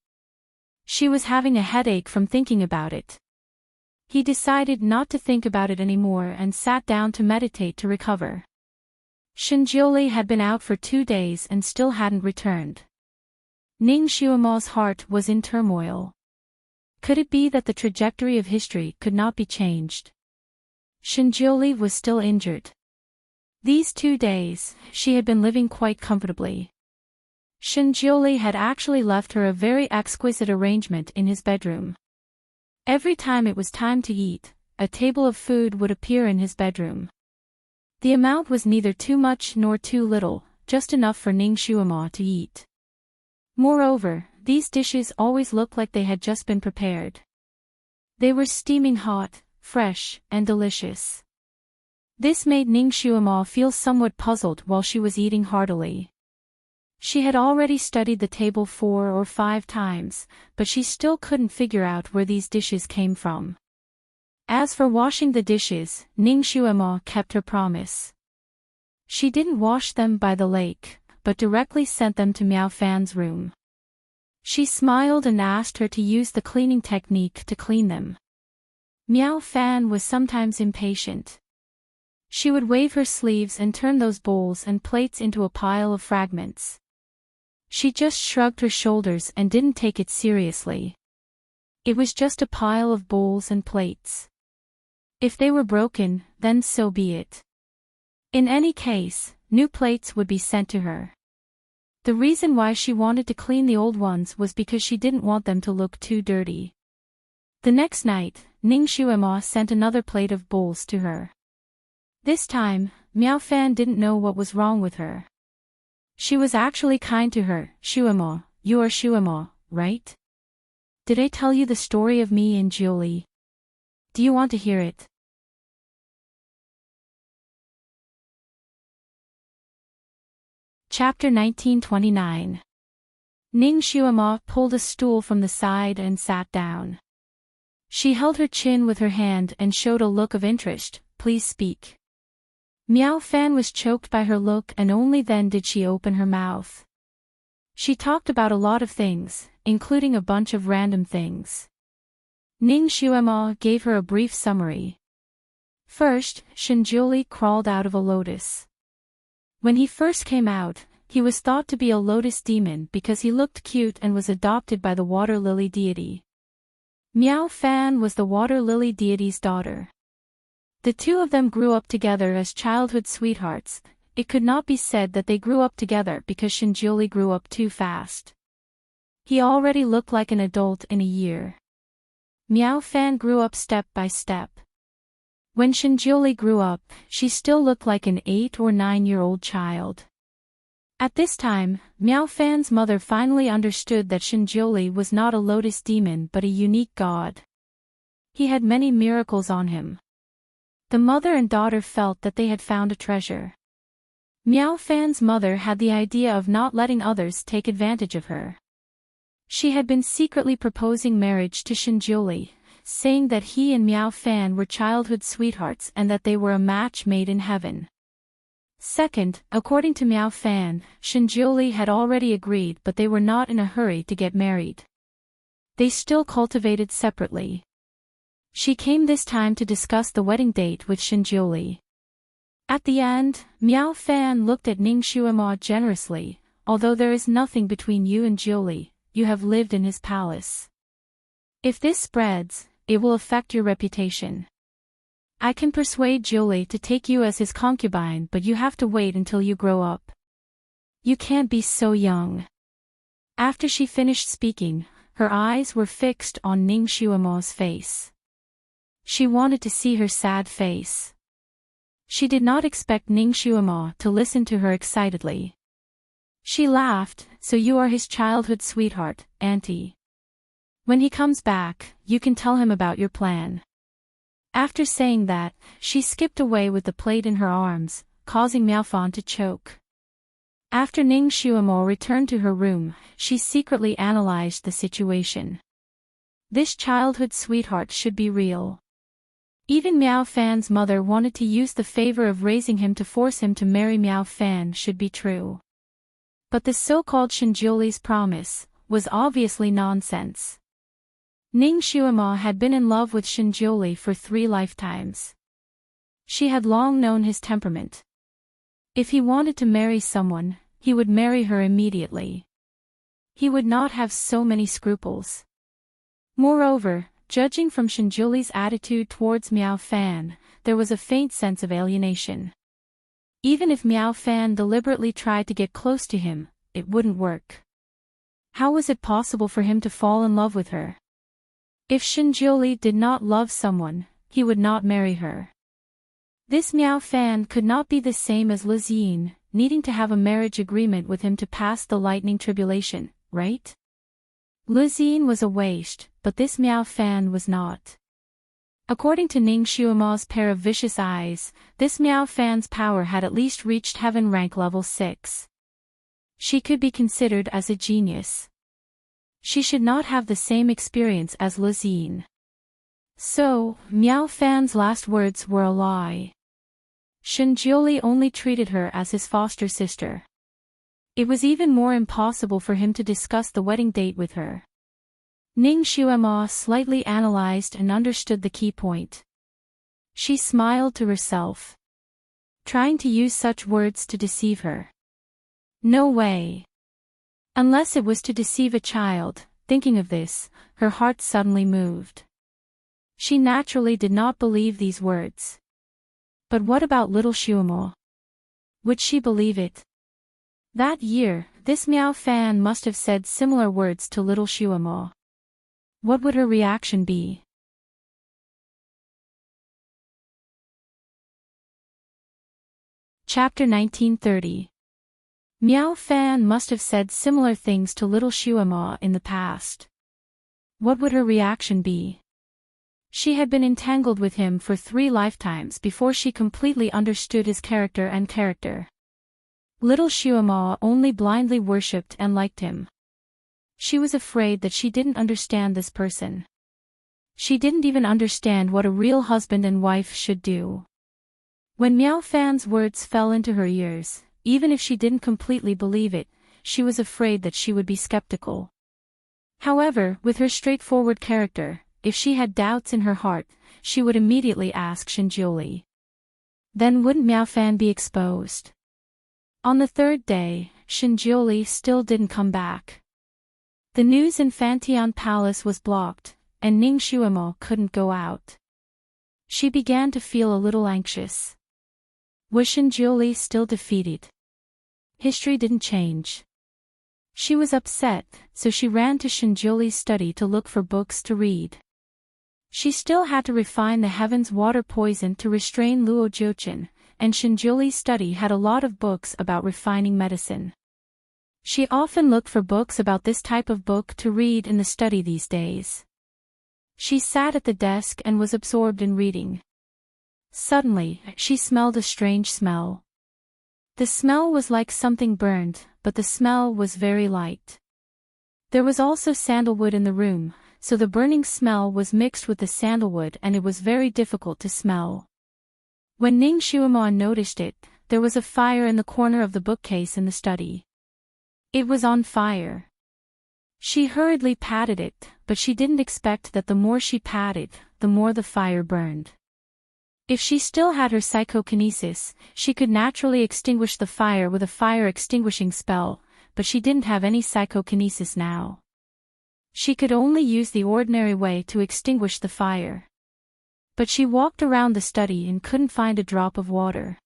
She was having a headache from thinking about it. He decided not to think about it anymore and sat down to meditate to recover. Shinjiuli had been out for 2 days and still hadn't returned. Ning Shuamo's heart was in turmoil. Could it be that the trajectory of history could not be changed? Shinjiuli was still injured. These 2 days, she had been living quite comfortably. Shinjiuli had actually left her a very exquisite arrangement in his bedroom. Every time it was time to eat, a table of food would appear in his bedroom. The amount was neither too much nor too little, just enough for Ning Shuamo to eat. Moreover, these dishes always looked like they had just been prepared. They were steaming hot, fresh, and delicious. This made Ning Shuamo feel somewhat puzzled while she was eating heartily. She had already studied the table 4 or 5 times, but she still couldn't figure out where these dishes came from. As for washing the dishes, Ning Shuamo kept her promise. She didn't wash them by the lake, but directly sent them to Miao Fan's room. She smiled and asked her to use the cleaning technique to clean them. Miao Fan was sometimes impatient. She would wave her sleeves and turn those bowls and plates into a pile of fragments. She just shrugged her shoulders and didn't take it seriously. It was just a pile of bowls and plates. If they were broken, then so be it. In any case, new plates would be sent to her. The reason why she wanted to clean the old ones was because she didn't want them to look too dirty. The next night, Ning Shuema sent another plate of bowls to her. This time, Miao Fan didn't know what was wrong with her. She was actually kind to her. Shuema, you are Shuema, right? Did I tell you the story of me and Julie? Do you want to hear it? Chapter 1929. Ning Shuema pulled a stool from the side and sat down. She held her chin with her hand and showed a look of interest. Please speak. Miao Fan was choked by her look and only then did she open her mouth. She talked about a lot of things, including a bunch of random things. Ning Shuema gave her a brief summary. First, Shinjuli crawled out of a lotus. When he first came out, he was thought to be a lotus demon because he looked cute and was adopted by the water lily deity. Miao Fan was the water lily deity's daughter. The two of them grew up together as childhood sweethearts. It could not be said that they grew up together because Shinjuli grew up too fast. He already looked like an adult in a year. Miao Fan grew up step by step. When Shinjuli grew up, she still looked like an 8 or 9-year-old child. At this time, Miao Fan's mother finally understood that Shinjuli was not a lotus demon but a unique god. He had many miracles on him. The mother and daughter felt that they had found a treasure. Miao Fan's mother had the idea of not letting others take advantage of her. She had been secretly proposing marriage to Shinjuli, saying that he and Miao Fan were childhood sweethearts and that they were a match made in heaven. Second, according to Miao Fan, Shinjuli had already agreed but they were not in a hurry to get married. They still cultivated separately. She came this time to discuss the wedding date with Shinjuli. At the end, Miao Fan looked at Ning Shuema generously. Although there is nothing between you and Julie, you have lived in his palace. If this spreads, it will affect your reputation. I can persuade Julie to take you as his concubine, but you have to wait until you grow up. You can't be so young. After she finished speaking, her eyes were fixed on Ning Shuema's face. She wanted to see her sad face. She did not expect Ning Shuema to listen to her excitedly. She laughed. So you are his childhood sweetheart, auntie. When he comes back, you can tell him about your plan. After saying that, she skipped away with the plate in her arms, causing Miao Fan to choke. After Ning Shuema returned to her room, she secretly analyzed the situation. This childhood sweetheart should be real. Even Miao Fan's mother wanted to use the favor of raising him to force him to marry Miao Fan should be true. But the so-called Shinjuli's promise was obviously nonsense. Ning Shuema had been in love with Shinjuli for 3 lifetimes. She had long known his temperament. If he wanted to marry someone, he would marry her immediately. He would not have so many scruples. Moreover, judging from Shinjuli's attitude towards Miao Fan, there was a faint sense of alienation. Even if Miao Fan deliberately tried to get close to him, it wouldn't work. How was it possible for him to fall in love with her? If Shinjuli did not love someone, he would not marry her. This Miao Fan could not be the same as Lizine, needing to have a marriage agreement with him to pass the lightning tribulation, right? Lizine was a waste, but this Miao Fan was not. According to Ning Shuema's pair of vicious eyes, this Miao Fan's power had at least reached heaven rank level 6. She could be considered as a genius. She should not have the same experience as Lizine. So, Miao Fan's last words were a lie. Shinjuli only treated her as his foster sister. It was even more impossible for him to discuss the wedding date with her. Ning Shuema slightly analyzed and understood the key point. She smiled to herself, trying to use such words to deceive her. No way. Unless it was to deceive a child. Thinking of this, her heart suddenly moved. She naturally did not believe these words. But what about little Shuamo? Would she believe it? That year, this Miao Fan must have said similar words to little Shuamo. What would her reaction be? Chapter 1930. Miao Fan must have said similar things to little Shuamo in the past. What would her reaction be? She had been entangled with him for 3 lifetimes before she completely understood his character and character. Little Shuamo only blindly worshipped and liked him. She was afraid that she didn't understand this person. She didn't even understand what a real husband and wife should do. When Miao Fan's words fell into her ears, even if she didn't completely believe it, she was afraid that she would be skeptical. However, with her straightforward character, if she had doubts in her heart, she would immediately ask Shinjioli. Then wouldn't Miao Fan be exposed? On the 3rd day, Shinjioli still didn't come back. The news in Fantian Palace was blocked, and Ning Shuamo couldn't go out. She began to feel a little anxious. Was Shinjioli still defeated? History didn't change. She was upset, so she ran to Shinjioli's study to look for books to read. She still had to refine the heaven's water poison to restrain Luo Jiuqin, and Shinjioli's study had a lot of books about refining medicine. She often looked for books about this type of book to read in the study these days. She sat at the desk and was absorbed in reading. Suddenly, she smelled a strange smell. The smell was like something burned, but the smell was very light. There was also sandalwood in the room, so the burning smell was mixed with the sandalwood and it was very difficult to smell. When Ning Shuamo noticed it, there was a fire in the corner of the bookcase in the study. It was on fire. She hurriedly patted it, but she didn't expect that the more she patted, the more the fire burned. If she still had her psychokinesis, she could naturally extinguish the fire with a fire-extinguishing spell, but she didn't have any psychokinesis now. She could only use the ordinary way to extinguish the fire. But she walked around the study and couldn't find a drop of water.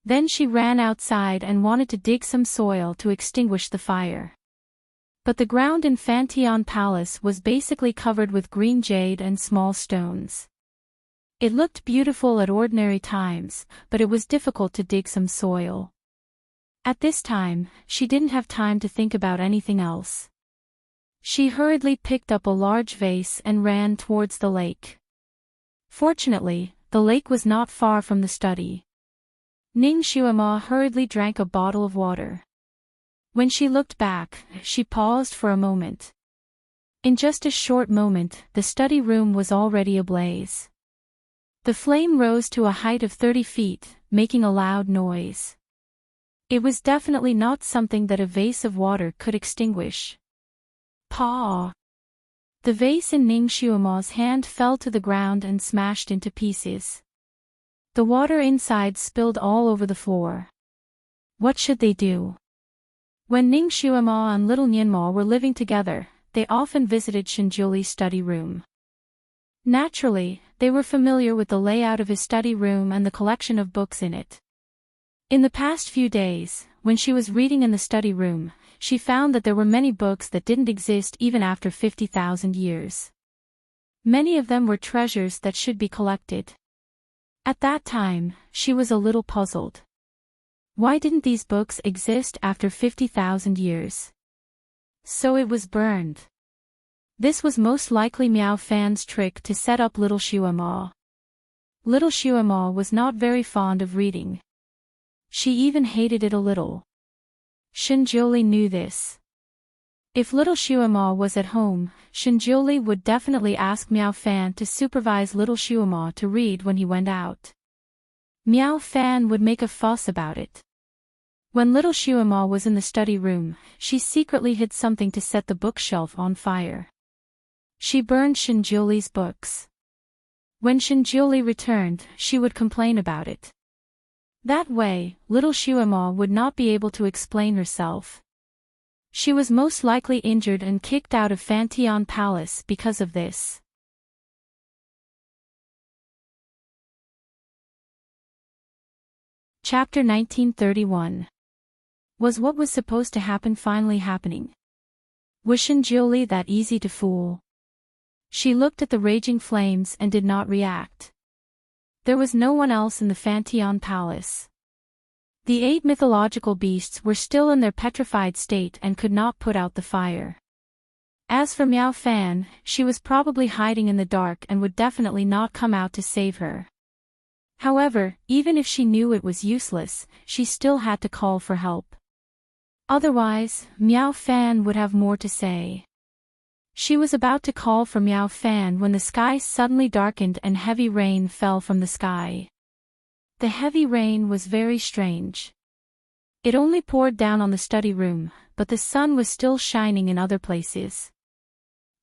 Then she ran outside and wanted to dig some soil to extinguish the fire. But the ground in Fantian Palace was basically covered with green jade and small stones. It looked beautiful at ordinary times, but it was difficult to dig some soil. At this time, she didn't have time to think about anything else. She hurriedly picked up a large vase and ran towards the lake. Fortunately, the lake was not far from the study. Ning Shuamo hurriedly drank a bottle of water. When she looked back, she paused for a moment. In just a short moment, the study room was already ablaze. The flame rose to a height of 30 feet, making a loud noise. It was definitely not something that a vase of water could extinguish. Paw! The vase in Ning Shuamo's hand fell to the ground and smashed into pieces. The water inside spilled all over the floor. What should they do? When Ning Shuamo and little Nianmo were living together, they often visited Shinjioli's study room. Naturally, they were familiar with the layout of his study room and the collection of books in it. In the past few days, when she was reading in the study room, she found that there were many books that didn't exist even after 50,000 years. Many of them were treasures that should be collected. At that time, she was a little puzzled. Why didn't these books exist after 50,000 years? So it was burned. This was most likely Miao Fan's trick to set up little Shuamo. Little Shuamo was not very fond of reading. She even hated it a little. Shinjioli knew this. If little Shuamo was at home, Shinjioli would definitely ask Miao Fan to supervise little Shuamo to read when he went out. Miao Fan would make a fuss about it. When little Shuamo was in the study room, she secretly hid something to set the bookshelf on fire. She burned Shinjioli's books. When Shinjioli returned, she would complain about it. That way, little Shuamo would not be able to explain herself. She was most likely injured and kicked out of Fantion Palace because of this. Chapter 1931. Was what was supposed to happen finally happening? Was Shinjuli that easy to fool? She looked at the raging flames and did not react. There was no one else in the Fantion Palace. The 8 mythological beasts were still in their petrified state and could not put out the fire. As for Miao Fan, she was probably hiding in the dark and would definitely not come out to save her. However, even if she knew it was useless, she still had to call for help. Otherwise, Miao Fan would have more to say. She was about to call for Miao Fan when the sky suddenly darkened and heavy rain fell from the sky. The heavy rain was very strange. It only poured down on the study room, but the sun was still shining in other places.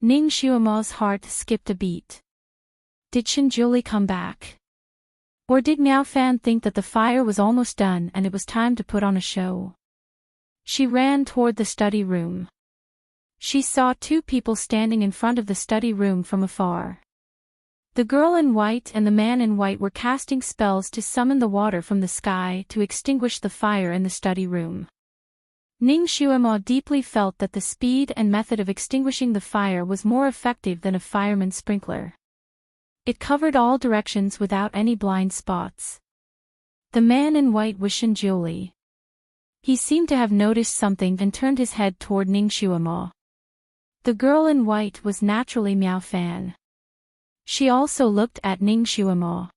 Ning Xuema's heart skipped a beat. Did Shinjuli come back? Or did Miao Fan think that the fire was almost done and it was time to put on a show? She ran toward the study room. She saw 2 people standing in front of the study room from afar. The girl in white and the man in white were casting spells to summon the water from the sky to extinguish the fire in the study room. Ning Xuema deeply felt that the speed and method of extinguishing the fire was more effective than a fireman's sprinkler. It covered all directions without any blind spots. The man in white was Shinjuli. He seemed to have noticed something and turned his head toward Ning Xuema. The girl in white was naturally Miao Fan. She also looked at Ning Xuema.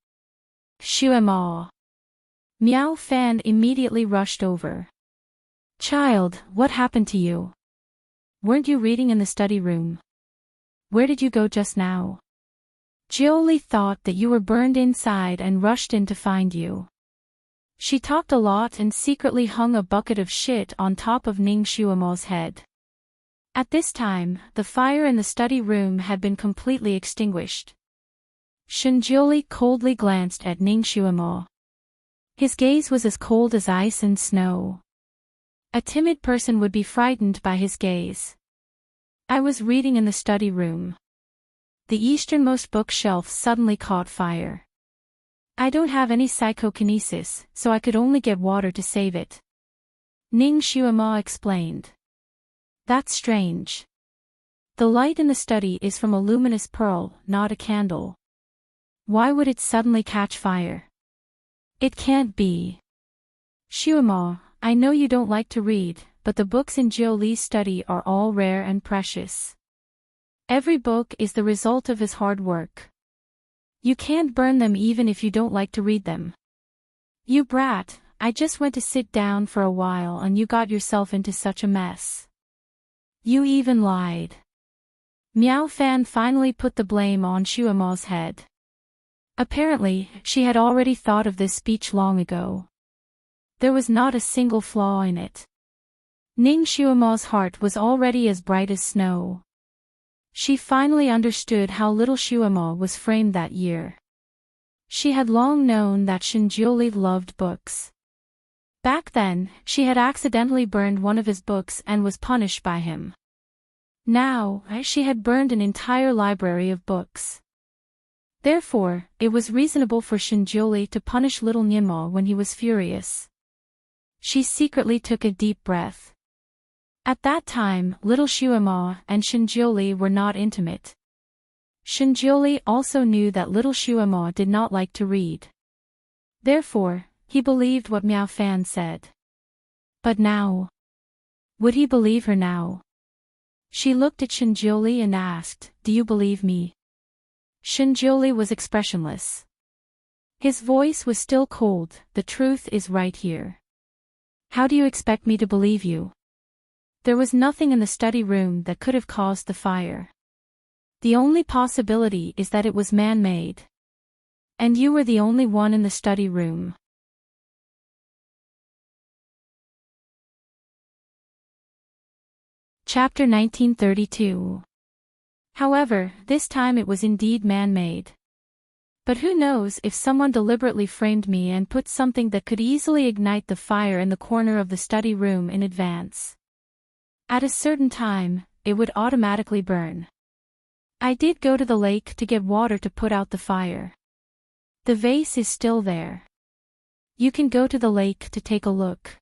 Xuema. Miao Fan immediately rushed over. Child, what happened to you? Weren't you reading in the study room? Where did you go just now? Jioli thought that you were burned inside and rushed in to find you. She talked a lot and secretly hung a bucket of shit on top of Ning Xuema's head. At this time, the fire in the study room had been completely extinguished. Shinjuli coldly glanced at Ning Xuema. His gaze was as cold as ice and snow. A timid person would be frightened by his gaze. I was reading in the study room. The easternmost bookshelf suddenly caught fire. I don't have any psychokinesis, so I could only get water to save it. Ning Xuema explained. That's strange. The light in the study is from a luminous pearl, not a candle. Why would it suddenly catch fire? It can't be. Xuema, I know you don't like to read, but the books in Jioli's study are all rare and precious. Every book is the result of his hard work. You can't burn them even if you don't like to read them. You brat, I just went to sit down for a while and you got yourself into such a mess. You even lied. Miao Fan finally put the blame on Xuema's head. Apparently, she had already thought of this speech long ago. There was not a single flaw in it. Ning Xuema's heart was already as bright as snow. She finally understood how little Xuema was framed that year. She had long known that Shinjuli loved books. Back then, she had accidentally burned one of his books and was punished by him. Now, she had burned an entire library of books. Therefore, it was reasonable for Shinjuli to punish little Nyima when he was furious. She secretly took a deep breath. At that time, little Xuema and Shinjuli were not intimate. Shinjuli also knew that little Xuema did not like to read. Therefore, he believed what Miao Fan said. But now? Would he believe her now? She looked at Shinjuli and asked, "Do you believe me?" Shinjuli was expressionless. His voice was still cold. "The truth is right here." "How do you expect me to believe you?" There was nothing in the study room that could have caused the fire. The only possibility is that it was man-made. And you were the only one in the study room. Chapter 1932. However, this time it was indeed man-made. But who knows if someone deliberately framed me and put something that could easily ignite the fire in the corner of the study room in advance. At a certain time, it would automatically burn. I did go to the lake to get water to put out the fire. The vase is still there. You can go to the lake to take a look.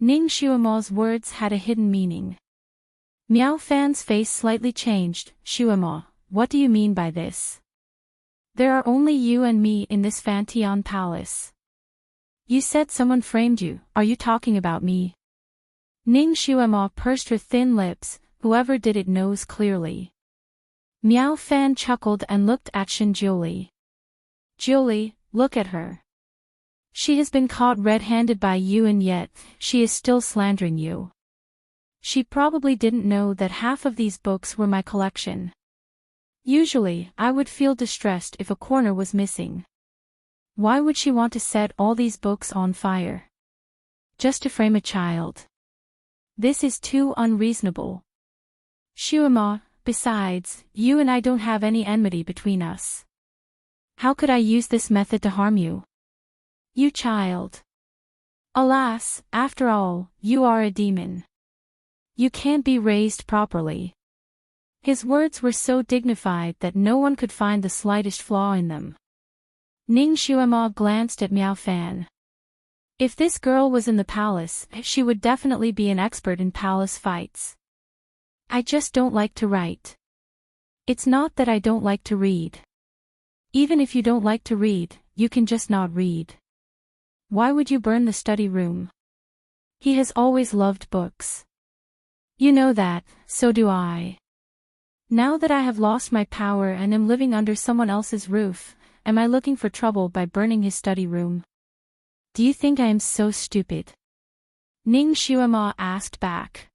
Ning Xuemo's words had a hidden meaning. Miao Fan's face slightly changed. Xuemo, what do you mean by this? There are only you and me in this Fantian palace. You said someone framed you, are you talking about me? Ning Xuemo pursed her thin lips, whoever did it knows clearly. Miao Fan chuckled and looked at Shinjulie. Julie, look at her. She has been caught red-handed by you and yet, she is still slandering you. She probably didn't know that half of these books were my collection. Usually, I would feel distressed if a corner was missing. Why would she want to set all these books on fire? Just to frame a child. This is too unreasonable. Xuemo, besides, you and I don't have any enmity between us. How could I use this method to harm you? You child. Alas, after all, you are a demon. You can't be raised properly. His words were so dignified that no one could find the slightest flaw in them. Ning Xuemo glanced at Miao Fan. If this girl was in the palace, she would definitely be an expert in palace fights. I just don't like to write. It's not that I don't like to read. Even if you don't like to read, you can just not read. Why would you burn the study room? He has always loved books. You know that, so do I. Now that I have lost my power and am living under someone else's roof, am I looking for trouble by burning his study room? Do you think I am so stupid? Ning Xuemo asked back.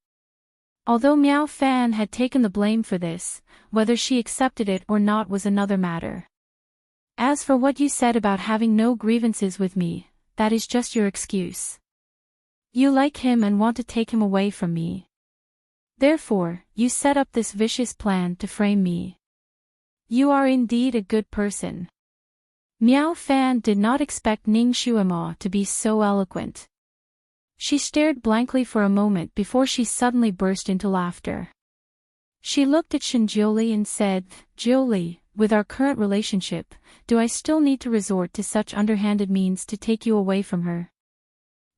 Although Miao Fan had taken the blame for this, whether she accepted it or not was another matter. As for what you said about having no grievances with me, that is just your excuse. You like him and want to take him away from me. Therefore, you set up this vicious plan to frame me. You are indeed a good person. Miao Fan did not expect Ning Xuemo to be so eloquent. She stared blankly for a moment before she suddenly burst into laughter. She looked at Shinjulie and said, Julie, with our current relationship, do I still need to resort to such underhanded means to take you away from her?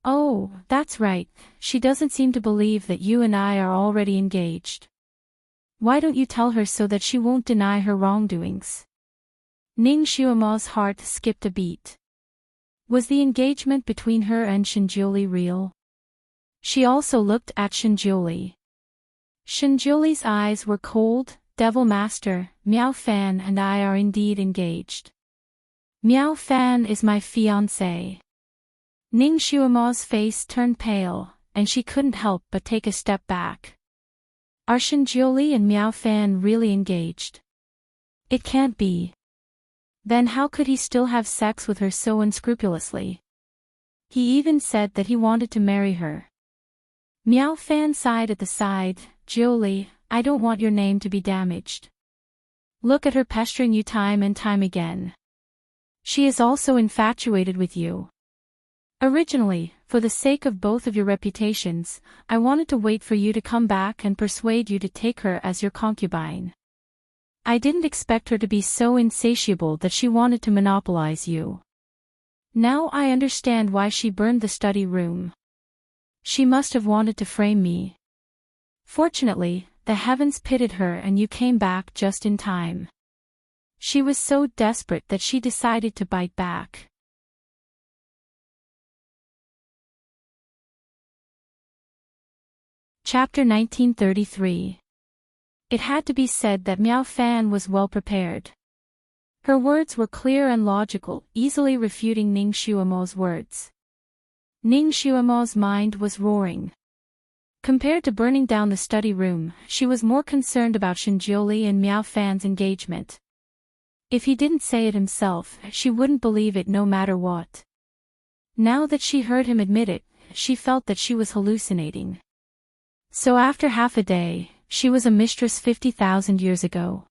Oh, that's right, she doesn't seem to believe that you and I are already engaged. Why don't you tell her so that she won't deny her wrongdoings? Ning Xuemo's heart skipped a beat. Was the engagement between her and Shinjulie real? She also looked at Shinjulie. Shinjulie's eyes were cold. Devil Master, Miao Fan and I are indeed engaged. Miao Fan is my fiancé. Ning Xuemo's face turned pale, and she couldn't help but take a step back. Are Shinjulie and Miao Fan really engaged? It can't be. Then how could he still have sex with her so unscrupulously? He even said that he wanted to marry her. Miao Fan sighed at the side, Julie, I don't want your name to be damaged. Look at her pestering you time and time again. She is also infatuated with you. Originally, for the sake of both of your reputations, I wanted to wait for you to come back and persuade you to take her as your concubine. I didn't expect her to be so insatiable that she wanted to monopolize you. Now I understand why she burned the study room. She must have wanted to frame me. Fortunately, the heavens pitied her and you came back just in time. She was so desperate that she decided to bite back. Chapter 1933. It had to be said that Miao Fan was well prepared. Her words were clear and logical, easily refuting Ning Xuemo's words. Ning Xuemo's mind was roaring. Compared to burning down the study room, she was more concerned about Shinjulie and Miao Fan's engagement. If he didn't say it himself, she wouldn't believe it no matter what. Now that she heard him admit it, she felt that she was hallucinating. So after half a day, she was a mistress 50,000 years ago.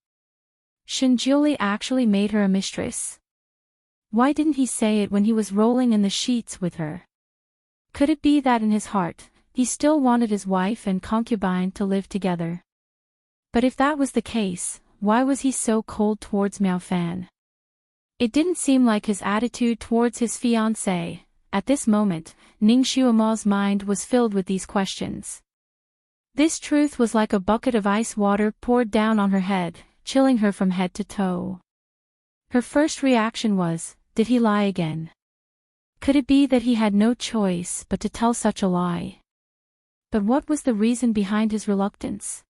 Shinjulie actually made her a mistress. Why didn't he say it when he was rolling in the sheets with her? Could it be that in his heart, He still wanted his wife and concubine to live together. But if that was the case, why was he so cold towards Miao Fan? It didn't seem like his attitude towards his fiancée. At this moment, Ning Xuema's mind was filled with these questions. This truth was like a bucket of ice water poured down on her head, chilling her from head to toe. Her first reaction was, did he lie again? Could it be that he had no choice but to tell such a lie? But what was the reason behind his reluctance?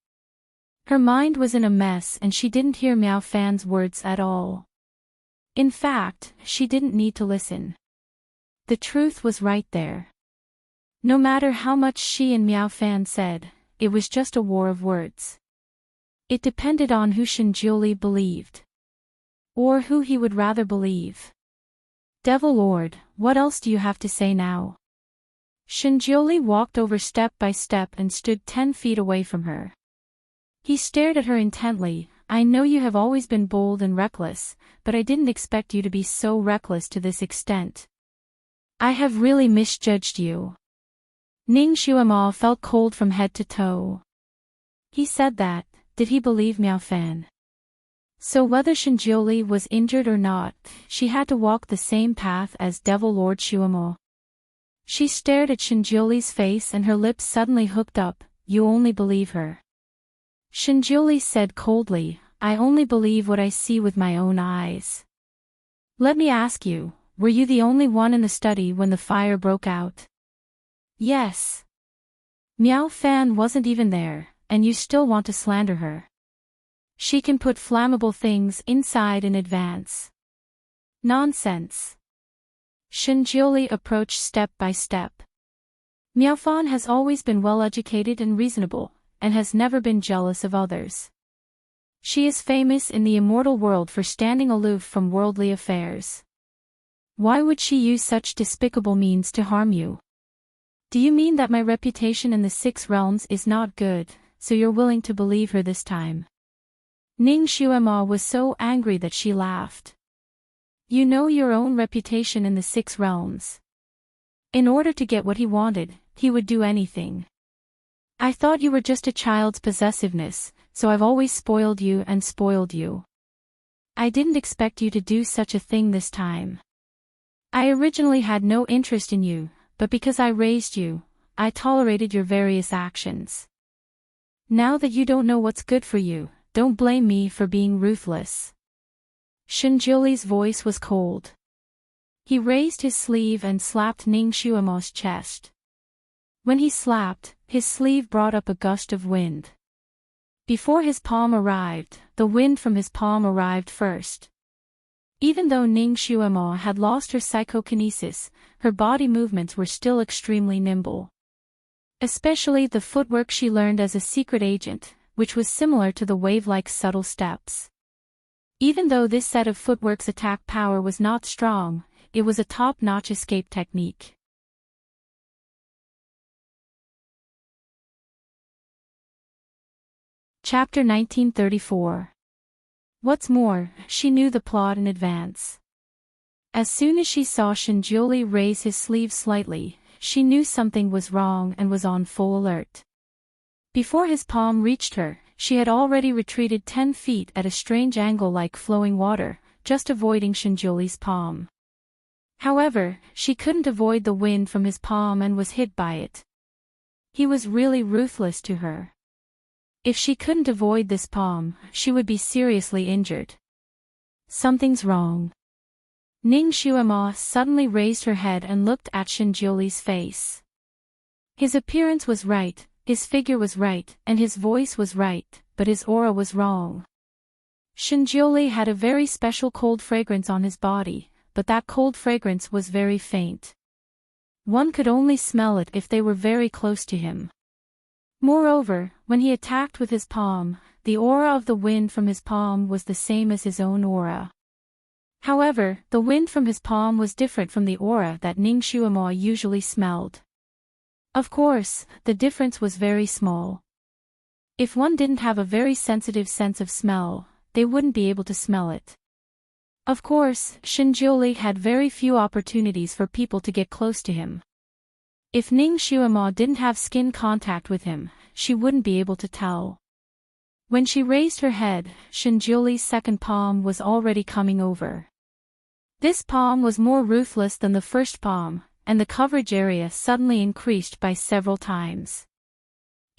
Her mind was in a mess and she didn't hear Miao Fan's words at all. In fact, she didn't need to listen. The truth was right there. No matter how much she and Miao Fan said, it was just a war of words. It depended on who Shinjiuli believed. Or who he would rather believe. Devil Lord, what else do you have to say now? Shinjiuli walked over step by step and stood 10 feet away from her. He stared at her intently. I know you have always been bold and reckless, but I didn't expect you to be so reckless to this extent. I have really misjudged you. Ning Xuema felt cold from head to toe. He said that, did he believe Miao Fan? So whether Shinjiuli was injured or not, she had to walk the same path as Devil Lord Xuema. She stared at Shinjiuli's face and her lips suddenly hooked up. You only believe her. Shinjiuli said coldly, I only believe what I see with my own eyes. Let me ask you, were you the only one in the study when the fire broke out? Yes. Miao Fan wasn't even there, and you still want to slander her. She can put flammable things inside in advance. Nonsense. Shinjiuli approached step by step. Miao Fan has always been well-educated and reasonable, and has never been jealous of others. She is famous in the immortal world for standing aloof from worldly affairs. Why would she use such despicable means to harm you? Do you mean that my reputation in the 6 realms is not good, so you're willing to believe her this time? Ning Xuema was so angry that she laughed. You know your own reputation in the 6 realms. In order to get what he wanted, he would do anything. I thought you were just a child's possessiveness, so I've always spoiled you and spoiled you. I didn't expect you to do such a thing this time. I originally had no interest in you, but because I raised you, I tolerated your various actions. Now that you don't know what's good for you, don't blame me for being ruthless. Shinjiuli's voice was cold. He raised his sleeve and slapped Ning Xuema's chest. When he slapped, his sleeve brought up a gust of wind. Before his palm arrived, the wind from his palm arrived first. Even though Ning Xuema had lost her psychokinesis, her body movements were still extremely nimble. Especially the footwork she learned as a secret agent, which was similar to the wave-like subtle steps. Even though this set of footwork's attack power was not strong, it was a top-notch escape technique. Chapter 1934. What's more, she knew the plot in advance. As soon as she saw Shinjiuli raise his sleeve slightly, she knew something was wrong and was on full alert. Before his palm reached her, she had already retreated 10 feet at a strange angle like flowing water, just avoiding Shinjiuli's palm. However, she couldn't avoid the wind from his palm and was hit by it. He was really ruthless to her. If she couldn't avoid this palm, she would be seriously injured. Something's wrong. Ning Xuema suddenly raised her head and looked at Shinjiuli's face. His appearance was right, his figure was right, and his voice was right, but his aura was wrong. Shinjiuli had a very special cold fragrance on his body, but that cold fragrance was very faint. One could only smell it if they were very close to him. Moreover, when he attacked with his palm, the aura of the wind from his palm was the same as his own aura. However, the wind from his palm was different from the aura that Ning Xuema usually smelled. Of course, the difference was very small. If one didn't have a very sensitive sense of smell, they wouldn't be able to smell it. Of course, Shinjiuli had very few opportunities for people to get close to him. If Ning Xuemo didn't have skin contact with him, she wouldn't be able to tell. When she raised her head, Shinjuli's second palm was already coming over. This palm was more ruthless than the first palm, and the coverage area suddenly increased by several times.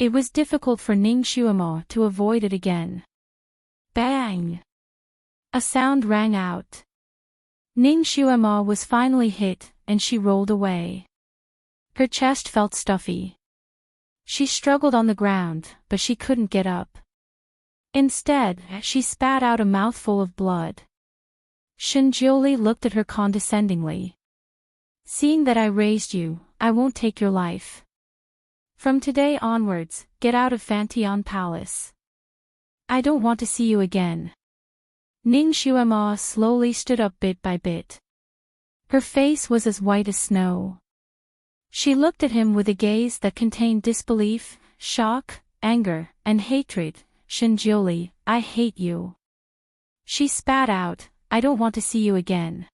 It was difficult for Ning Xuemo to avoid it again. Bang! A sound rang out. Ning Xuemo was finally hit, and she rolled away. Her chest felt stuffy. She struggled on the ground, but she couldn't get up. Instead, she spat out a mouthful of blood. Shinjuli looked at her condescendingly. Seeing that I raised you, I won't take your life. From today onwards, get out of Fantion Palace. I don't want to see you again. Ning Xuemo slowly stood up bit by bit. Her face was as white as snow. She looked at him with a gaze that contained disbelief, shock, anger, and hatred. Shinjuli, I hate you. She spat out, I don't want to see you again.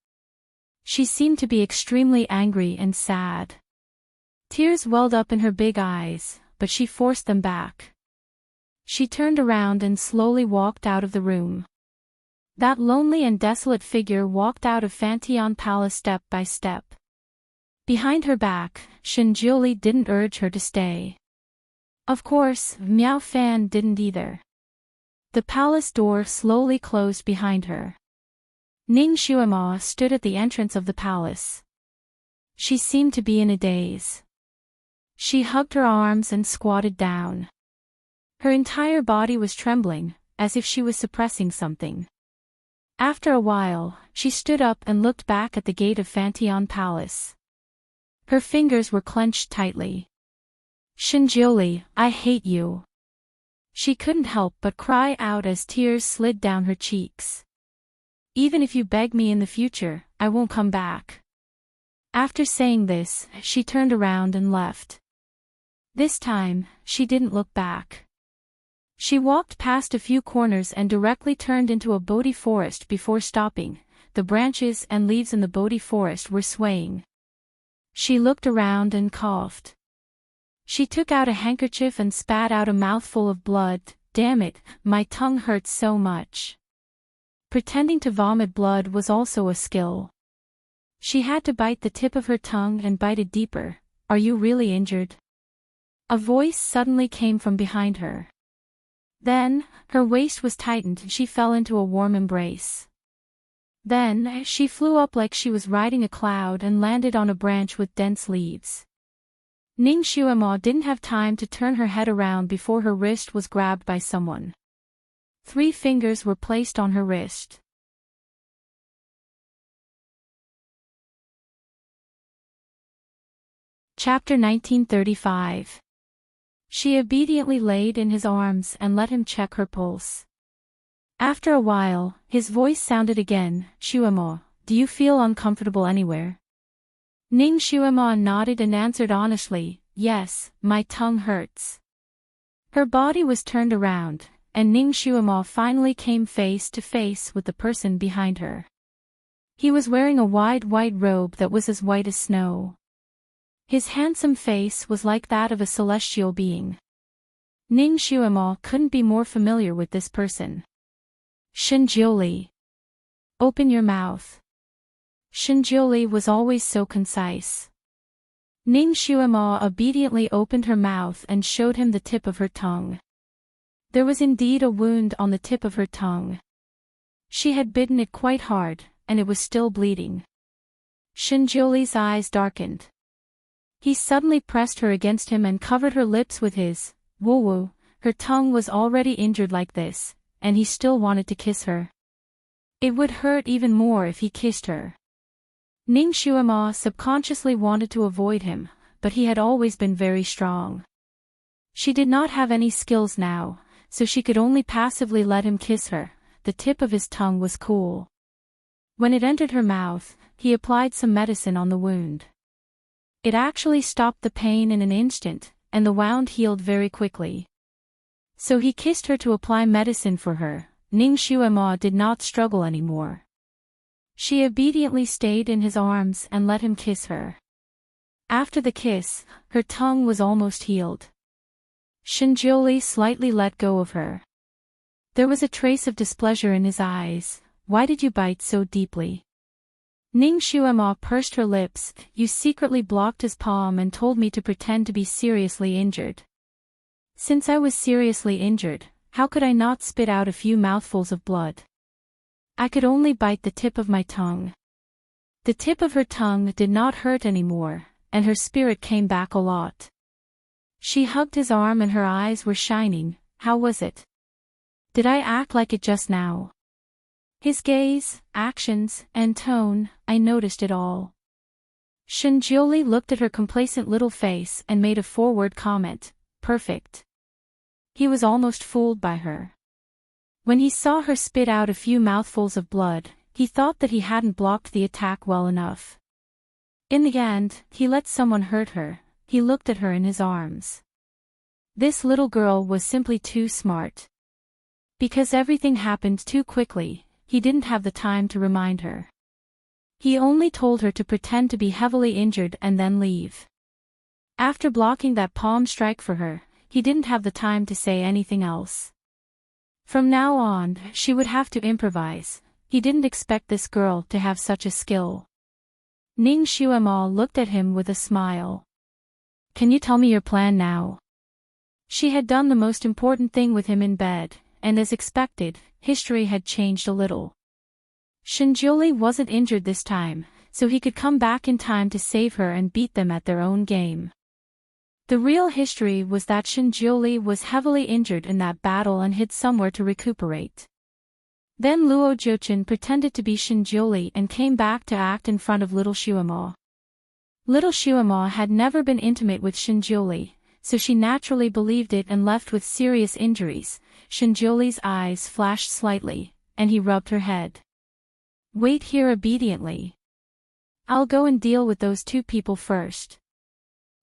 She seemed to be extremely angry and sad. Tears welled up in her big eyes, but she forced them back. She turned around and slowly walked out of the room. That lonely and desolate figure walked out of Fantion Palace step by step. Behind her back, Shinjuli didn't urge her to stay. Of course, Miao Fan didn't either. The palace door slowly closed behind her. Ning Xuemo stood at the entrance of the palace. She seemed to be in a daze. She hugged her arms and squatted down. Her entire body was trembling, as if she was suppressing something. After a while, she stood up and looked back at the gate of Fantion Palace. Her fingers were clenched tightly. Shinjuli, I hate you. She couldn't help but cry out as tears slid down her cheeks. Even if you beg me in the future, I won't come back. After saying this, she turned around and left. This time, she didn't look back. She walked past a few corners and directly turned into a Bodhi forest before stopping. The branches and leaves in the Bodhi forest were swaying. She looked around and coughed. She took out a handkerchief and spat out a mouthful of blood. Damn it, my tongue hurts so much. Pretending to vomit blood was also a skill. She had to bite the tip of her tongue and bite it deeper. Are you really injured? A voice suddenly came from behind her. Then, her waist was tightened and she fell into a warm embrace. Then, she flew up like she was riding a cloud and landed on a branch with dense leaves. Ning Xuemo didn't have time to turn her head around before her wrist was grabbed by someone. 3 fingers were placed on her wrist. Chapter 1935. She obediently laid in his arms and let him check her pulse. After a while, his voice sounded again. Xuemo, do you feel uncomfortable anywhere? Ning Xuemo nodded and answered honestly, yes, my tongue hurts. Her body was turned around, and Ning Xuemo finally came face to face with the person behind her. He was wearing a wide white robe that was as white as snow. His handsome face was like that of a celestial being. Ning Xuemo couldn't be more familiar with this person. Shinjuli. Open your mouth. Shinjuli was always so concise. Ning Xuemo obediently opened her mouth and showed him the tip of her tongue. There was indeed a wound on the tip of her tongue. She had bitten it quite hard, and it was still bleeding. Shinjuli's eyes darkened. He suddenly pressed her against him and covered her lips with his. Woo-woo, her tongue was already injured like this, and he still wanted to kiss her. It would hurt even more if he kissed her. Ning Xuemo subconsciously wanted to avoid him, but he had always been very strong. She did not have any skills now, so she could only passively let him kiss her. The tip of his tongue was cool. When it entered her mouth, he applied some medicine on the wound. It actually stopped the pain in an instant, and the wound healed very quickly. So he kissed her to apply medicine for her. Ning Xuemo did not struggle anymore. She obediently stayed in his arms and let him kiss her. After the kiss, her tongue was almost healed. Shinjoli slightly let go of her. There was a trace of displeasure in his eyes. Why did you bite so deeply? Ning Xuema pursed her lips. You secretly blocked his palm and told me to pretend to be seriously injured. Since I was seriously injured, how could I not spit out a few mouthfuls of blood? I could only bite the tip of my tongue. The tip of her tongue did not hurt anymore, and her spirit came back a lot. She hugged his arm and her eyes were shining. How was it? Did I act like it just now? His gaze, actions, and tone, I noticed it all. Shinjoli looked at her complacent little face and made a forward comment. Perfect. He was almost fooled by her. When he saw her spit out a few mouthfuls of blood, he thought that he hadn't blocked the attack well enough. In the end, he let someone hurt her. He looked at her in his arms. This little girl was simply too smart. Because everything happened too quickly, he didn't have the time to remind her. He only told her to pretend to be heavily injured and then leave. After blocking that palm strike for her, he didn't have the time to say anything else. From now on, she would have to improvise. He didn't expect this girl to have such a skill. Ning Xuema looked at him with a smile. Can you tell me your plan now? She had done the most important thing with him in bed, and as expected, history had changed a little. Shinjoli wasn't injured this time, so he could come back in time to save her and beat them at their own game. The real history was that Shinjoli was heavily injured in that battle and hid somewhere to recuperate. Then Luo Jiuchen pretended to be Shinjoli and came back to act in front of little Xuema. Little Xuema had never been intimate with Shinjoli, so she naturally believed it and left with serious injuries. Shinjoli's eyes flashed slightly, and he rubbed her head. Wait here obediently. I'll go and deal with those two people first.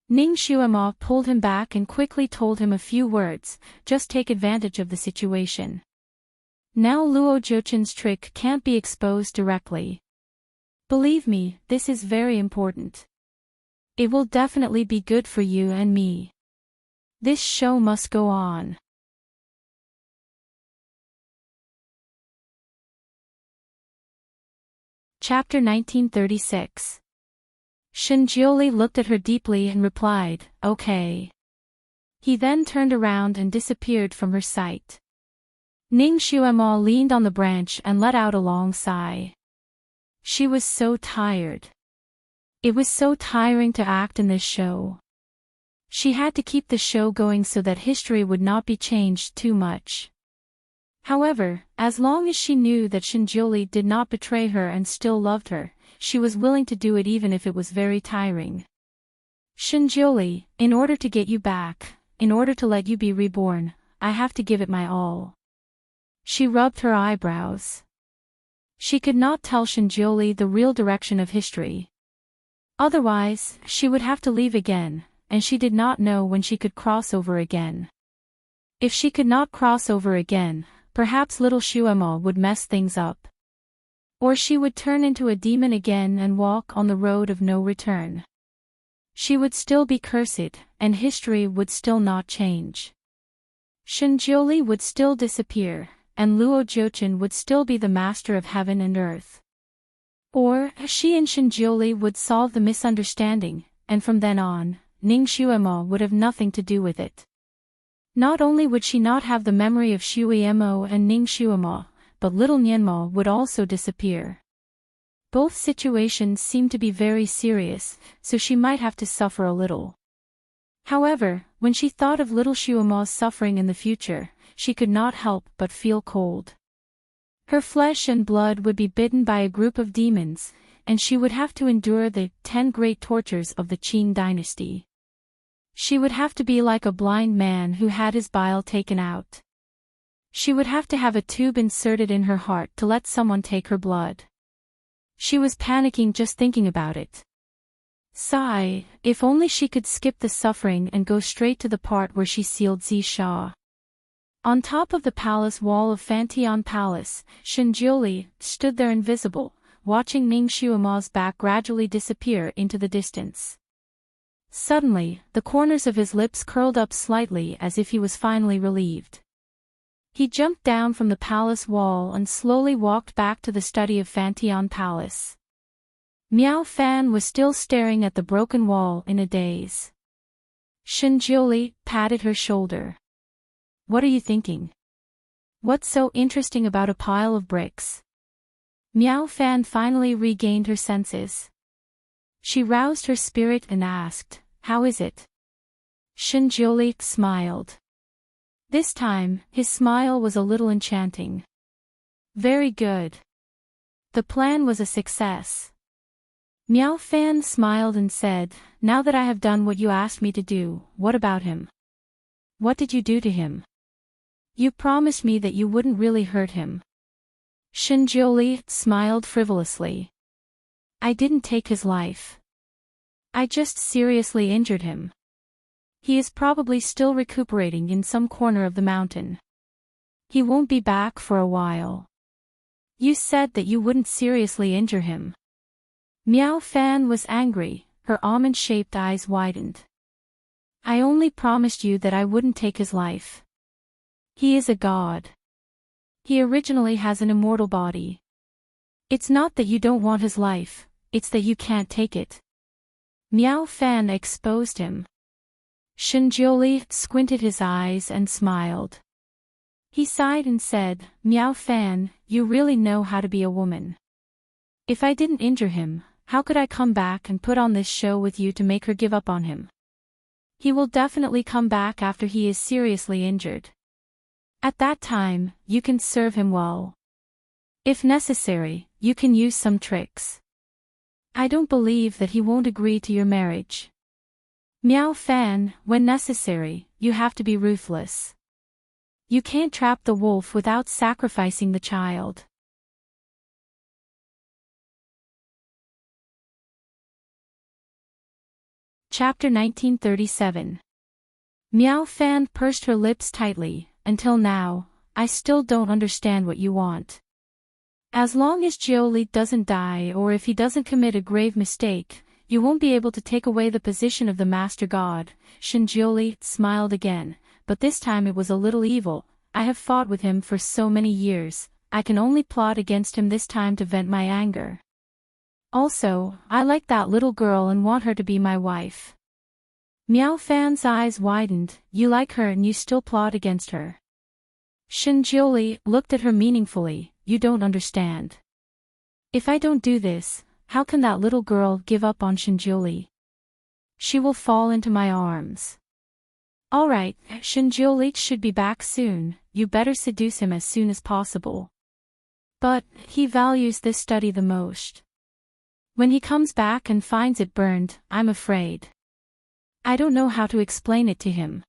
Ning Xuema pulled him back and quickly told him a few words, just take advantage of the situation. Now Luo Jiuchen's trick can't be exposed directly. Believe me, this is very important. It will definitely be good for you and me. This show must go on. Chapter 1936. Shinjoli looked at her deeply and replied, okay. He then turned around and disappeared from her sight. Ning Xuema leaned on the branch and let out a long sigh. She was so tired. It was so tiring to act in this show. She had to keep the show going so that history would not be changed too much. However, as long as she knew that Shinjoli did not betray her and still loved her, she was willing to do it even if it was very tiring. Shinjoli, in order to get you back, in order to let you be reborn, I have to give it my all. She rubbed her eyebrows. She could not tell Shinjoli the real direction of history. Otherwise, she would have to leave again, and she did not know when she could cross over again. If she could not cross over again, perhaps little Xuema would mess things up. Or she would turn into a demon again and walk on the road of no return. She would still be cursed, and history would still not change. Shinjoli would still disappear, and Luo Jiuchen would still be the master of heaven and earth. Or, she and Shinjoli would solve the misunderstanding, and from then on, Ning Xuema would have nothing to do with it. Not only would she not have the memory of Xuemo and Ning Xuema, but little Nianmo would also disappear. Both situations seemed to be very serious, so she might have to suffer a little. However, when she thought of little Xuema's suffering in the future, she could not help but feel cold. Her flesh and blood would be bitten by a group of demons, and she would have to endure the 10 great tortures of the Qing dynasty. She would have to be like a blind man who had his bile taken out. She would have to have a tube inserted in her heart to let someone take her blood. She was panicking just thinking about it. Sigh, if only she could skip the suffering and go straight to the part where she sealed Zisha. On top of the palace wall of Fantian Palace, Shinjoli stood there invisible, watching Ning Xuema's back gradually disappear into the distance. Suddenly, the corners of his lips curled up slightly as if he was finally relieved. He jumped down from the palace wall and slowly walked back to the study of Fantion Palace. Miao Fan was still staring at the broken wall in a daze. Shinjiuli patted her shoulder. "What are you thinking? What's so interesting about a pile of bricks?" Miao Fan finally regained her senses. She roused her spirit and asked, "How is it?" Shinjiuli smiled. This time, his smile was a little enchanting. "Very good. The plan was a success." Miao Fan smiled and said, "Now that I have done what you asked me to do, what about him? What did you do to him? You promised me that you wouldn't really hurt him." Shinjiuli smiled frivolously. "I didn't take his life. I just seriously injured him. He is probably still recuperating in some corner of the mountain. He won't be back for a while." "You said that you wouldn't seriously injure him." Miao Fan was angry, her almond-shaped eyes widened. "I only promised you that I wouldn't take his life. He is a god. He originally has an immortal body. It's not that you don't want his life, it's that you can't take it." Miao Fan exposed him. Shinjiuli squinted his eyes and smiled. He sighed and said, "Miao Fan, you really know how to be a woman. If I didn't injure him, how could I come back and put on this show with you to make her give up on him? He will definitely come back after he is seriously injured. At that time, you can serve him well. If necessary, you can use some tricks. I don't believe that he won't agree to your marriage. Miao Fan, when necessary, you have to be ruthless. You can't trap the wolf without sacrificing the child." Chapter 1937. Miao Fan pursed her lips tightly. "Until now, I still don't understand what you want. As long as Jiuli doesn't die or if he doesn't commit a grave mistake, you won't be able to take away the position of the Master God." Shinjiuli smiled again, but this time it was a little evil. "I have fought with him for so many years, I can only plot against him this time to vent my anger. Also, I like that little girl and want her to be my wife." Miao Fan's eyes widened. "You like her and you still plot against her?" Shinjiuli looked at her meaningfully. "You don't understand. If I don't do this, how can that little girl give up on Shinjiuli? She will fall into my arms. Alright, Shinjiuli should be back soon, you better seduce him as soon as possible. But, he values this study the most. When he comes back and finds it burned, I'm afraid. I don't know how to explain it to him."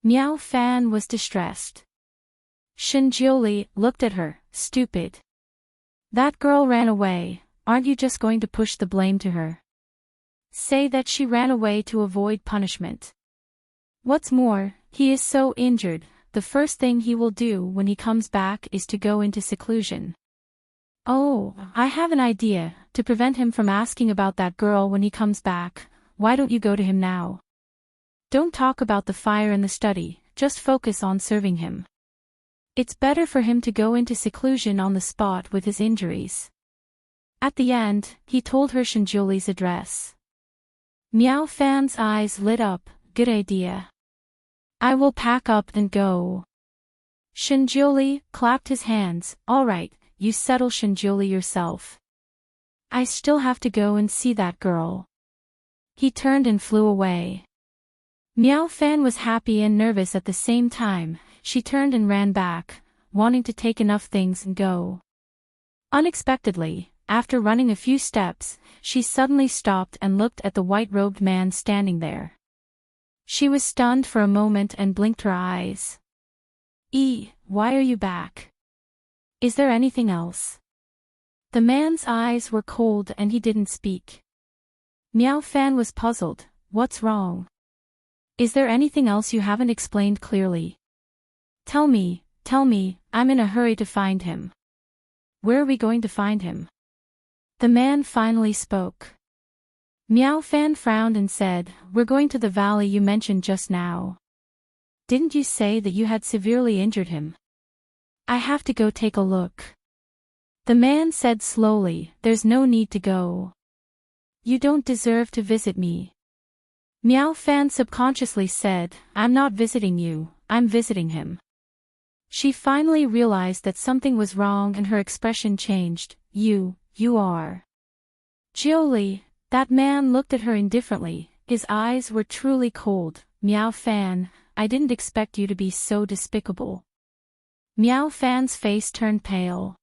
Miao Fan was distressed. Shinjiuli looked at her, "Stupid. That girl ran away, aren't you just going to push the blame to her? Say that she ran away to avoid punishment. What's more, he is so injured, the first thing he will do when he comes back is to go into seclusion. Oh, I have an idea, to prevent him from asking about that girl when he comes back, why don't you go to him now? Don't talk about the fire in the study, just focus on serving him. It's better for him to go into seclusion on the spot with his injuries." At the end, he told her Shinjiuli's address. Miao Fan's eyes lit up. "Good idea. I will pack up and go." Shinjiuli clapped his hands. "Alright, you settle Shinjiuli yourself. I still have to go and see that girl." He turned and flew away. Miao Fan was happy and nervous at the same time. She turned and ran back, wanting to take enough things and go. Unexpectedly, after running a few steps, she suddenly stopped and looked at the white-robed man standing there. She was stunned for a moment and blinked her eyes. Why are you back? Is there anything else?" The man's eyes were cold and he didn't speak. Miao Fan was puzzled. "What's wrong? Is there anything else you haven't explained clearly? Tell me, I'm in a hurry to find him." "Where are we going to find him?" The man finally spoke. Meow Fan frowned and said, "We're going to the valley you mentioned just now. Didn't you say that you had severely injured him? I have to go take a look." The man said slowly, "There's no need to go. You don't deserve to visit me." Meow Fan subconsciously said, "I'm not visiting you, I'm visiting him." She finally realized that something was wrong and her expression changed. You are. Jiuli." That man looked at her indifferently, his eyes were truly cold. "Meow Fan, I didn't expect you to be so despicable." Meow Fan's face turned pale.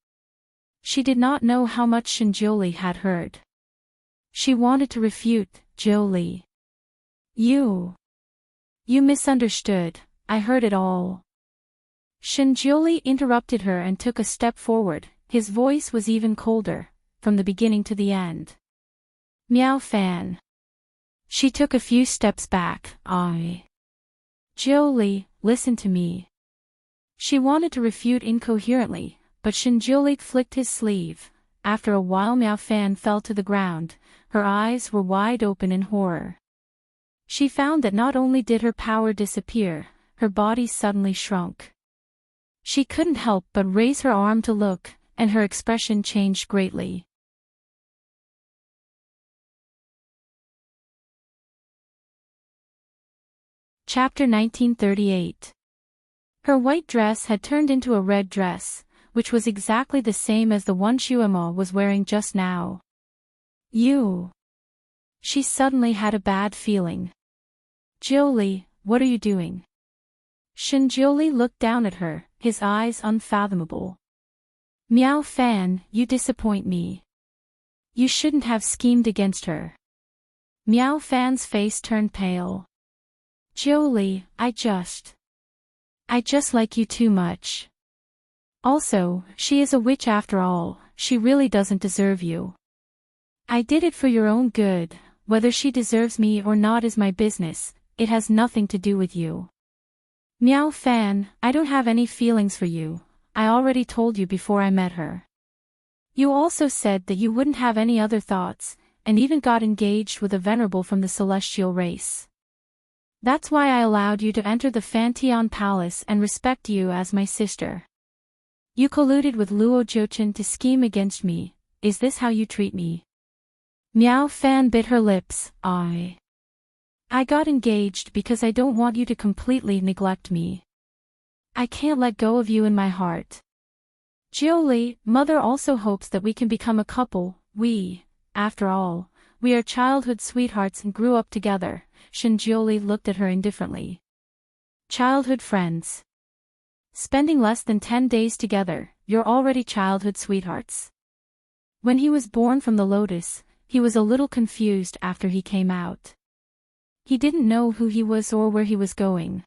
She did not know how much Jiuli had heard. She wanted to refute. "Jiuli. You misunderstood, I heard it all." Jiuli interrupted her and took a step forward, his voice was even colder, from the beginning to the end. "Meow Fan." She took a few steps back. "Jiuli, listen to me." She wanted to refute incoherently, but Jiuli flicked his sleeve. After a while Meow Fan fell to the ground, her eyes were wide open in horror. She found that not only did her power disappear, her body suddenly shrunk. She couldn't help but raise her arm to look, and her expression changed greatly. Chapter 1938. Her white dress had turned into a red dress, which was exactly the same as the one Shuema was wearing just now. She suddenly had a bad feeling. "Jiuli, what are you doing?" Jiuli looked down at her, his eyes unfathomable. "Meow Fan, you disappoint me. You shouldn't have schemed against her." Meow Fan's face turned pale. "Jiuli, I just like you too much. Also, she is a witch after all, she really doesn't deserve you. I did it for your own good, whether she deserves me or not is my business, it has nothing to do with you. Meow Fan, I don't have any feelings for you, I already told you before I met her. You also said that you wouldn't have any other thoughts, and even got engaged with a venerable from the celestial race. That's why I allowed you to enter the Fanteon Palace and respect you as my sister. You colluded with Luo Jiuchen to scheme against me, is this how you treat me?" Meow Fan bit her lips. I got engaged because I don't want you to completely neglect me. I can't let go of you in my heart. Jiuli, Mother also hopes that we can become a couple, after all, we are childhood sweethearts and grew up together. Jiuli looked at her indifferently. Childhood friends. Spending less than 10 days together, you're already childhood sweethearts. When he was born from the lotus, he was a little confused after he came out. He didn't know who he was or where he was going.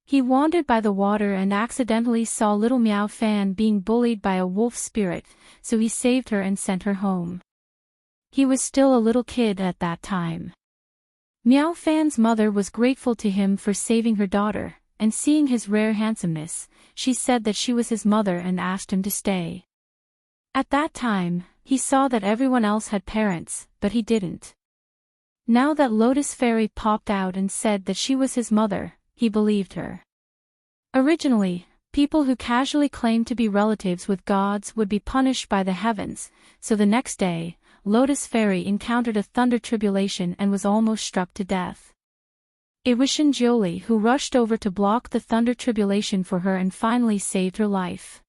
He wandered by the water and accidentally saw little Meow Fan being bullied by a wolf spirit, so he saved her and sent her home. He was still a little kid at that time. Meow Fan's mother was grateful to him for saving her daughter, and seeing his rare handsomeness, she said that she was his mother and asked him to stay. At that time, he saw that everyone else had parents, but he didn't. Now that Lotus Fairy popped out and said that she was his mother, he believed her. Originally, people who casually claimed to be relatives with gods would be punished by the heavens, so the next day, Lotus Fairy encountered a thunder tribulation and was almost struck to death. It was Jiuli who rushed over to block the thunder tribulation for her and finally saved her life.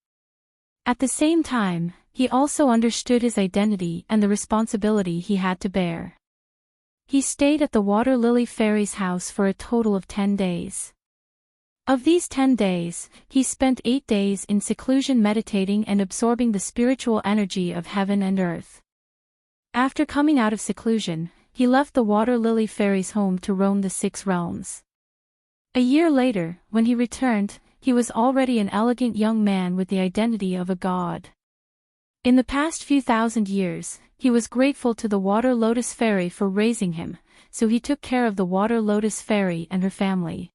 At the same time, he also understood his identity and the responsibility he had to bear. He stayed at the Water Lily Fairy's house for a total of 10 days. Of these 10 days, he spent 8 days in seclusion meditating and absorbing the spiritual energy of heaven and earth. After coming out of seclusion, he left the Water Lily Fairy's home to roam the 6 realms. A year later, when he returned, he was already an elegant young man with the identity of a god. In the past few thousand years, he was grateful to the Water Lotus Fairy for raising him, so he took care of the Water Lotus Fairy and her family.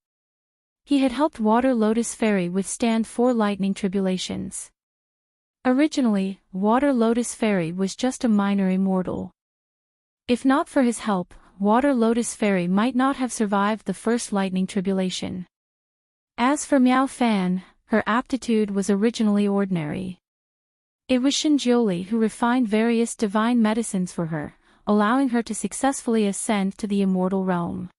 He had helped Water Lotus Fairy withstand 4 lightning tribulations. Originally, Water Lotus Fairy was just a minor immortal. If not for his help, Water Lotus Fairy might not have survived the first lightning tribulation. As for Miao Fan, her aptitude was originally ordinary. It was Shinjiuli who refined various divine medicines for her, allowing her to successfully ascend to the immortal realm.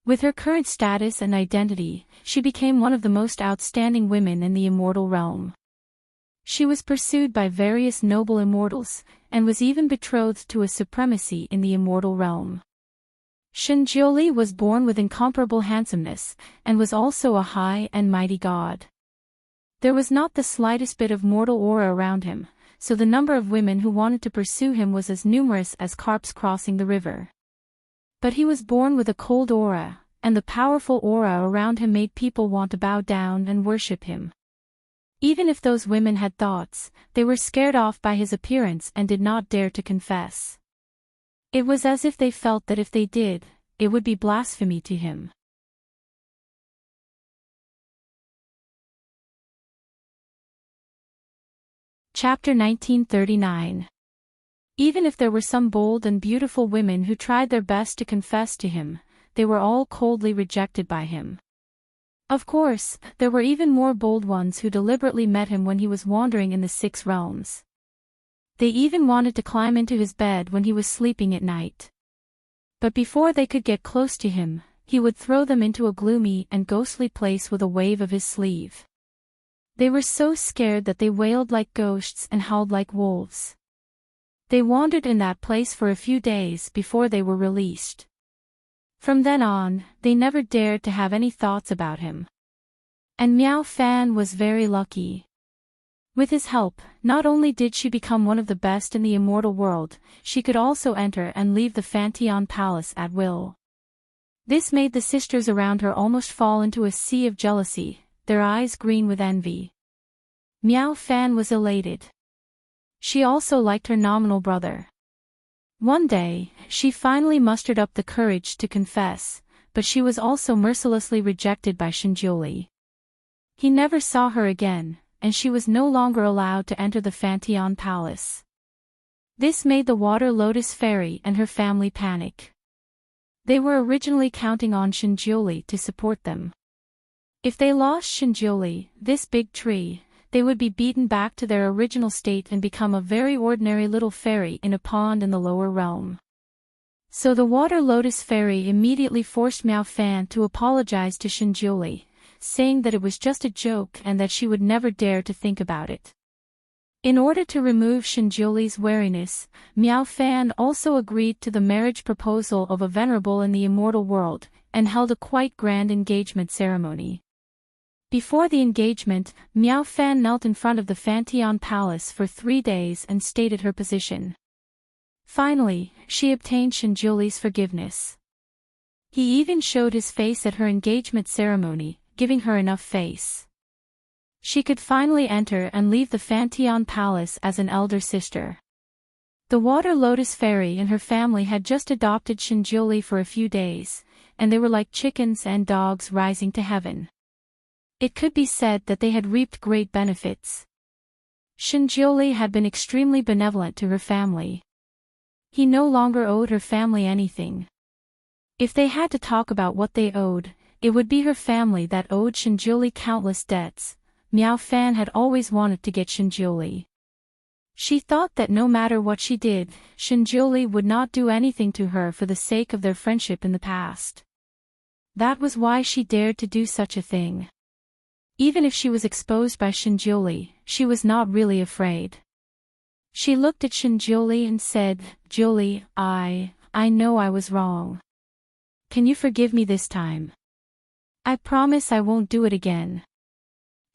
With her current status and identity, she became one of the most outstanding women in the immortal realm. She was pursued by various noble immortals, and was even betrothed to a supremacy in the immortal realm. Shinjiuli was born with incomparable handsomeness, and was also a high and mighty god. There was not the slightest bit of mortal aura around him, so the number of women who wanted to pursue him was as numerous as carps crossing the river. But he was born with a cold aura, and the powerful aura around him made people want to bow down and worship him. Even if those women had thoughts, they were scared off by his appearance and did not dare to confess. It was as if they felt that if they did, it would be blasphemy to him. Chapter 1939. Even if there were some bold and beautiful women who tried their best to confess to him, they were all coldly rejected by him. Of course, there were even more bold ones who deliberately met him when he was wandering in the 6 realms. They even wanted to climb into his bed when he was sleeping at night. But before they could get close to him, he would throw them into a gloomy and ghostly place with a wave of his sleeve. They were so scared that they wailed like ghosts and howled like wolves. They wandered in that place for a few days before they were released. From then on, they never dared to have any thoughts about him. And Miao Fan was very lucky. With his help, not only did she become one of the best in the immortal world, she could also enter and leave the Fanteon Palace at will. This made the sisters around her almost fall into a sea of jealousy, their eyes green with envy. Miao Fan was elated. She also liked her nominal brother. One day, she finally mustered up the courage to confess, but she was also mercilessly rejected by Shinjiuli. He never saw her again, and she was no longer allowed to enter the Fanteon Palace. This made the Water Lotus Fairy and her family panic. They were originally counting on Shinjiuli to support them. If they lost Shinjiuli, this big tree, they would be beaten back to their original state and become a very ordinary little fairy in a pond in the lower realm. So the Water Lotus Fairy immediately forced Miao Fan to apologize to Shinjiuli, saying that it was just a joke and that she would never dare to think about it. In order to remove Shinjiuli's wariness, Miao Fan also agreed to the marriage proposal of a venerable in the immortal world, and held a quite grand engagement ceremony. Before the engagement, Miao Fan knelt in front of the Fanteon Palace for 3 days and stated her position. Finally, she obtained Shinjiuli's forgiveness. He even showed his face at her engagement ceremony, giving her enough face. She could finally enter and leave the Fanteon Palace as an elder sister. The Water Lotus Fairy and her family had just adopted Shinjiuli for a few days, and they were like chickens and dogs rising to heaven. It could be said that they had reaped great benefits. Shinjiuli had been extremely benevolent to her family. He no longer owed her family anything. If they had to talk about what they owed, it would be her family that owed Shinjiuli countless debts. Miao Fan had always wanted to get Shinjiuli. She thought that no matter what she did, Shinjiuli would not do anything to her for the sake of their friendship in the past. That was why she dared to do such a thing. Even if she was exposed by Shinjiuli, she was not really afraid. She looked at Shinjiuli and said, "Jiuli, I know I was wrong. Can you forgive me this time? I promise I won't do it again."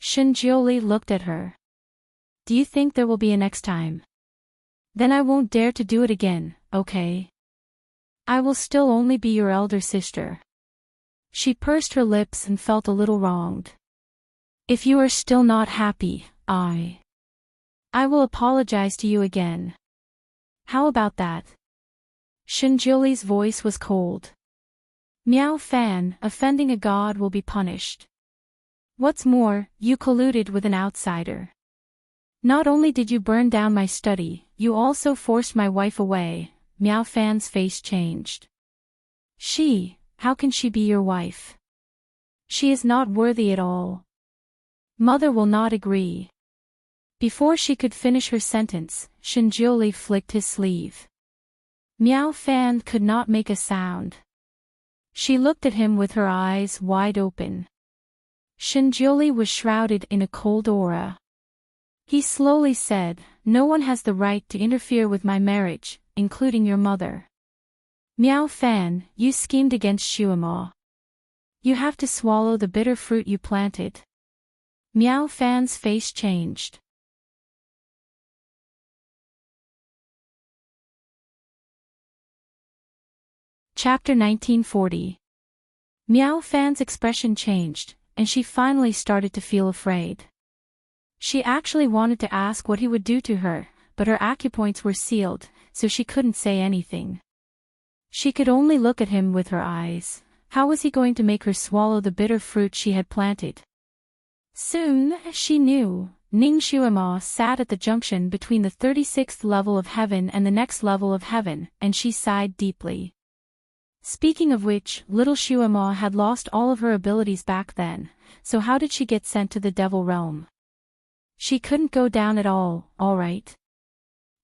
Shinjiuli looked at her. "Do you think there will be a next time? Then I won't dare to do it again, okay? I will still only be your elder sister." She pursed her lips and felt a little wronged. "If you are still not happy, I will apologize to you again. How about that?" Shinjiuli's voice was cold. "Miao Fan, offending a god will be punished. What's more, you colluded with an outsider. Not only did you burn down my study, you also forced my wife away. Miao Fan's face changed. How can she be your wife? She is not worthy at all. Mother will not agree. Before she could finish her sentence, Shinjioli flicked his sleeve. Miao Fan could not make a sound. She looked at him with her eyes wide open. Shinjioli was shrouded in a cold aura. He slowly said, "No one has the right to interfere with my marriage, including your mother. Miao Fan, you schemed against Shuima. You have to swallow the bitter fruit you planted." Miao Fan's face changed. Chapter 1940. Miao Fan's expression changed, and she finally started to feel afraid. She actually wanted to ask what he would do to her, but her acupoints were sealed, so she couldn't say anything. She could only look at him with her eyes. How was he going to make her swallow the bitter fruit she had planted? Soon, she knew, Ning Shuima sat at the junction between the 36th level of heaven and the next level of heaven, and she sighed deeply. Speaking of which, little Shuima had lost all of her abilities back then, so how did she get sent to the devil realm? She couldn't go down at all right?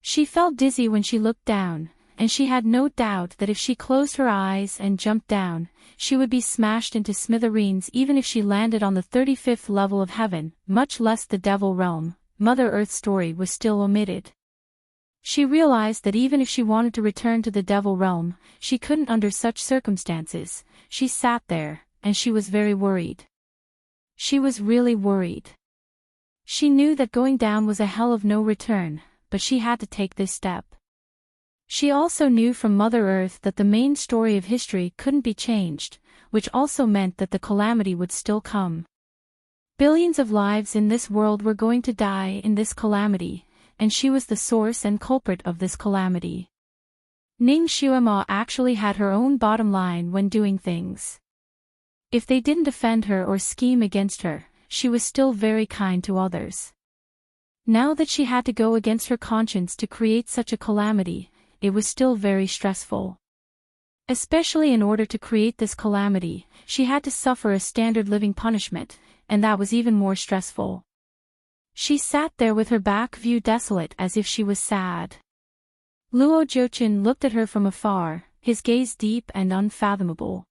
She felt dizzy when she looked down, and she had no doubt that if she closed her eyes and jumped down, she would be smashed into smithereens even if she landed on the 35th level of heaven, much less the devil realm. Mother Earth's story was still omitted. She realized that even if she wanted to return to the devil realm, she couldn't under such circumstances. She sat there, and she was very worried. She was really worried. She knew that going down was a hell of no return, but she had to take this step. She also knew from Mother Earth that the main story of history couldn't be changed, which also meant that the calamity would still come. Billions of lives in this world were going to die in this calamity, and she was the source and culprit of this calamity. Ning Shuima actually had her own bottom line when doing things. If they didn't offend her or scheme against her, she was still very kind to others. Now that she had to go against her conscience to create such a calamity, it was still very stressful. Especially in order to create this calamity, she had to suffer a standard living punishment, and that was even more stressful. She sat there with her back view desolate as if she was sad. Luo Jiuqun looked at her from afar, his gaze deep and unfathomable.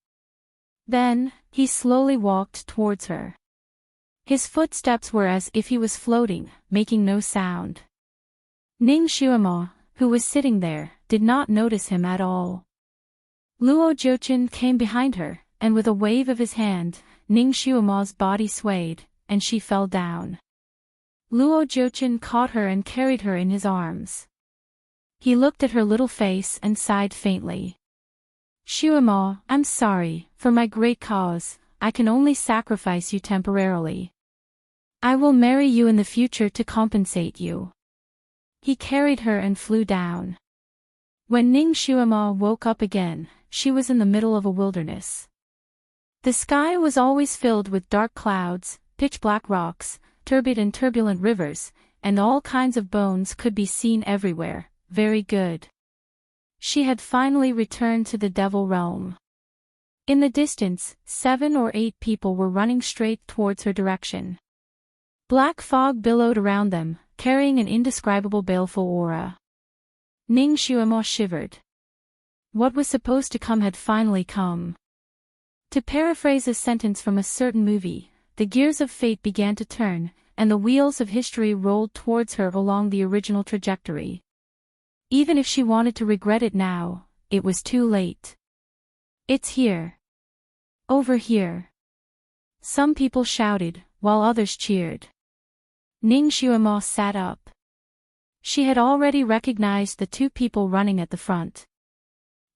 Then, he slowly walked towards her. His footsteps were as if he was floating, making no sound. Ning Shuima, who was sitting there, did not notice him at all. Luo Jiuqun came behind her, and with a wave of his hand, Ning Shuima's body swayed, and she fell down. Luo Jiuqun caught her and carried her in his arms. He looked at her little face and sighed faintly. "Shuima, I'm sorry, for my great cause, I can only sacrifice you temporarily. I will marry you in the future to compensate you." He carried her and flew down. When Ning Shuima woke up again, she was in the middle of a wilderness. The sky was always filled with dark clouds, pitch-black rocks, turbid and turbulent rivers, and all kinds of bones could be seen everywhere. Very good. She had finally returned to the devil realm. In the distance, 7 or 8 people were running straight towards her direction. Black fog billowed around them, carrying an indescribable baleful aura. Ning Shuima shivered. What was supposed to come had finally come. To paraphrase a sentence from a certain movie, the gears of fate began to turn, and the wheels of history rolled towards her along the original trajectory. Even if she wanted to regret it now, it was too late. "It's here. Over here." Some people shouted, while others cheered. Ning Shuima sat up. She had already recognized the 2 people running at the front.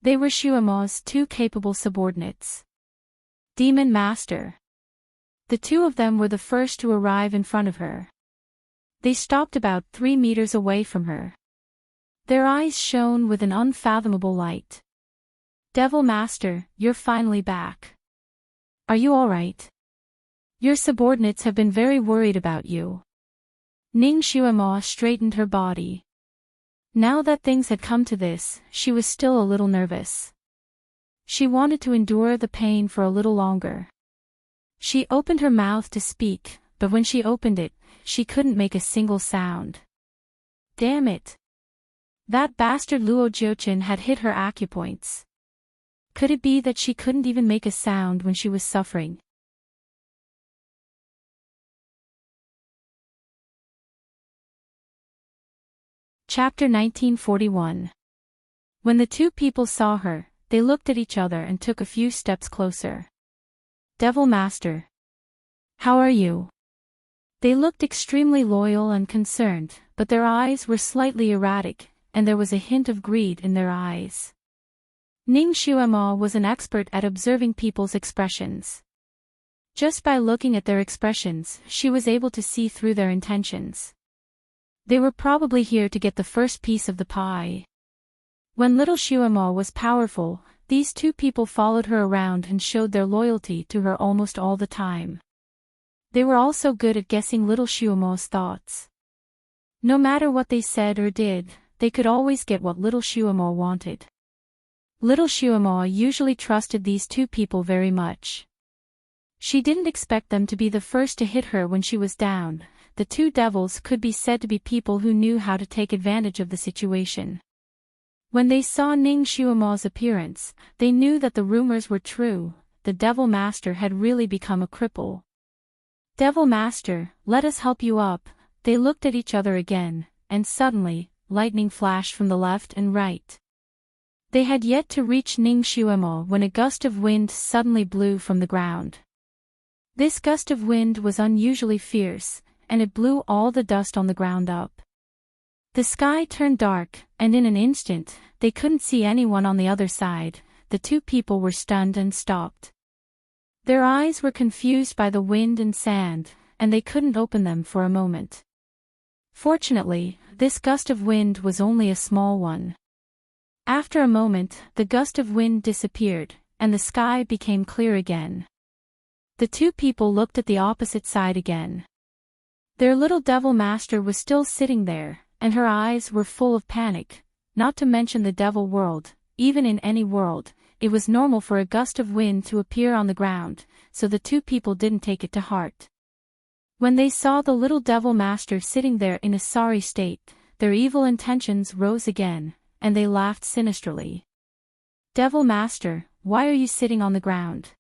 They were Shuima's 2 capable subordinates. Demon Master. The 2 of them were the first to arrive in front of her. They stopped about 3 meters away from her. Their eyes shone with an unfathomable light. "Devil Master, you're finally back. Are you all right? Your subordinates have been very worried about you." Ning Shuima straightened her body. Now that things had come to this, she was still a little nervous. She wanted to endure the pain for a little longer. She opened her mouth to speak, but when she opened it, she couldn't make a single sound. Damn it! That bastard Luo Jiochin had hit her acupoints. Could it be that she couldn't even make a sound when she was suffering? Chapter 1941. When the two people saw her, they looked at each other and took a few steps closer. Devil Master. How are you? They looked extremely loyal and concerned, but their eyes were slightly erratic, and there was a hint of greed in their eyes. Ning Xuemo was an expert at observing people's expressions. Just by looking at their expressions, she was able to see through their intentions. They were probably here to get the first piece of the pie. When little Xuemo was powerful, these two people followed her around and showed their loyalty to her almost all the time. They were also good at guessing little Xuemo's thoughts. No matter what they said or did, they could always get what little Xuemo wanted. Little Xuemo usually trusted these two people very much. She didn't expect them to be the first to hit her when she was down. The two devils could be said to be people who knew how to take advantage of the situation. When they saw Ning Xuemo's appearance, they knew that the rumors were true. The Devil Master had really become a cripple. Devil Master, let us help you up. They looked at each other again, and suddenly, lightning flashed from the left and right. They had yet to reach Ning Xuemo when a gust of wind suddenly blew from the ground. This gust of wind was unusually fierce, and it blew all the dust on the ground up. The sky turned dark, and in an instant, they couldn't see anyone on the other side. The two people were stunned and stopped. Their eyes were confused by the wind and sand, and they couldn't open them for a moment. Fortunately, this gust of wind was only a small one. After a moment, the gust of wind disappeared, and the sky became clear again. The two people looked at the opposite side again. Their little Devil Master was still sitting there, and her eyes were full of panic. Not to mention the devil world, even in any world, it was normal for a gust of wind to appear on the ground, so the two people didn't take it to heart. When they saw the little Devil Master sitting there in a sorry state, their evil intentions rose again, and they laughed sinisterly. Devil Master, why are you sitting on the ground?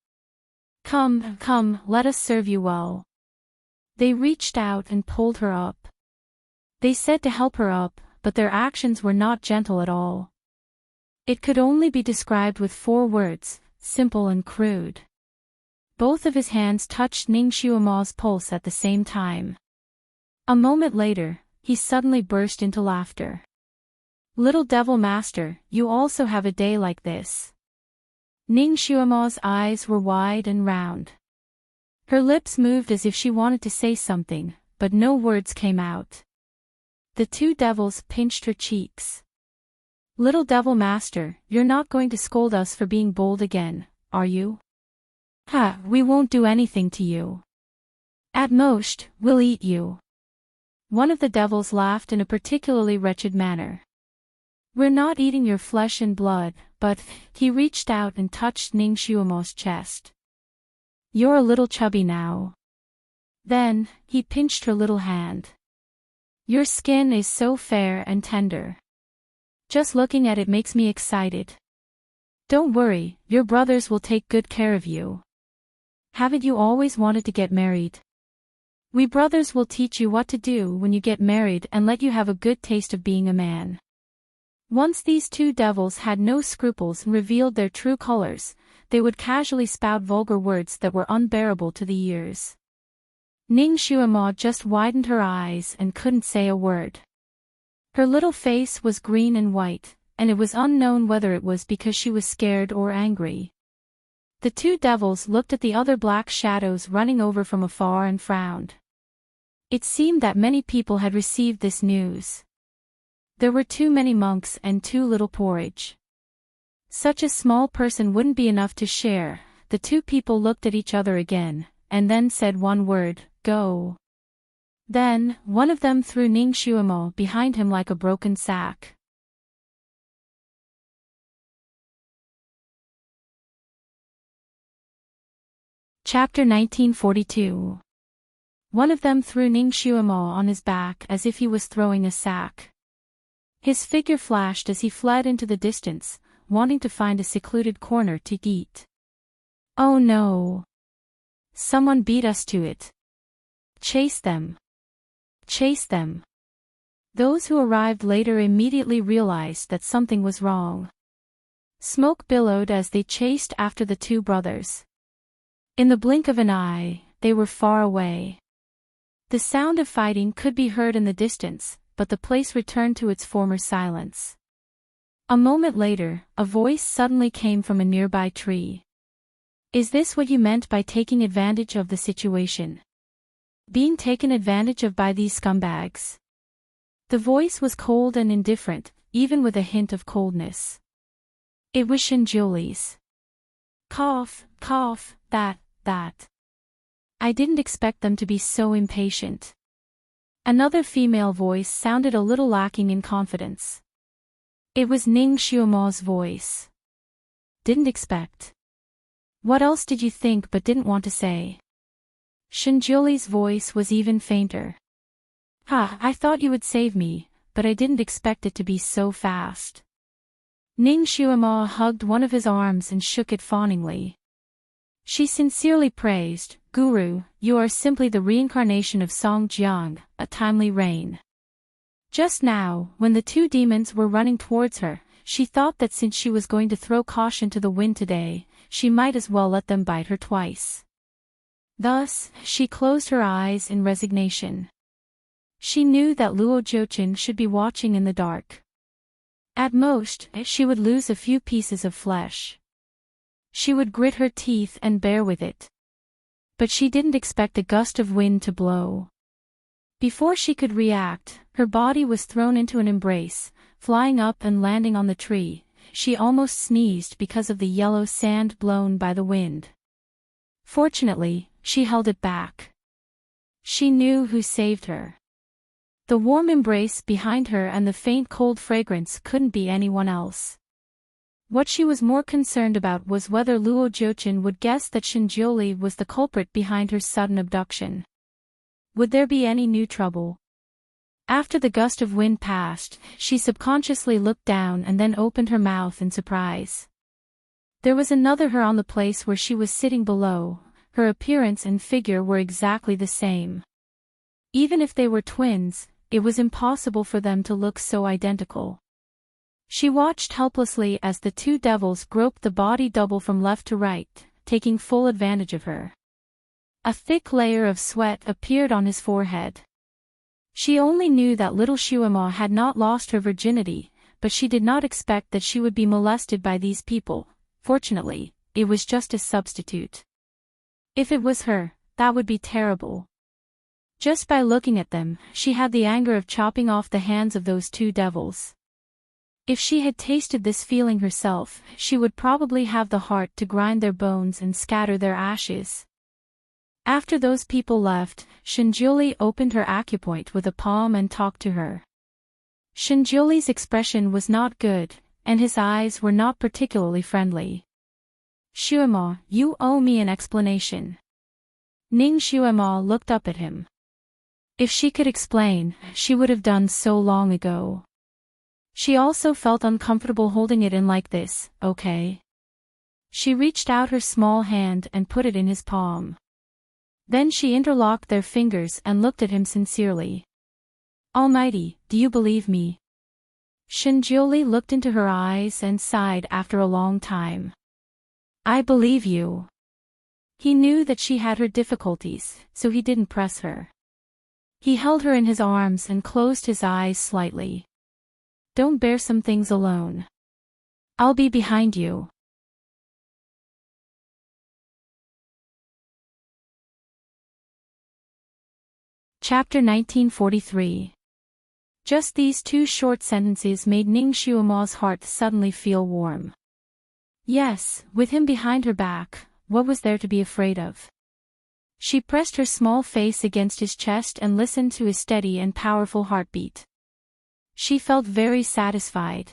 Come, come, let us serve you well. They reached out and pulled her up. They said to help her up, but their actions were not gentle at all. It could only be described with 4 words, simple and crude. Both of his hands touched Ning Xuemo's pulse at the same time. A moment later, he suddenly burst into laughter. Little Devil Master, you also have a day like this. Ning Xuemo's eyes were wide and round. Her lips moved as if she wanted to say something, but no words came out. The two devils pinched her cheeks. Little Devil Master, you're not going to scold us for being bold again, are you? Ha, we won't do anything to you. At most, we'll eat you. One of the devils laughed in a particularly wretched manner. We're not eating your flesh and blood, but, he reached out and touched Ning Xuemo's chest. You're a little chubby now. Then, he pinched her little hand. Your skin is so fair and tender. Just looking at it makes me excited. Don't worry, your brothers will take good care of you. Haven't you always wanted to get married? We brothers will teach you what to do when you get married and let you have a good taste of being a man. Once these two devils had no scruples and revealed their true colors, they would casually spout vulgar words that were unbearable to the ears. Ning Xuemo just widened her eyes and couldn't say a word. Her little face was green and white, and it was unknown whether it was because she was scared or angry. The two devils looked at the other black shadows running over from afar and frowned. It seemed that many people had received this news. There were too many monks and too little porridge. Such a small person wouldn't be enough to share. The two people looked at each other again, and then said one word, go. Then, one of them threw Ning Xuemo behind him like a broken sack. Chapter 1942. One of them threw Ning Xuemo on his back as if he was throwing a sack. His figure flashed as he fled into the distance, wanting to find a secluded corner to eat. Oh no! Someone beat us to it. Chase them! Chase them! Those who arrived later immediately realized that something was wrong. Smoke billowed as they chased after the two brothers. In the blink of an eye, they were far away. The sound of fighting could be heard in the distance, but the place returned to its former silence. A moment later, a voice suddenly came from a nearby tree. Is this what you meant by taking advantage of the situation? Being taken advantage of by these scumbags? The voice was cold and indifferent, even with a hint of coldness. It was Shinjuli's. Cough, cough, that. I didn't expect them to be so impatient. Another female voice sounded a little lacking in confidence. It was Ning Xuemo's voice. Didn't expect. What else did you think but didn't want to say? Shinjuli's voice was even fainter. I thought you would save me, but I didn't expect it to be so fast. Ning Xuemo hugged one of his arms and shook it fawningly. She sincerely praised, Guru, you are simply the reincarnation of Song Jiang, a timely rain. Just now, when the two demons were running towards her, she thought that since she was going to throw caution to the wind today, she might as well let them bite her twice. Thus, she closed her eyes in resignation. She knew that Luo Jiuqin should be watching in the dark. At most, she would lose a few pieces of flesh. She would grit her teeth and bear with it. But she didn't expect a gust of wind to blow. Before she could react, her body was thrown into an embrace, flying up and landing on the tree. She almost sneezed because of the yellow sand blown by the wind. Fortunately, she held it back. She knew who saved her. The warm embrace behind her and the faint cold fragrance couldn't be anyone else. What she was more concerned about was whether Luo Jiuqin would guess that Shinjuli was the culprit behind her sudden abduction. Would there be any new trouble? After the gust of wind passed, she subconsciously looked down and then opened her mouth in surprise. There was another her on the place where she was sitting below. Her appearance and figure were exactly the same. Even if they were twins, it was impossible for them to look so identical. She watched helplessly as the two devils groped the body double from left to right, taking full advantage of her. A thick layer of sweat appeared on his forehead. She only knew that little Xuemo had not lost her virginity, but she did not expect that she would be molested by these people. Fortunately, it was just a substitute. If it was her, that would be terrible. Just by looking at them, she had the anger of chopping off the hands of those two devils. If she had tasted this feeling herself, she would probably have the heart to grind their bones and scatter their ashes. After those people left, Shinjuli opened her acupoint with a palm and talked to her. Shinjuli's expression was not good, and his eyes were not particularly friendly. Xuemo, you owe me an explanation. Ning Xuemo looked up at him. If she could explain, she would have done so long ago. She also felt uncomfortable holding it in like this, okay? She reached out her small hand and put it in his palm. Then she interlocked their fingers and looked at him sincerely. Almighty, do you believe me? Shinjuli looked into her eyes and sighed after a long time. I believe you. He knew that she had her difficulties, so he didn't press her. He held her in his arms and closed his eyes slightly. Don't bear some things alone. I'll be behind you. Chapter 1943. Just these two short sentences made Ning Xuemo's heart suddenly feel warm. Yes, with him behind her back, what was there to be afraid of? She pressed her small face against his chest and listened to his steady and powerful heartbeat. She felt very satisfied.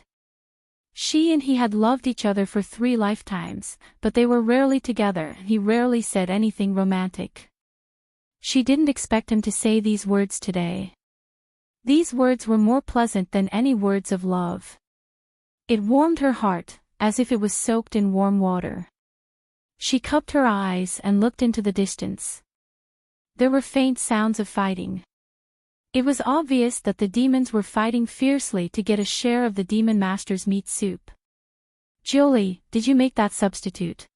She and he had loved each other for 3 lifetimes, but they were rarely together. He rarely said anything romantic. She didn't expect him to say these words today. These words were more pleasant than any words of love. It warmed her heart, as if it was soaked in warm water. She cupped her eyes and looked into the distance. There were faint sounds of fighting. It was obvious that the demons were fighting fiercely to get a share of the demon master's meat soup. Julie, did you make that substitute?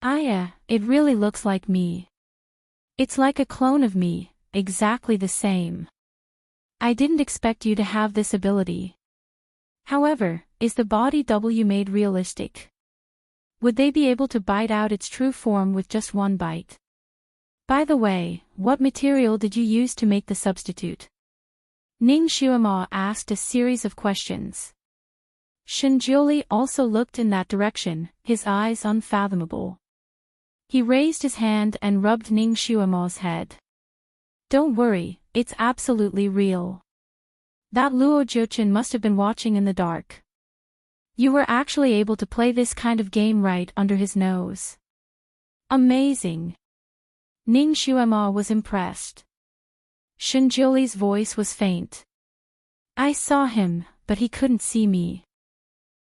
It really looks like me. It's like a clone of me, exactly the same. I didn't expect you to have this ability. However, is the body W made realistic? Would they be able to bite out its true form with just one bite? By the way, what material did you use to make the substitute? Ning Xuema asked a series of questions. Shinjuli also looked in that direction, his eyes unfathomable. He raised his hand and rubbed Ning Xuema's head. Don't worry, it's absolutely real. That Luo Jiuchen must have been watching in the dark. You were actually able to play this kind of game right under his nose. Amazing. Ning Xuema was impressed. Shinjuli's voice was faint. I saw him, but he couldn't see me.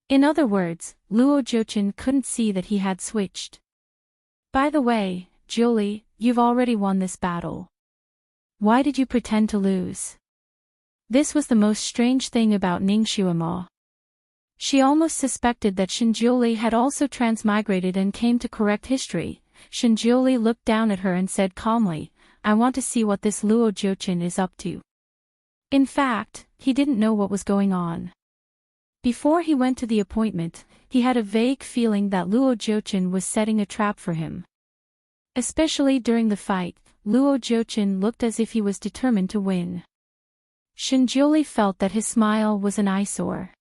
In other words, Luo Jiuchen couldn't see that he had switched. By the way, Julie, you've already won this battle. Why did you pretend to lose? This was the most strange thing about Ning Xuema. She almost suspected that Shinjuli had also transmigrated and came to correct history. Shinjuli looked down at her and said calmly, I want to see what this Luo Jiuchen is up to. In fact, he didn't know what was going on. Before he went to the appointment, he had a vague feeling that Luo Jiuchen was setting a trap for him. Especially during the fight, Luo Jiuchen looked as if he was determined to win. Shinjuli felt that his smile was an eyesore.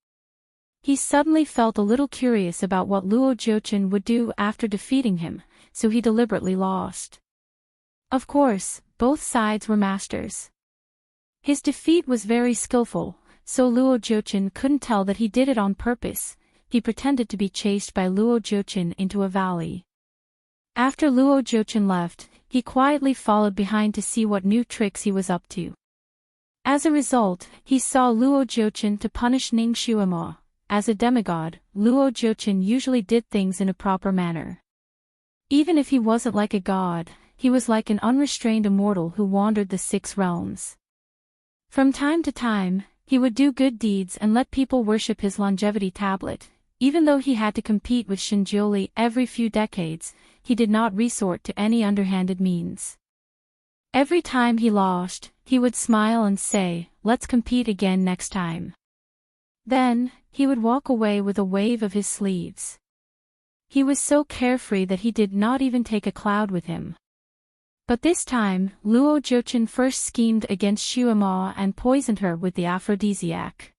He suddenly felt a little curious about what Luo Jiuchen would do after defeating him, so he deliberately lost. Of course, both sides were masters. His defeat was very skillful, so Luo Jiuchen couldn't tell that he did it on purpose. He pretended to be chased by Luo Jiuchen into a valley. After Luo Jiuchen left, he quietly followed behind to see what new tricks he was up to. As a result, he saw Luo Jiuchen to punish Ning Xuema. As a demigod, Luo Jiuchen usually did things in a proper manner. Even if he wasn't like a god, he was like an unrestrained immortal who wandered the 6 realms. From time to time, he would do good deeds and let people worship his longevity tablet. Even though he had to compete with Shinjuli every few decades, he did not resort to any underhanded means. Every time he lost, he would smile and say, let's compete again next time. Then, he would walk away with a wave of his sleeves. He was so carefree that he did not even take a cloud with him. But this time, Luo Jiuchen first schemed against Xuema and poisoned her with the aphrodisiac.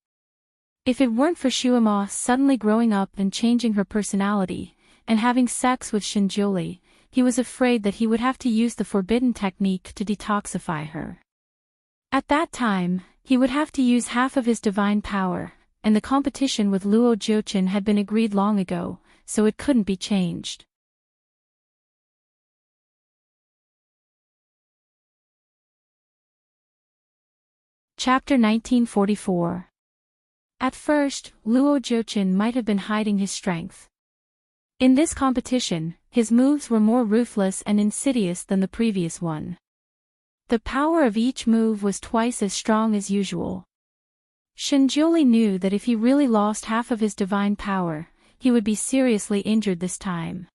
If it weren't for Xuema suddenly growing up and changing her personality, and having sex with Shinjuli, he was afraid that he would have to use the forbidden technique to detoxify her. At that time, he would have to use half of his divine power, and the competition with Luo Jiuchen had been agreed long ago, so it couldn't be changed. Chapter 1944. At first, Luo Jiuchen might have been hiding his strength. In this competition, his moves were more ruthless and insidious than the previous one. The power of each move was twice as strong as usual. Shinjuli knew that if he really lost half of his divine power, he would be seriously injured this time.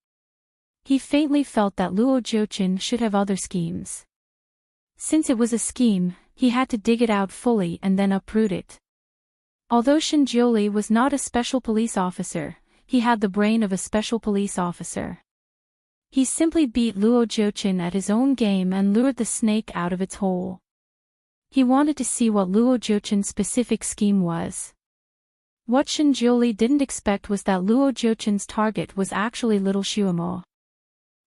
He faintly felt that Luo Jiuchen should have other schemes. Since it was a scheme, he had to dig it out fully and then uproot it. Although Shinjuli was not a special police officer, he had the brain of a special police officer. He simply beat Luo Jiuchen at his own game and lured the snake out of its hole. He wanted to see what Luo Jiuchen's specific scheme was. What Shinjuli didn't expect was that Luo Jiuchen's target was actually little Xuema.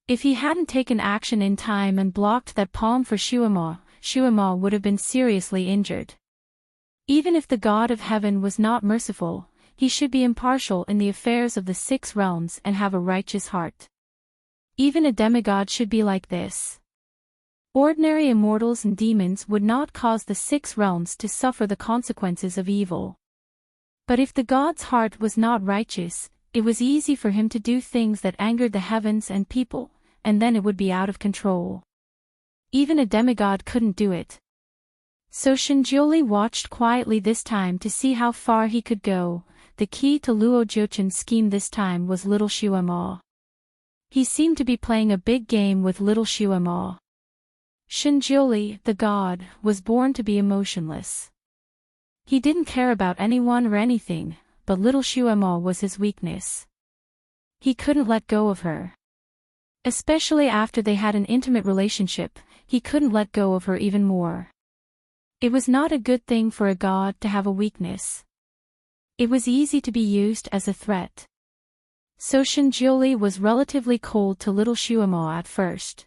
If he hadn't taken action in time and blocked that palm for Xuema, Xuema would have been seriously injured. Even if the god of heaven was not merciful, he should be impartial in the affairs of the 6 realms and have a righteous heart. Even a demigod should be like this. Ordinary immortals and demons would not cause the 6 realms to suffer the consequences of evil. But if the god's heart was not righteous, it was easy for him to do things that angered the heavens and people, and then it would be out of control. Even a demigod couldn't do it. So Shinjoli watched quietly this time to see how far he could go. The key to Luo Jiuchen's scheme this time was little Shuema. He seemed to be playing a big game with little Shuema. Shinjoli, the god, was born to be emotionless. He didn't care about anyone or anything, but little Shuema was his weakness. He couldn't let go of her. Especially after they had an intimate relationship, he couldn't let go of her even more. It was not a good thing for a god to have a weakness. It was easy to be used as a threat. So Shinjoli was relatively cold to little Shuema at first.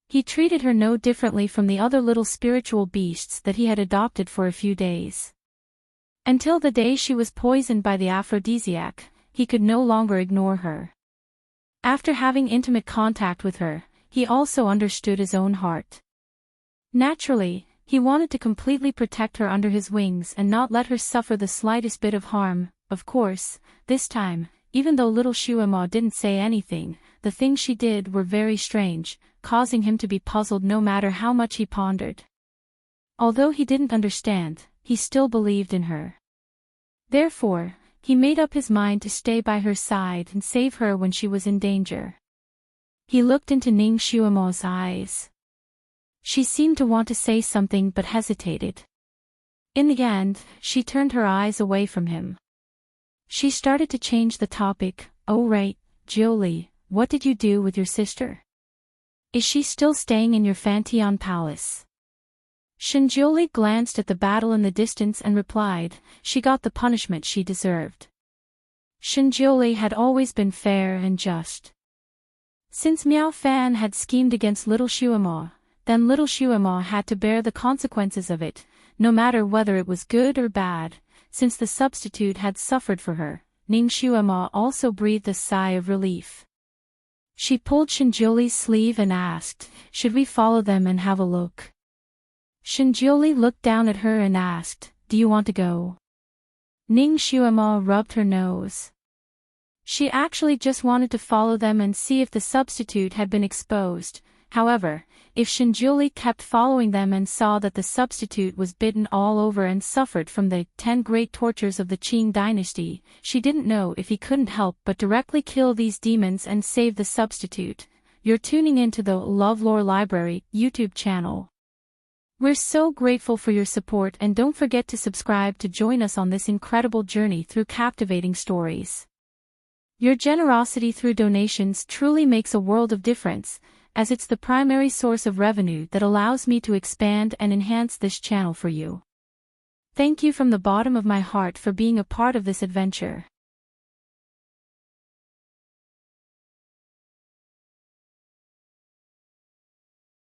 He treated her no differently from the other little spiritual beasts that he had adopted for a few days. Until the day she was poisoned by the aphrodisiac, he could no longer ignore her. After having intimate contact with her, he also understood his own heart. Naturally, he wanted to completely protect her under his wings and not let her suffer the slightest bit of harm. Of course, this time, even though little Shuema didn't say anything, the things she did were very strange, causing him to be puzzled no matter how much he pondered. Although he didn't understand, he still believed in her. Therefore, he made up his mind to stay by her side and save her when she was in danger. He looked into Ning Shuema's eyes. She seemed to want to say something but hesitated. In the end, she turned her eyes away from him. She started to change the topic. "Oh right, Jiuli, what did you do with your sister? Is she still staying in your Fantion palace?" Shinjoli glanced at the battle in the distance and replied, "She got the punishment she deserved." Shinjoli had always been fair and just. Since Miao Fan had schemed against little Shuema, then little Shuema had to bear the consequences of it, no matter whether it was good or bad. Since the substitute had suffered for her, Ning Shuema also breathed a sigh of relief. She pulled Shinjoli's sleeve and asked, "Should we follow them and have a look?" Shinjoli looked down at her and asked, "Do you want to go?" Ning Shuema rubbed her nose. She actually just wanted to follow them and see if the substitute had been exposed. However, if Shinjoli kept following them and saw that the substitute was bitten all over and suffered from the 10 great tortures of the Qing dynasty, she didn't know if he couldn't help but directly kill these demons and save the substitute. You're tuning into the LoveLore Library YouTube channel. We're so grateful for your support, and don't forget to subscribe to join us on this incredible journey through captivating stories. Your generosity through donations truly makes a world of difference, as it's the primary source of revenue that allows me to expand and enhance this channel for you. Thank you from the bottom of my heart for being a part of this adventure.